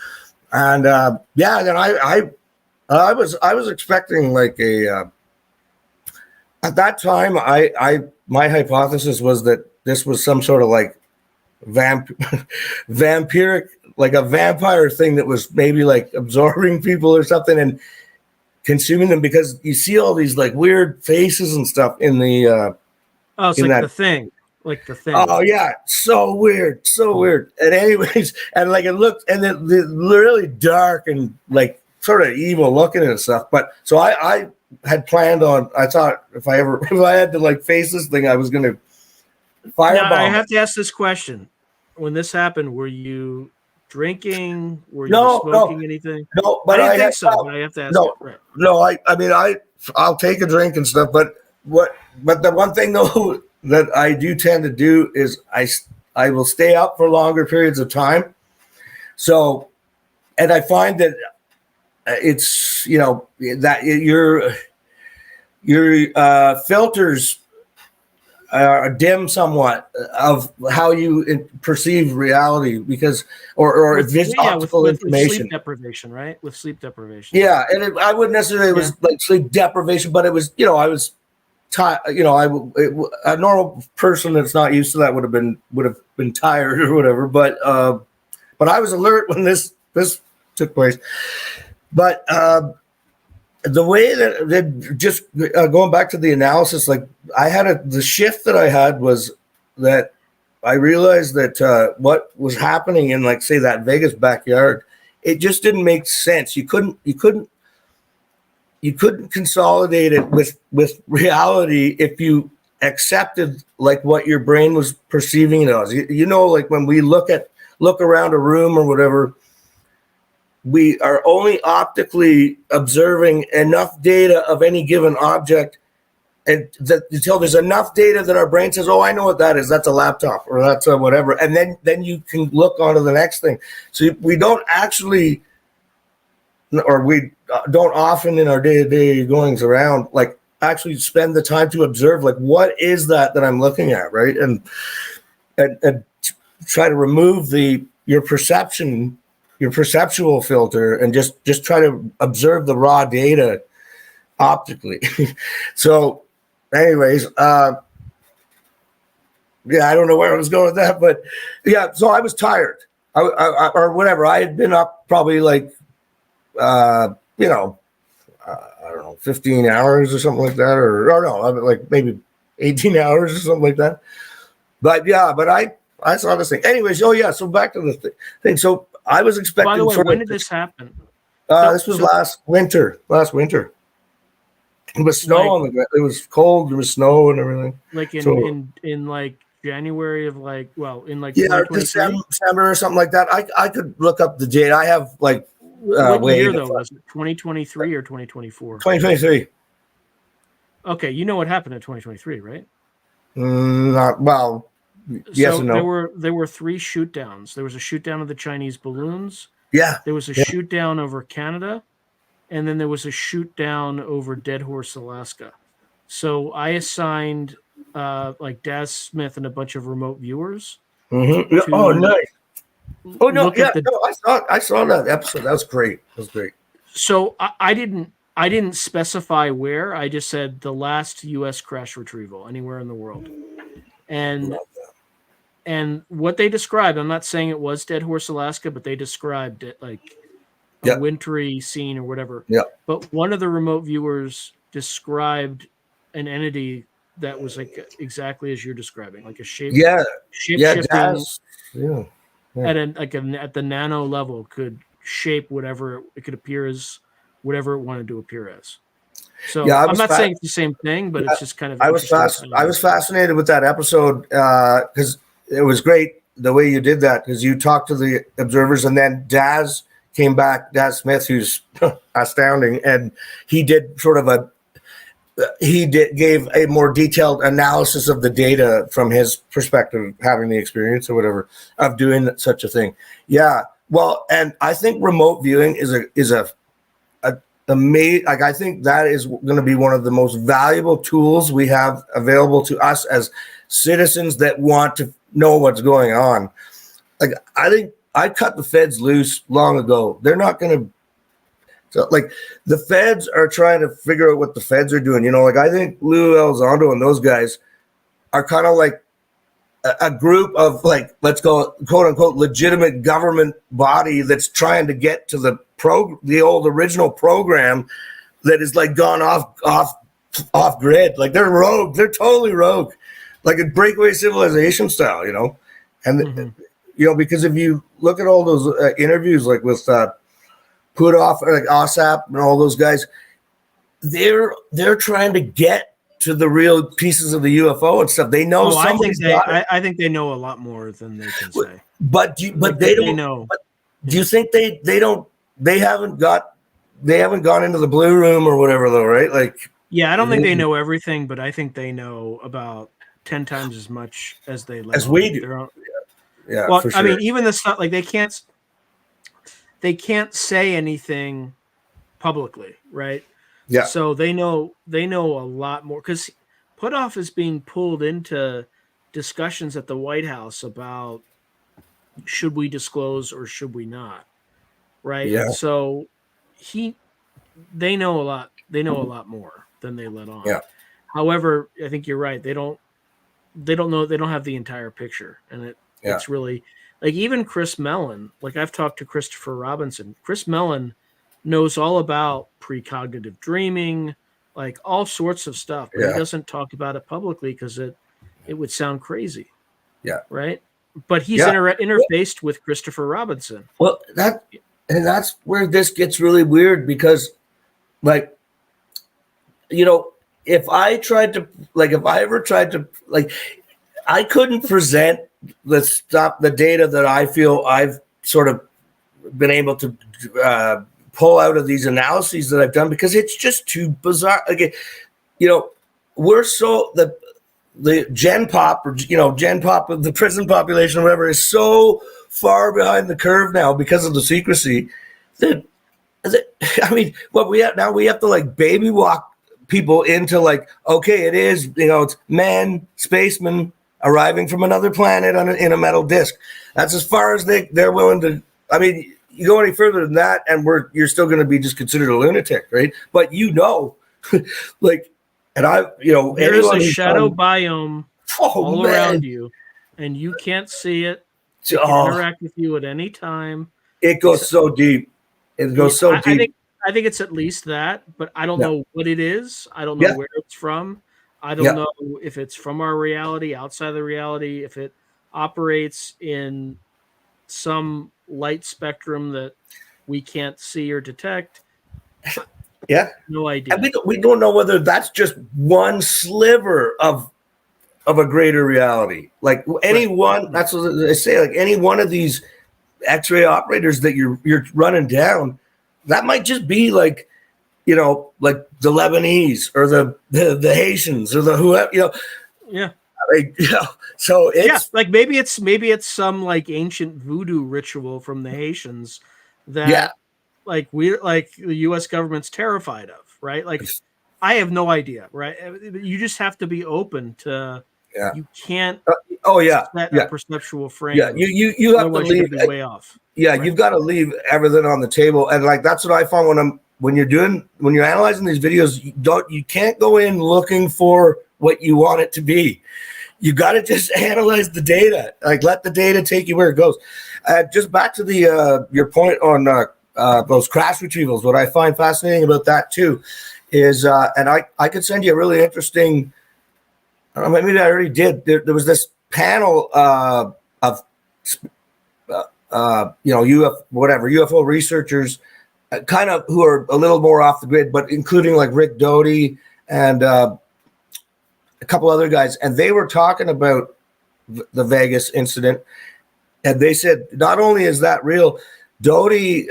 And then I was expecting like a at that time my hypothesis was that this was some sort of like vampiric, like a vampire thing that was maybe like absorbing people or something and consuming them, because you see all these like weird faces and stuff in the it's like The Thing. Like The Thing. Oh yeah, so weird. And anyways, and like it looked, and it really dark and like sort of evil looking and stuff. But so I had planned on, I thought if I had to like face this thing, I was gonna firebomb. Now, I have to ask this question. when this happened, were you drinking? Were you No, smoking anything? no. I But didn't I think had, so, but I have to ask no, it. Right. no. I mean, I'll take a drink and stuff. But the one thing though that I do tend to do is I will stay up for longer periods of time. So, and I find that it's that your filters dim somewhat of how you perceive reality because or With, optical with information. sleep depravation, right? With sleep deprivation. Yeah, and I wouldn't necessarily it was like sleep deprivation, but it was I was tired. A normal person that's not used to that would have been tired or whatever. But I was alert when this took place. But the way that just going back to the analysis, like I had the shift that I had was that I realized that what was happening in, like, say, that Vegas backyard, it just didn't make sense. You couldn't consolidate it with reality if you accepted like what your brain was perceiving it as. Like when we look around a room or whatever, we are only optically observing enough data of any given object, and that until there's enough data that our brain says, "Oh, I know what that is. That's a laptop, or that's a whatever," and then you can look on to the next thing. So we don't actually, or we don't often in our day-to-day goings around, like actually spend the time to observe, like, what is that I'm looking at, right? And try to remove your perceptual filter and just try to observe the raw data optically. So anyways, I don't know where I was going with that, but yeah, so I was tired or whatever. I had been up probably like, I don't know, 15 hours or something like that, or no, like maybe 18 hours or something like that. But yeah, but I saw this thing. Anyways, so back to the thing. So I was expecting. By the way, when did this happen? This was last winter. It was snow on the ground. It was cold. There was snow and everything. Like in like January of in like December or something like that. I could look up the date. I have like what year though? Was it 2023 or 2024? 2023. Okay, you know what happened in 2023, right? Not well. Yes and no. There were 3 shoot downs. There was a shoot down of the Chinese balloons. Yeah. There was a shoot down over Canada, and then there was a shoot down over Dead Horse, Alaska. So I assigned like Daz Smith and a bunch of remote viewers. Mm-hmm. Oh, nice. Oh no, I saw that episode. That was great. So I didn't specify where. I just said the last U.S. crash retrieval anywhere in the world, and what they described. I'm not saying it was Dead Horse, Alaska, but they described it like a wintry scene or whatever. Yeah. But one of the remote viewers described an entity that was like exactly as you're describing, like a shape. Shifting. At the nano level, could shape whatever it could appear as, whatever it wanted to appear as. So I'm not saying it's the same thing, but it's just kind of. I was fascinated with that episode because it was great the way you did that, because you talked to the observers and then Daz came back, Daz Smith, who's astounding, and he did gave a more detailed analysis of the data from his perspective, having the experience or whatever of doing such a thing. Yeah. Well, and I think remote viewing is amazing. Like, I think that is going to be one of the most valuable tools we have available to us as citizens that want to know what's going on. Like, I think I cut the feds loose long ago. They're not going to. So, like, the feds are trying to figure out what the feds are doing. Like, I think Lou Elizondo and those guys are kind of like a group of, like, let's go, quote unquote, legitimate government body that's trying to get to the old original program that is like gone off grid. Like, they're rogue. They're totally rogue, like a breakaway civilization style, and because if you look at all those interviews, like with Putoff, like Osap and all those guys, they're trying to get to the real pieces of the UFO and stuff. They know. I think they know a lot more than they can say. But Like, they they don't know. But do you think they haven't gone into the blue room or whatever though, right? Like, Yeah, I don't think they know everything, but I think they know about 10 times as much as they let as on. we do. Their own, Yeah, well, for sure. I mean, even the stuff like they can't say anything publicly, right? Yeah. So they know a lot more because Puthoff is being pulled into discussions at the White House about should we disclose or should we not, right? Yeah. So they know a lot. They know a lot more than they let on. Yeah. However, I think you're right. They don't know. They don't have the entire picture, and it's really like even Chris Mellon. Like I've talked to Christopher Robinson. Chris Mellon knows all about precognitive dreaming, like all sorts of stuff, but he doesn't talk about it publicly because it would sound crazy. Yeah. Right. But he's Yeah. interfaced with Christopher Robinson. Well, that's where this gets really weird because, like, you know, if I ever tried to, like, I couldn't present the data that I feel I've sort of been able to pull out of these analyses that I've done because it's just too bizarre. Like, you know, we're so the Gen Pop of the prison population or whatever is so far behind the curve now because of the secrecy that I mean, what we have to like baby walk people into like, okay, it is, it's men, spacemen arriving from another planet in a metal disc. That's as far as they're willing to. I mean, you go any further than that, and you're still going to be just considered a lunatic, right? But like, and there is a shadow biome all around you, and you can't see it. It can interact with you at any time. It goes so deep. It goes so deep. I think it's at least that, but I don't know what it is. I don't know where it's from. I don't know if it's from our reality, outside of the reality, if it operates in some light spectrum that we can't see or detect. Yeah. No idea. And we don't know whether that's just one sliver of a greater reality. Like any one, that's what they say, like any one of these X-ray operators that you're running down, that might just be like, like the Lebanese or the Haitians or the whoever, Yeah. So it's like maybe it's some like ancient voodoo ritual from the Haitians that like the U.S. government's terrified of, right? Like I have no idea, right? You just have to be open to. You can't. Set a perceptual frame. Yeah, you have to leave way off. Yeah, right. You've got to leave everything on the table, and like that's what I found when you're analyzing these videos. You can't go in looking for what you want it to be. You got to just analyze the data. Like let the data take you where it goes. Just back to the your point on those crash retrievals. What I find fascinating about that too is, and I could send you a really interesting. Maybe I already did. There was this panel of UFO researchers, kind of who are a little more off the grid, but including like Rick Doty and a couple other guys, and they were talking about the Vegas incident, and they said not only is that real, Doty,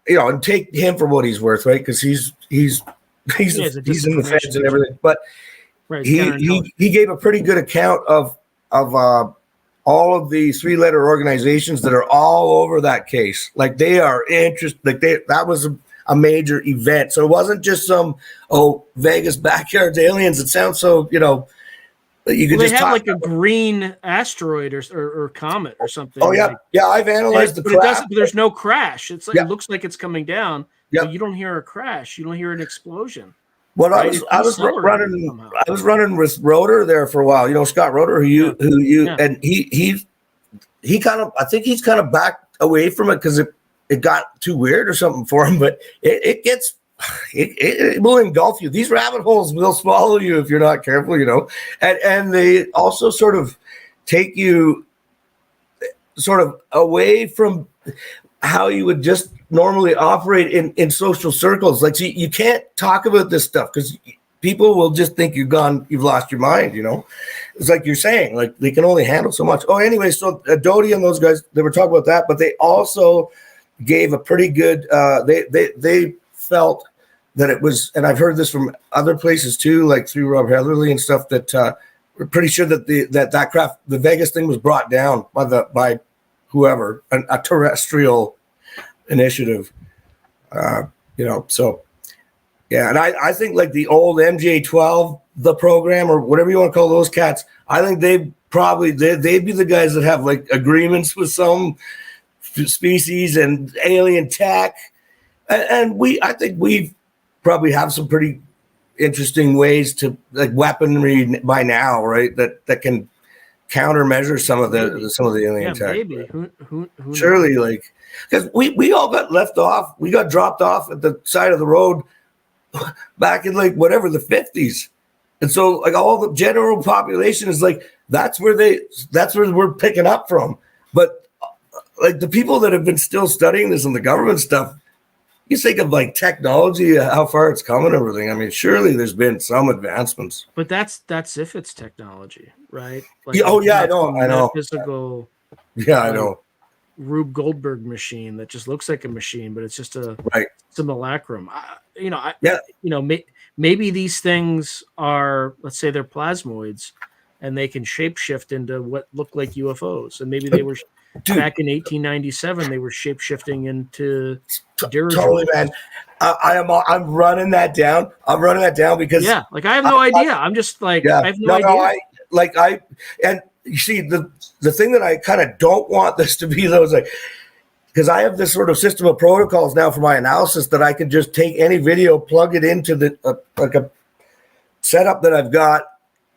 and take him for what he's worth, right? Because he's in the feds and everything, but. Right, he gave a pretty good account of all of the three-letter organizations that are all over that case. Like they are interested. Like that was a major event. So it wasn't just some Vegas backyard aliens. It sounds so you could just have like a green asteroid or comet or something. Oh yeah, I've analyzed the crash. But there's no crash. It's like it looks like it's coming down. Yeah, but you don't hear a crash. You don't hear an explosion. Well, I was running with Rotor there for a while. Scott Rotor, and he kind of, I think he's kind of backed away from it because it got too weird or something for him. But it will engulf you. These rabbit holes will swallow you if you're not careful, and they also sort of take you sort of away from how you would just normally operate in social circles. Like, so you can't talk about this stuff because people will just think you've lost your mind, you know. It's like you're saying, like they can only handle so much. Oh, anyway, so Doty and those guys, they were talking about that, but they also gave a pretty good, they felt that it was, and I've heard this from other places too, like through Rob Heatherly and stuff, that we're pretty sure that that craft, the Vegas thing was brought down by whoever, a terrestrial initiative, you know, so yeah. And I think like the old MJ-12, the program, or whatever you want to call those cats, I think they'd be the guys that have like agreements with some species and alien tech. And I think we probably have some pretty interesting ways to like weaponry by now, right? That can countermeasure some of the alien tech. Maybe. Who surely knows? Like, because we all got left off, we got dropped off at the side of the road back in like whatever the 50s. And so like all the general population is like that's where we're picking up from. But like the people that have been still studying this and the government stuff, you think of like technology, how far it's come and everything. I mean, surely there's been some advancements. But that's if it's technology, right? Like, yeah, oh yeah, I know. Physical. Yeah, I know. Rube Goldberg machine that just looks like a machine, but it's just a simulacrum. Maybe these things are, let's say they're plasmoids, and they can shapeshift into what look like UFOs. And maybe they were back in 1897. They were shapeshifting into dirigibles. Totally, man. I'm running that down. Because I have no idea. I'm just like I have no idea. And you see the thing that I kind of don't want this to be though is like, because I have this sort of system of protocols now for my analysis that I can just take any video, plug it into like a setup that I've got,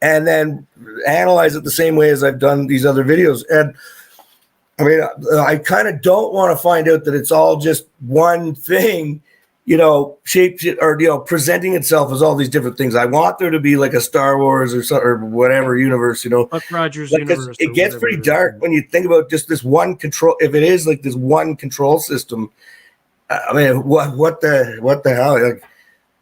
and then analyze it the same way as I've done these other videos. And I mean, I kind of don't want to find out that it's all just one thing, you know, shaped or, you know, presenting itself as all these different things. I want there to be like a Star Wars or whatever universe, you know. Buck Rogers like, universe. It gets pretty dark when you think about just this one control. If it is like this one control system, I mean, what the hell? Like,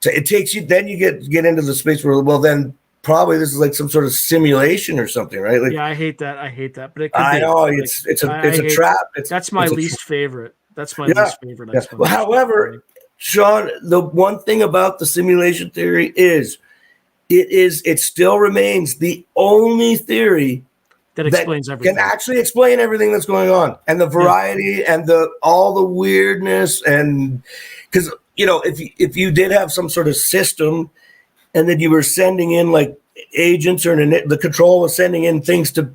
it takes you. Then you get into the space where, well, then probably this is like some sort of simulation or something, right? Like, yeah, I hate that. But it could I be. know it's a trap. That's my least favorite. That's my least favorite. Yeah. Well, however, Sean, the one thing about the simulation theory is it still remains the only theory that explains everything. Can actually explain everything that's going on and the variety and all the weirdness. And because, you know, if you did have some sort of system and then you were sending in like agents or the control was sending in things to,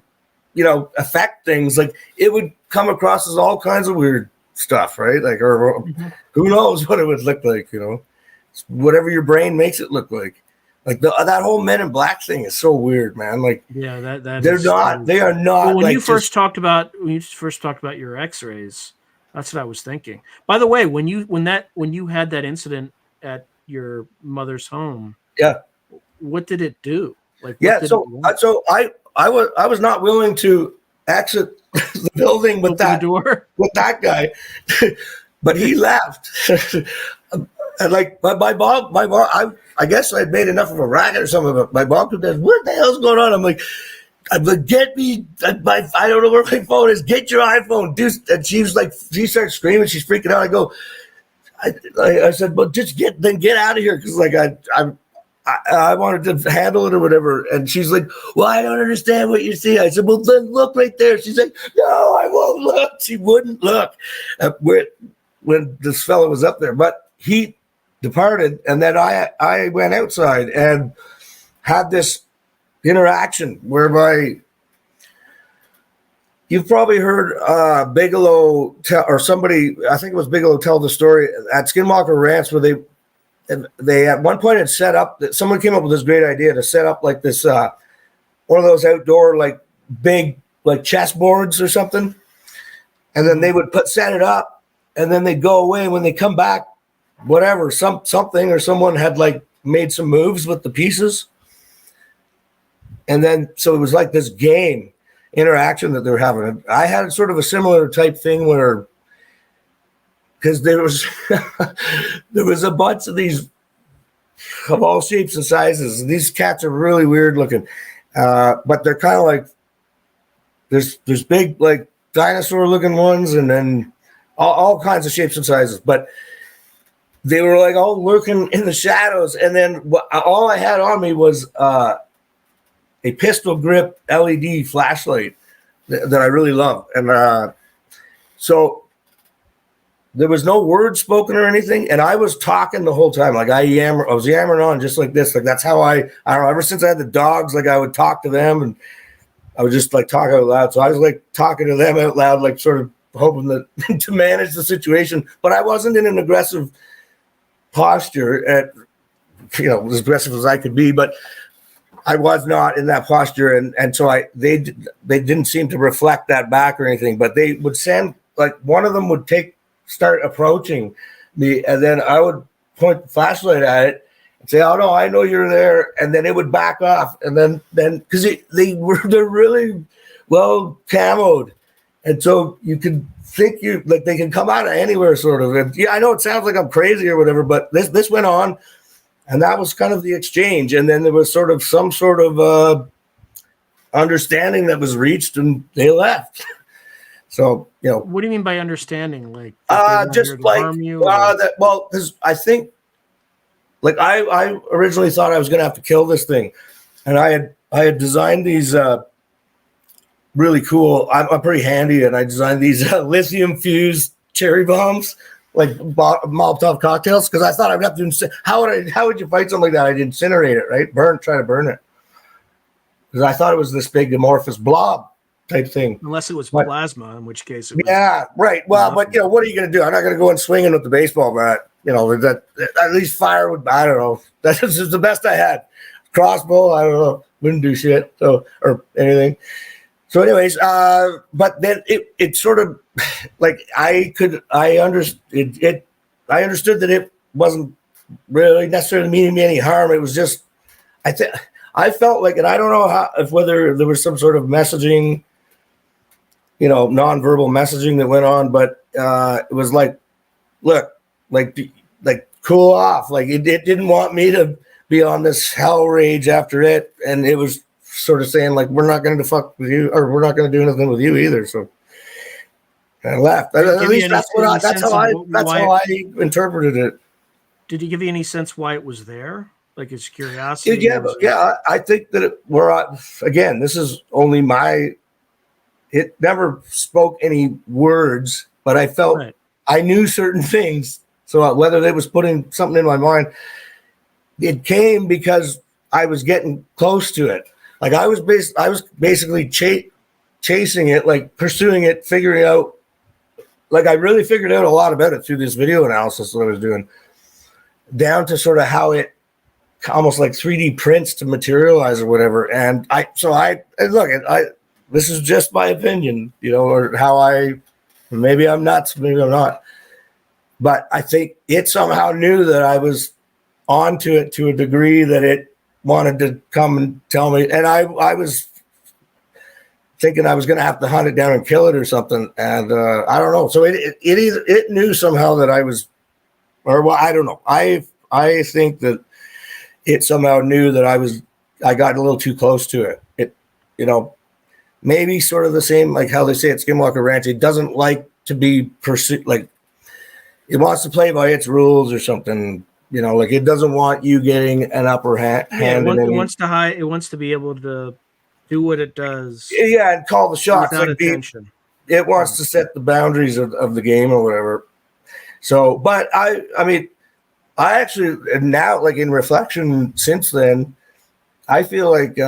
you know, affect things, like it would come across as all kinds of weird stuff, right? Like, or who knows what it would look like, you know? It's whatever your brain makes it look like. Like that whole Men in Black thing is so weird, man. Like, yeah, they are not. Well, when like you first talked about your X-rays, that's what I was thinking. By the way, when you had that incident at your mother's home, yeah, what did it do? Like, so I was not willing to exit the building with that guy, but he left. And like my mom, I guess I'd made enough of a racket or something. But my mom comes in, what the hell's going on? I'm like, get me. I don't know where my phone is. Get your iPhone, dude. And she was like, she starts screaming. She's freaking out. I go, I said, well, just get out of here, because like I wanted to handle it or whatever. And she's like, well, I don't understand what you see. I said, well, then look right there. She's like, no, I won't look. She wouldn't look when this fellow was up there. But he departed, and then I went outside and had this interaction whereby you've probably heard Bigelow tell, or somebody, I think it was Bigelow, tell the story at Skinwalker Ranch where they at one point had set up that someone came up with this great idea to set up like this one of those outdoor like big like chessboards or something, and then they would set it up, and then they'd go away, and when they come back, whatever, something or someone had like made some moves with the pieces, and then so it was like this game interaction that they were having. I had sort of a similar type thing where, because there was a bunch of these of all shapes and sizes. These cats are really weird looking, but they're kind of like there's big like dinosaur looking ones, and then all kinds of shapes and sizes. But they were like all lurking in the shadows, and then all I had on me was a pistol grip LED flashlight that I really love, and so there was no word spoken or anything, and I was talking the whole time. Like I was yammering on just like this. Like that's how I don't know. Ever since I had the dogs, like I would talk to them, and I would just like talk out loud. So I was like talking to them out loud, like sort of hoping that to manage the situation. But I wasn't in an aggressive posture, as aggressive as I could be. But I was not in that posture, and so they didn't seem to reflect that back or anything. But they would send like one of them would start approaching me, and then I would point the flashlight at it and say, "Oh no, I know you're there," and then it would back off, and then because they're really well camoed, and so you can think they can come out of anywhere sort of. And yeah, I know it sounds like I'm crazy or whatever, but this went on, and that was kind of the exchange, and then there was sort of some sort of understanding that was reached, and they left. So, what do you mean by understanding? Like, just like, because I think, like, I originally thought I was going to have to kill this thing, and I had designed these really cool. I'm pretty handy, and I designed these lithium fused cherry bombs, like Molotov cocktails, because I thought I'd have to. How would you fight something like that? I'd incinerate it, right? Try to burn it, because I thought it was this big amorphous blob type thing. Unless it was plasma, in which case it was. Yeah, right. Well, but what are you going to do? I'm not going to go in swinging with the baseball bat. That at least fire would. I don't know. That's just the best I had. Crossbow. I don't know. Wouldn't do shit. So or anything. So, anyways, but then it sort of like I understood that it wasn't really necessarily meaning me any harm. It was just I felt like, and I don't know whether there was some sort of messaging, nonverbal messaging that went on, but it was like, look, like cool off. Like it didn't want me to be on this hell rage after it, and it was sort of saying like, we're not going to fuck with you, or we're not going to do anything with you either. So I left. At least that's how I interpreted it. Did he give you any sense why it was there? Like his curiosity? Yeah. I think that again, this is only it never spoke any words, but I felt I knew certain things. So whether they was putting something in my mind, it came because I was getting close to it. Like I was basically chasing it, like pursuing it, figuring out. Like I really figured out a lot about it through this video analysis that I was doing, down to sort of how it almost like 3D prints to materialize or whatever. And this is just my opinion, or how maybe I'm nuts, maybe I'm not. But I think it somehow knew that I was onto it to a degree that it wanted to come and tell me. And I was thinking I was going to have to hunt it down and kill it or something. And I don't know. So it knew somehow that I was, I don't know. I think that it somehow knew that I got a little too close to it. Maybe sort of the same, like how they say at Skinwalker Ranch, it doesn't like to be pursued, like it wants to play by its rules or something, like it doesn't want you getting an upper hand. Yeah, it wants to hide. It wants to be able to do what it does. Yeah, and call the shots. Without attention. It wants to set the boundaries of the game or whatever. So, but I mean, I actually now, like in reflection since then, I feel like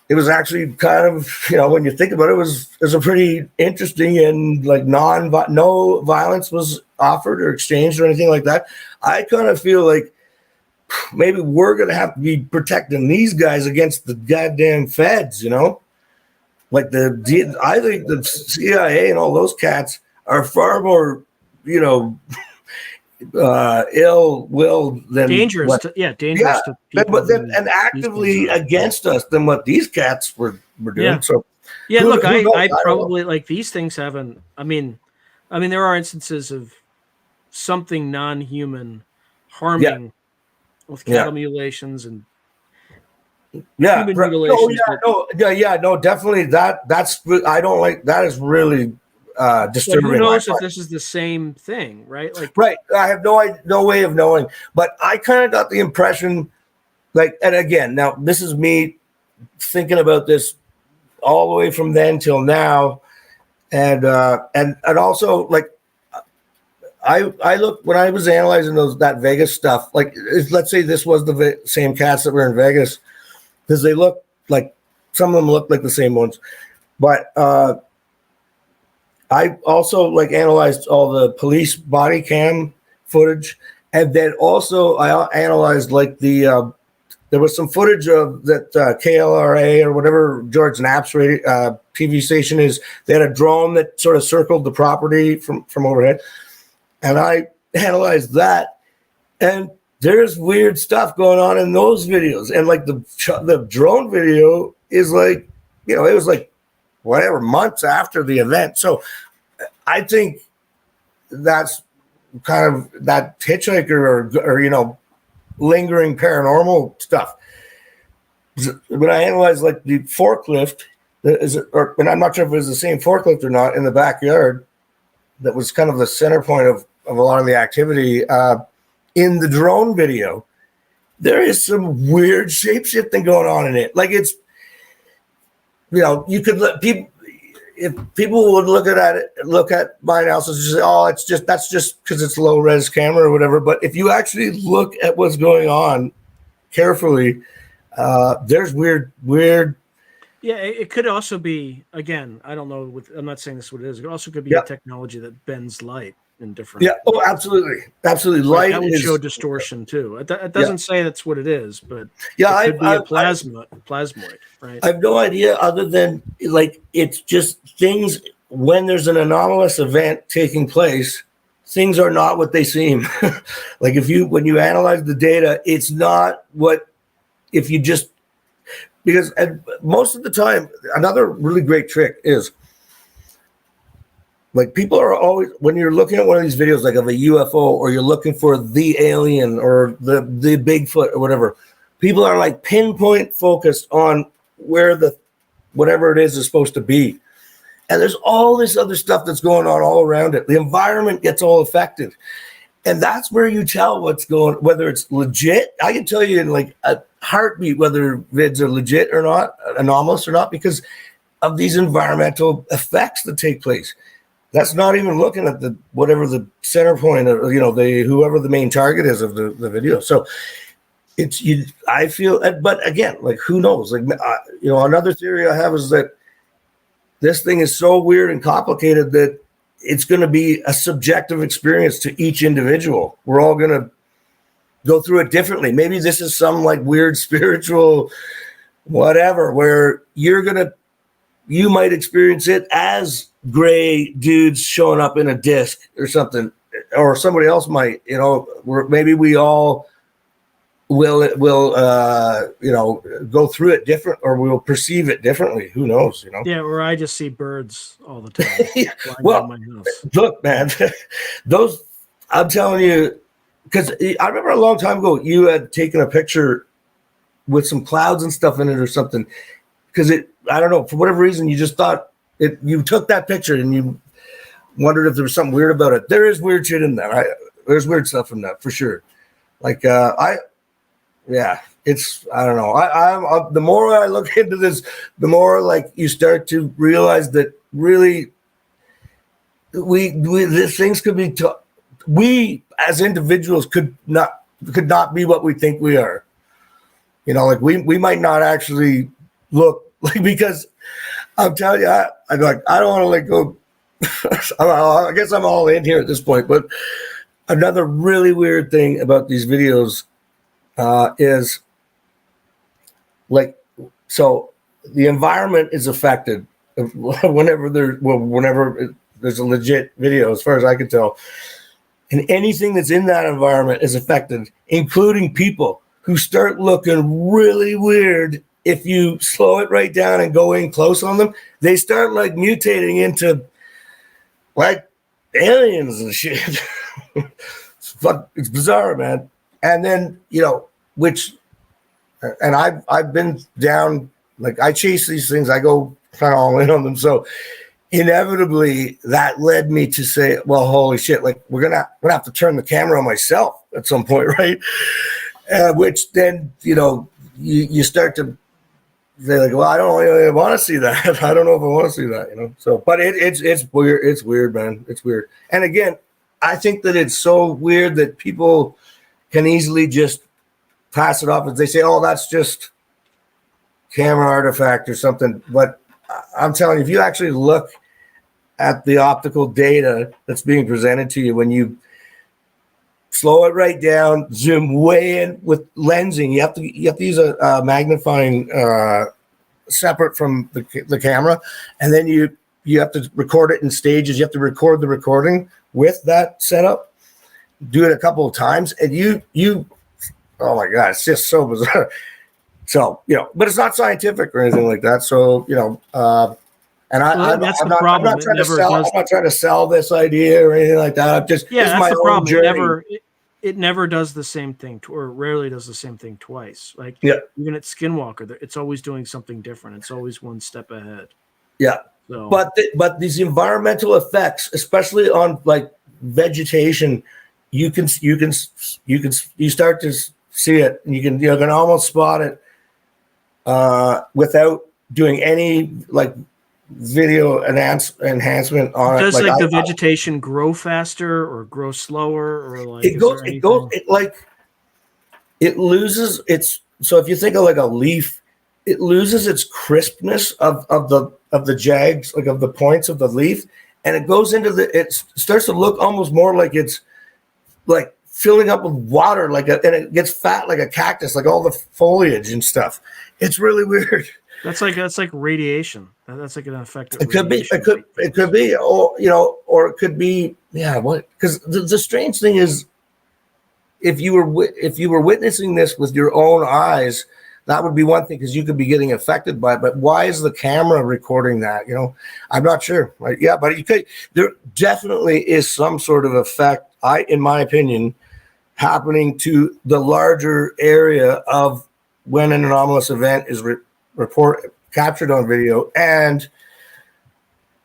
it was actually kind of, when you think about it, it was a pretty interesting, and like no violence was offered or exchanged or anything like that. I kind of feel like maybe we're going to have to be protecting these guys against the goddamn feds, like I think the CIA and all those cats are far more, ill-willed than dangerous. Dangerous to people. And actively against us than what these cats were doing. Yeah. So look, I probably like these things haven't. I mean, there are instances of something non-human harming with cattle mutilations and human mutilations. No, definitely that's I don't like that is really disturbing. Who knows if this is the same thing, right? Like, right. I have no way of knowing, but I kind of got the impression, like, and again, now this is me thinking about this all the way from then till now, and also like I look when I was analyzing that Vegas stuff, like let's say this was the same cats that were in Vegas, because they look like some of them look like the same ones, but I also like analyzed all the police body cam footage, and then also I analyzed like the there was some footage of that KLRA or whatever George Knapp's TV station is. They had a drone that sort of circled the property from overhead, and I analyzed that, and there's weird stuff going on in those videos, and like the drone video is like, it was like whatever months after the event. So I think that's kind of that hitchhiker or lingering paranormal stuff. When I analyzed like the forklift, and I'm not sure if it was the same forklift or not in the backyard, that was kind of the center point of a lot of the activity in the drone video. There is some weird shape-shifting going on in it. Like it's, you could let people, if people would look at my analysis and say, oh, that's just because it's low res camera or whatever. But if you actually look at what's going on carefully, there's weird. Yeah, it could also be, again, I don't know. I'm not saying this is what it is. It also could be a technology that bends light in different. Yeah. Oh, absolutely. Absolutely. Light that would show distortion too. It doesn't say that's what it is, but it could be a plasmoid, right? I have no idea other than like, it's just things when there's an anomalous event taking place, things are not what they seem. Like when you analyze the data, it's not what, if you just, because most of the time, another really great trick is, like people are always, when you're looking at one of these videos, like of a UFO, or you're looking for the alien or the Bigfoot or whatever, people are like pinpoint focused on where the whatever it is supposed to be. And there's all this other stuff that's going on all around it. The environment gets all affected. And that's where you tell what's going, whether it's legit. I can tell you in like a heartbeat whether vids are legit or not, anomalous or not, because of these environmental effects that take place. That's not even looking at whatever the center point of, whoever the main target is of the video. So I feel, but again, like who knows? Like, another theory I have is that this thing is so weird and complicated that it's going to be a subjective experience to each individual. We're all going to go through it differently. Maybe this is some like weird spiritual whatever, where you might experience it as gray dudes showing up in a disc or something, or somebody else might, where maybe we all will go through it different, or we'll perceive it differently. Who knows, Yeah, or I just see birds all the time. Well, my house. Look, man, those, I'm telling you, because I remember a long time ago, you had taken a picture with some clouds and stuff in it or something, because I don't know, for whatever reason, you just thought you took that picture and you wondered if there was something weird about it. There is weird shit in that. There's weird stuff in that for sure. Like, I don't know. I the more I look into this, the more like you start to realize that really these things could be, we as individuals could not be what we think we are. Like we might not actually look like, because I'm telling you, I don't want to let go. I guess I'm all in here at this point, but another really weird thing about these videos is like, so the environment is affected whenever there's a legit video, as far as I can tell, and anything that's in that environment is affected, including people who start looking really weird. If you slow it right down and go in close on them, they start like mutating into like aliens and shit. It's bizarre, man. And then, and I've been down, like I chase these things, I go kind of all in on them. So inevitably that led me to say, well, holy shit, like we're gonna have to turn the camera on myself at some point, right? Which then, you start to say like, well, I don't really want to see that. I don't know if I want to see that, So, but it's weird. It's weird, man. It's weird. And again, I think that it's so weird that people can easily just pass it off as they say, oh, that's just camera artifact or something. But I'm telling you, if you actually look at the optical data that's being presented to you, when you slow it right down, zoom way in with lensing, you have to use a magnifying separate from the camera, and then you have to record it in stages. You have to record the recording with that setup, do it a couple of times, and you oh my god, it's just so bizarre. So but it's not scientific or anything like that. So and I'm not trying to sell this idea or anything like that. I'm just that's my the own problem. journey. It never does the same thing, or rarely does the same thing twice. Like even at Skinwalker, it's always doing something different. It's always one step ahead. Yeah. So. But these environmental effects, especially on like vegetation, you start to see it, and you can almost spot it without doing any like video enhancement on Does it. like the vegetation grow faster or grow slower, or like it loses its. So if you think of like a leaf, it loses its crispness of the jags, like of the points of the leaf, and it goes into it starts to look almost more like it's like filling up with water, and it gets fat like a cactus, like all the foliage and stuff. It's really weird. That's like radiation. That's like an effect. It could be, or it could be, what? Because the strange thing is, if you were witnessing this with your own eyes, that would be one thing, because you could be getting affected by it. But why is the camera recording that? I'm not sure. Right? Yeah, but there definitely is some sort of effect, in my opinion, happening to the larger area of when an anomalous event is captured on video. And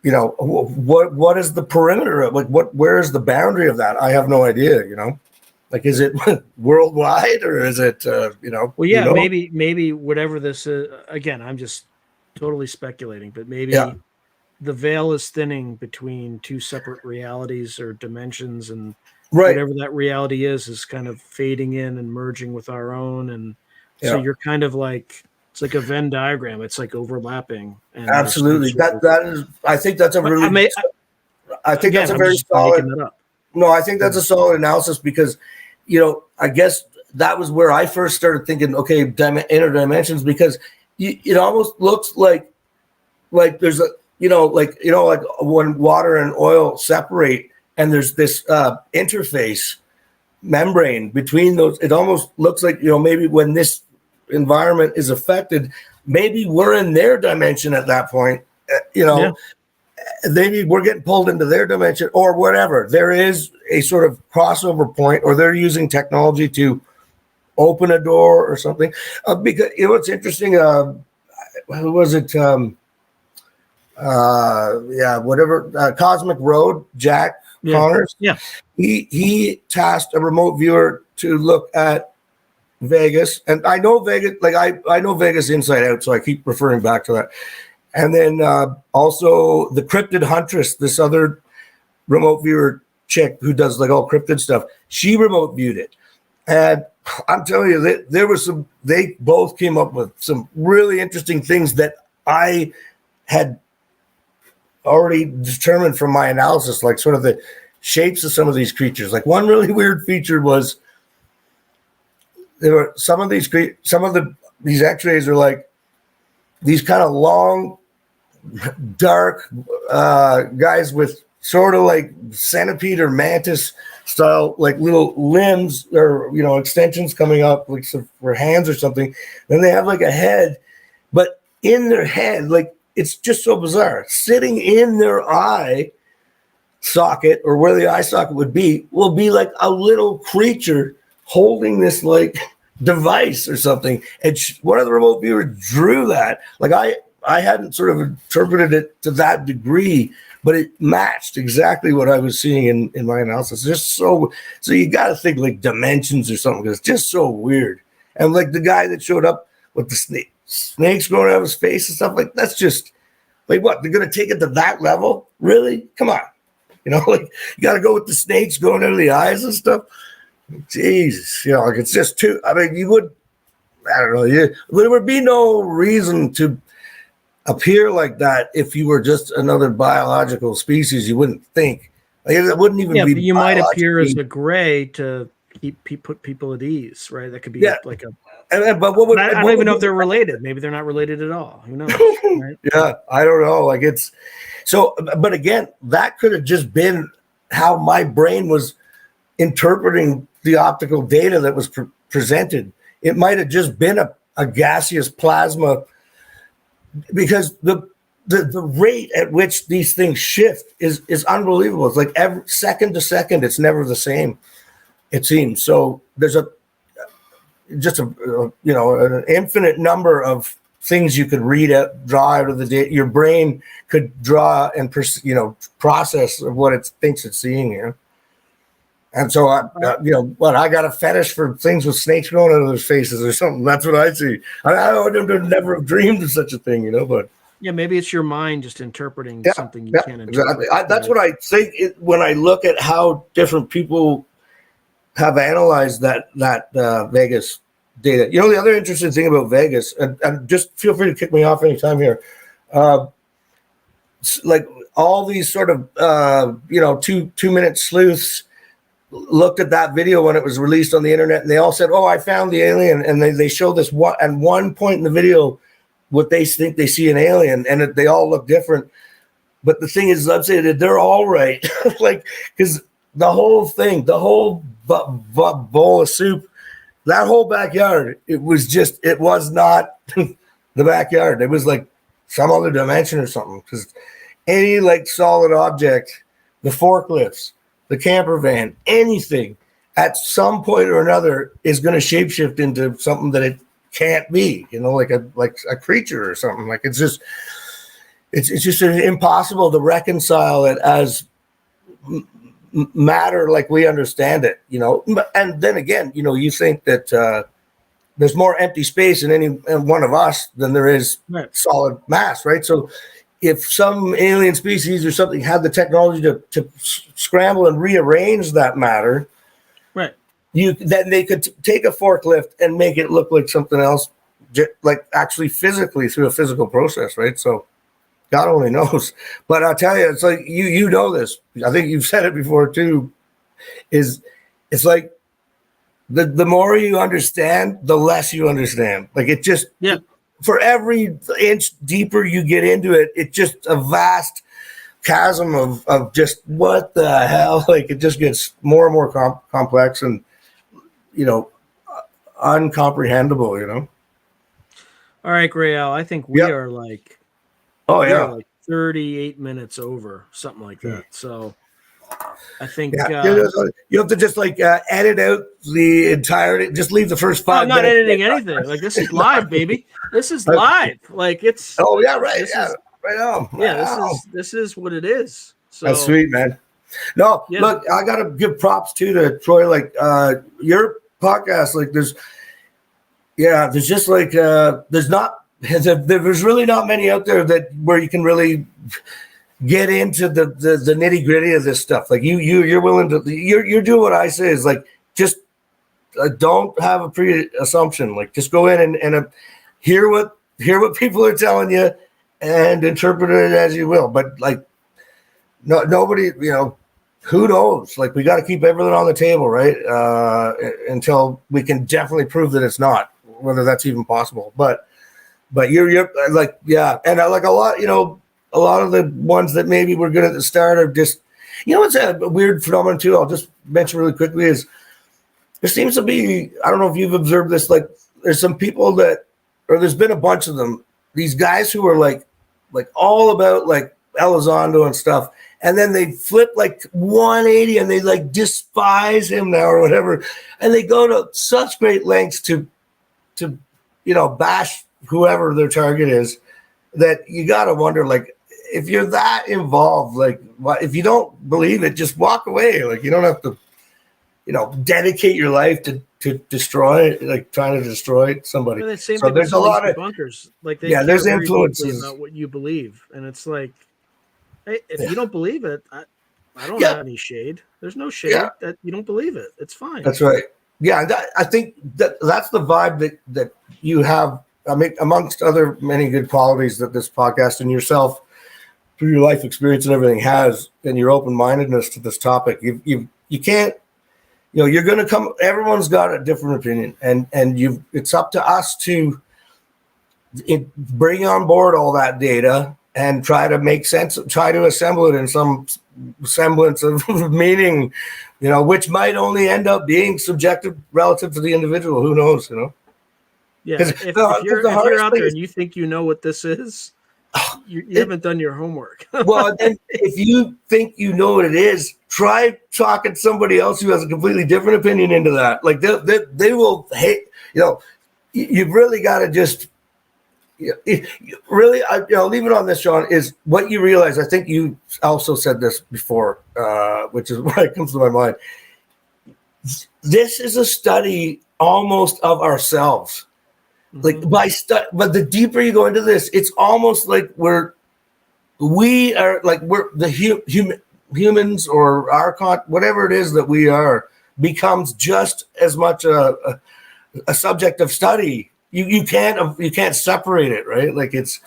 what is the perimeter of, like, where is the boundary of that? I have no idea. Like, is it worldwide, or is it well, yeah, maybe whatever this is. Again, I'm just totally speculating, but maybe the veil is thinning between two separate realities or dimensions, and whatever that reality is kind of fading in and merging with our own. And so you're kind of like, it's like a Venn diagram. It's like overlapping. And absolutely. That is, I think that's a really, I think that's a very solid. No, I think that's a solid analysis, because, I guess that was where I first started thinking, okay, inner dimensions, because it almost looks like there's a, like when water and oil separate, and there's this interface membrane between those. It almost looks like, maybe when this environment is affected, maybe we're in their dimension at that point, maybe we're getting pulled into their dimension, or whatever. There is a sort of crossover point, or they're using technology to open a door or something. Because what's interesting, who was it? Cosmic Road, Jack Connors. Yeah, he tasked a remote viewer to look at Vegas, and I know Vegas, like I know Vegas inside out, so I keep referring back to that. And then also the Cryptid Huntress, this other remote viewer chick who does like all cryptid stuff, she remote viewed it. And I'm telling you, they both came up with some really interesting things that I had already determined from my analysis, like sort of the shapes of some of these creatures. Like, one really weird feature was there were these X-rays are like these kind of long, dark guys with sort of like centipede or mantis style, like little limbs or extensions coming up, like for hands or something. Then they have like a head, but in their head, like, it's just so bizarre. Sitting in their eye socket, or where the eye socket would be, will be like a little creature holding this like device or something, and one of the remote viewers drew that. Like I hadn't sort of interpreted it to that degree, but it matched exactly what I was seeing in my analysis. Just so you got to think like dimensions or something, because it's just so weird. And like the guy that showed up with the snakes growing out of his face and stuff, like that's just like, what, they're gonna take it to that level? Really? Come on, like you got to go with the snakes going out of the eyes and stuff. Jesus, like it's just too. I mean, I don't know. There would be no reason to appear like that if you were just another biological species. You wouldn't think. Like, it wouldn't even be. But you might appear as a gray to put people at ease, right? That could be like a. But I don't even know if they're related. Maybe they're not related at all. Who knows? Right? Yeah, I don't know. Like it's so. But again, that could have just been how my brain was interpreting the optical data that was presented. It might have just been a gaseous plasma, because the rate at which these things shift is unbelievable. It's like every second to second, it's never the same, it seems. So there's an infinite number of things you could draw out of the data. Your brain could draw and process what it thinks it's seeing. And so I got a fetish for things with snakes growing out of their faces or something. That's what I see. I would never have dreamed of such a thing, but. Yeah, maybe it's your mind just interpreting something you can't interpret. Exactly. That's what I think when I look at how different people have analyzed that Vegas data. The other interesting thing about Vegas, and just feel free to kick me off anytime here, like all these sort of 2-minute sleuths looked at that video when it was released on the internet, and they all said, "Oh, I found the alien," and they show this at one point in the video what they think they see an alien, and they all look different. But the thing is, let's say that they're all right, like, because the whole thing, the whole bowl of soup, that whole backyard, it was not the backyard. It was like some other dimension or something, because any like solid object, the forklifts, the camper van, anything at some point or another is going to shapeshift into something that it can't be, like a creature or something. Like it's just impossible to reconcile it as matter like we understand it, And then again, you think that there's more empty space in any one of us than there is solid mass, right? So if some alien species or something had the technology to scramble and rearrange that matter, right, then they could take a forklift and make it look like something else, like actually physically through a physical process, right? So God only knows. But I'll tell you, it's like you know this. I think you've said it before too. It's like the more you understand, the less you understand. Like it just for every inch deeper you get into it, it's just a vast chasm of just what the hell. Like it just gets more and more complex and uncomprehendable. All right, Grael, I think we are like, like 38 minutes over, something like that. So I think you have to just like edit out the entirety. Just leave the first 5 I'm minutes. not editing anything. Like this is live, baby. This is live. Like it's. Oh yeah, right. Right on. Yeah, this is what it is. So that's sweet, man. No, look, I gotta give props too to Troy. Like your podcast, like there's just like there's really not many out there where you can really get into the nitty gritty of this stuff. Like you're willing to you're doing what I say is like just don't have a pre-assumption. Like just go in and hear what people are telling you and interpret it as you will. But like nobody, who knows? Like we got to keep everything on the table, right? Until we can definitely prove that it's not, whether that's even possible. But you're like, and like a lot of the ones that maybe were good at the start are just, it's a weird phenomenon too. I'll just mention really quickly is there seems to be, I don't know if you've observed this, like there's some people there's been a bunch of them, these guys who are like all about like Elizondo and stuff. and then they flip like 180 and they like despise him now or whatever, and they go to such great lengths to bash whoever their target is, that you got to wonder, like, if you're that involved, like, if you don't believe it, just walk away. Like, you don't have to, dedicate your life to destroy, like, trying to destroy somebody. And the same So thing there's with a lot of bunkers. Like, they there's care very deeply influences about what you believe, and it's like, hey, if you don't believe it, I don't Yeah. have any shade. There's no shade Yeah. that you don't believe it. It's fine. That's right. Yeah, I think that's the vibe that you have. I mean, amongst other many good qualities that this podcast and yourself, through your life experience and everything, has, and your open-mindedness to this topic. You can't, you're going to come. Everyone's got a different opinion, and it's up to us to bring on board all that data and try to make sense, try to assemble it in some semblance of meaning, which might only end up being subjective relative to the individual. Who knows, Yeah, 'Cause if the you're hardest out thing there is- and you think you know what this is, you haven't done your homework. Well, then if you think you know what it is, try talking to somebody else who has a completely different opinion into that. Like, they will hate, you've really got to just, really, leave it on this, Sean, is what you realize. I think you also said this before, which is why it comes to my mind. This is a study almost of ourselves. Like, but the deeper you go into this, it's almost like we're the humans, or our whatever it is that we are, becomes just as much a subject of study. You can't separate it, right? Like, it's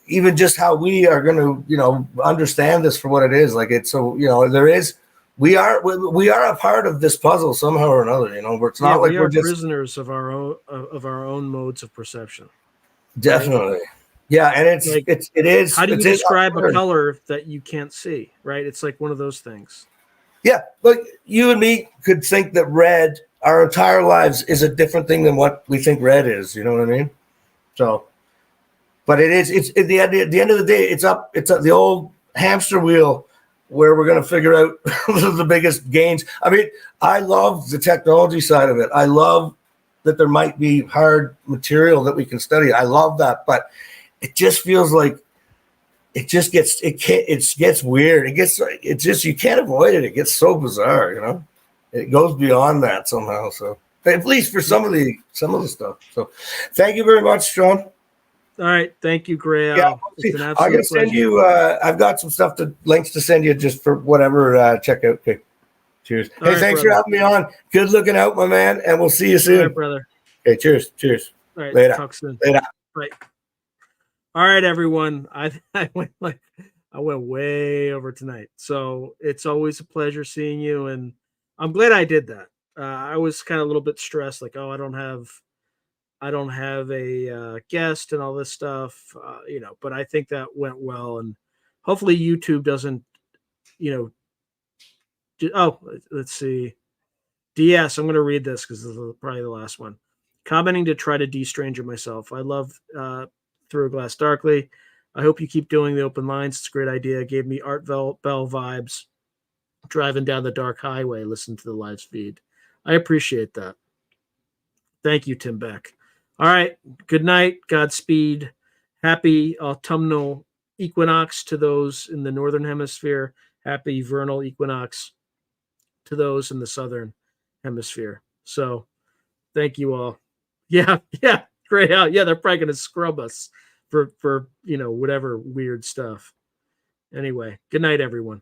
even just how we are going to understand this for what it is. Like, it's so we are a part of this puzzle somehow or another. Where it's not like we we're are just prisoners of our own modes of perception. definitely. Right? Yeah, and it is. How do you it's describe a color that you can't see? Right? It's like one of those things. Yeah, like you and me could think that red, our entire lives, is a different thing than what we think red is. You know what I mean? So, but it is. It's at the end of the day, it's up the old hamster wheel where we're going to figure out the biggest gains. I mean, I love the technology side of it. I love that there might be hard material that we can study. I love that, but it just feels like it gets weird. You can't avoid it. It gets so bizarre, It goes beyond that somehow. So, at least for some of the stuff. So, thank you very much, Sean. All right, thank you, Gray. Yeah, it's an I'm absolute gonna send pleasure. you. I've got some links to send you just for whatever. Check out. Okay. Cheers. All right, thanks brother. for having me on. Good looking out, my man, and we'll see you soon. All right, brother. Okay. Cheers. All right. Later. Talk soon. Later. Right. All right, everyone. I went way over tonight, so it's always a pleasure seeing you, and I'm glad I did that. I was kind of a little bit stressed, like, oh, I don't have a guest and all this stuff, but I think that went well, and hopefully YouTube doesn't, let's see. DS, I'm going to read this because this is probably the last one. Commenting to try to de-stranger myself. I love Through a Glass Darkly. I hope you keep doing the open lines. It's a great idea. It gave me Art Bell vibes. Driving down the dark highway, listen to the live feed. I appreciate that. Thank you, Tim Beck. All right. Good night. Godspeed. Happy autumnal equinox to those in the northern hemisphere. Happy vernal equinox to those in the southern hemisphere. So thank you all. Yeah. Great out. Yeah, they're probably going to scrub us for whatever weird stuff. Anyway, good night, everyone.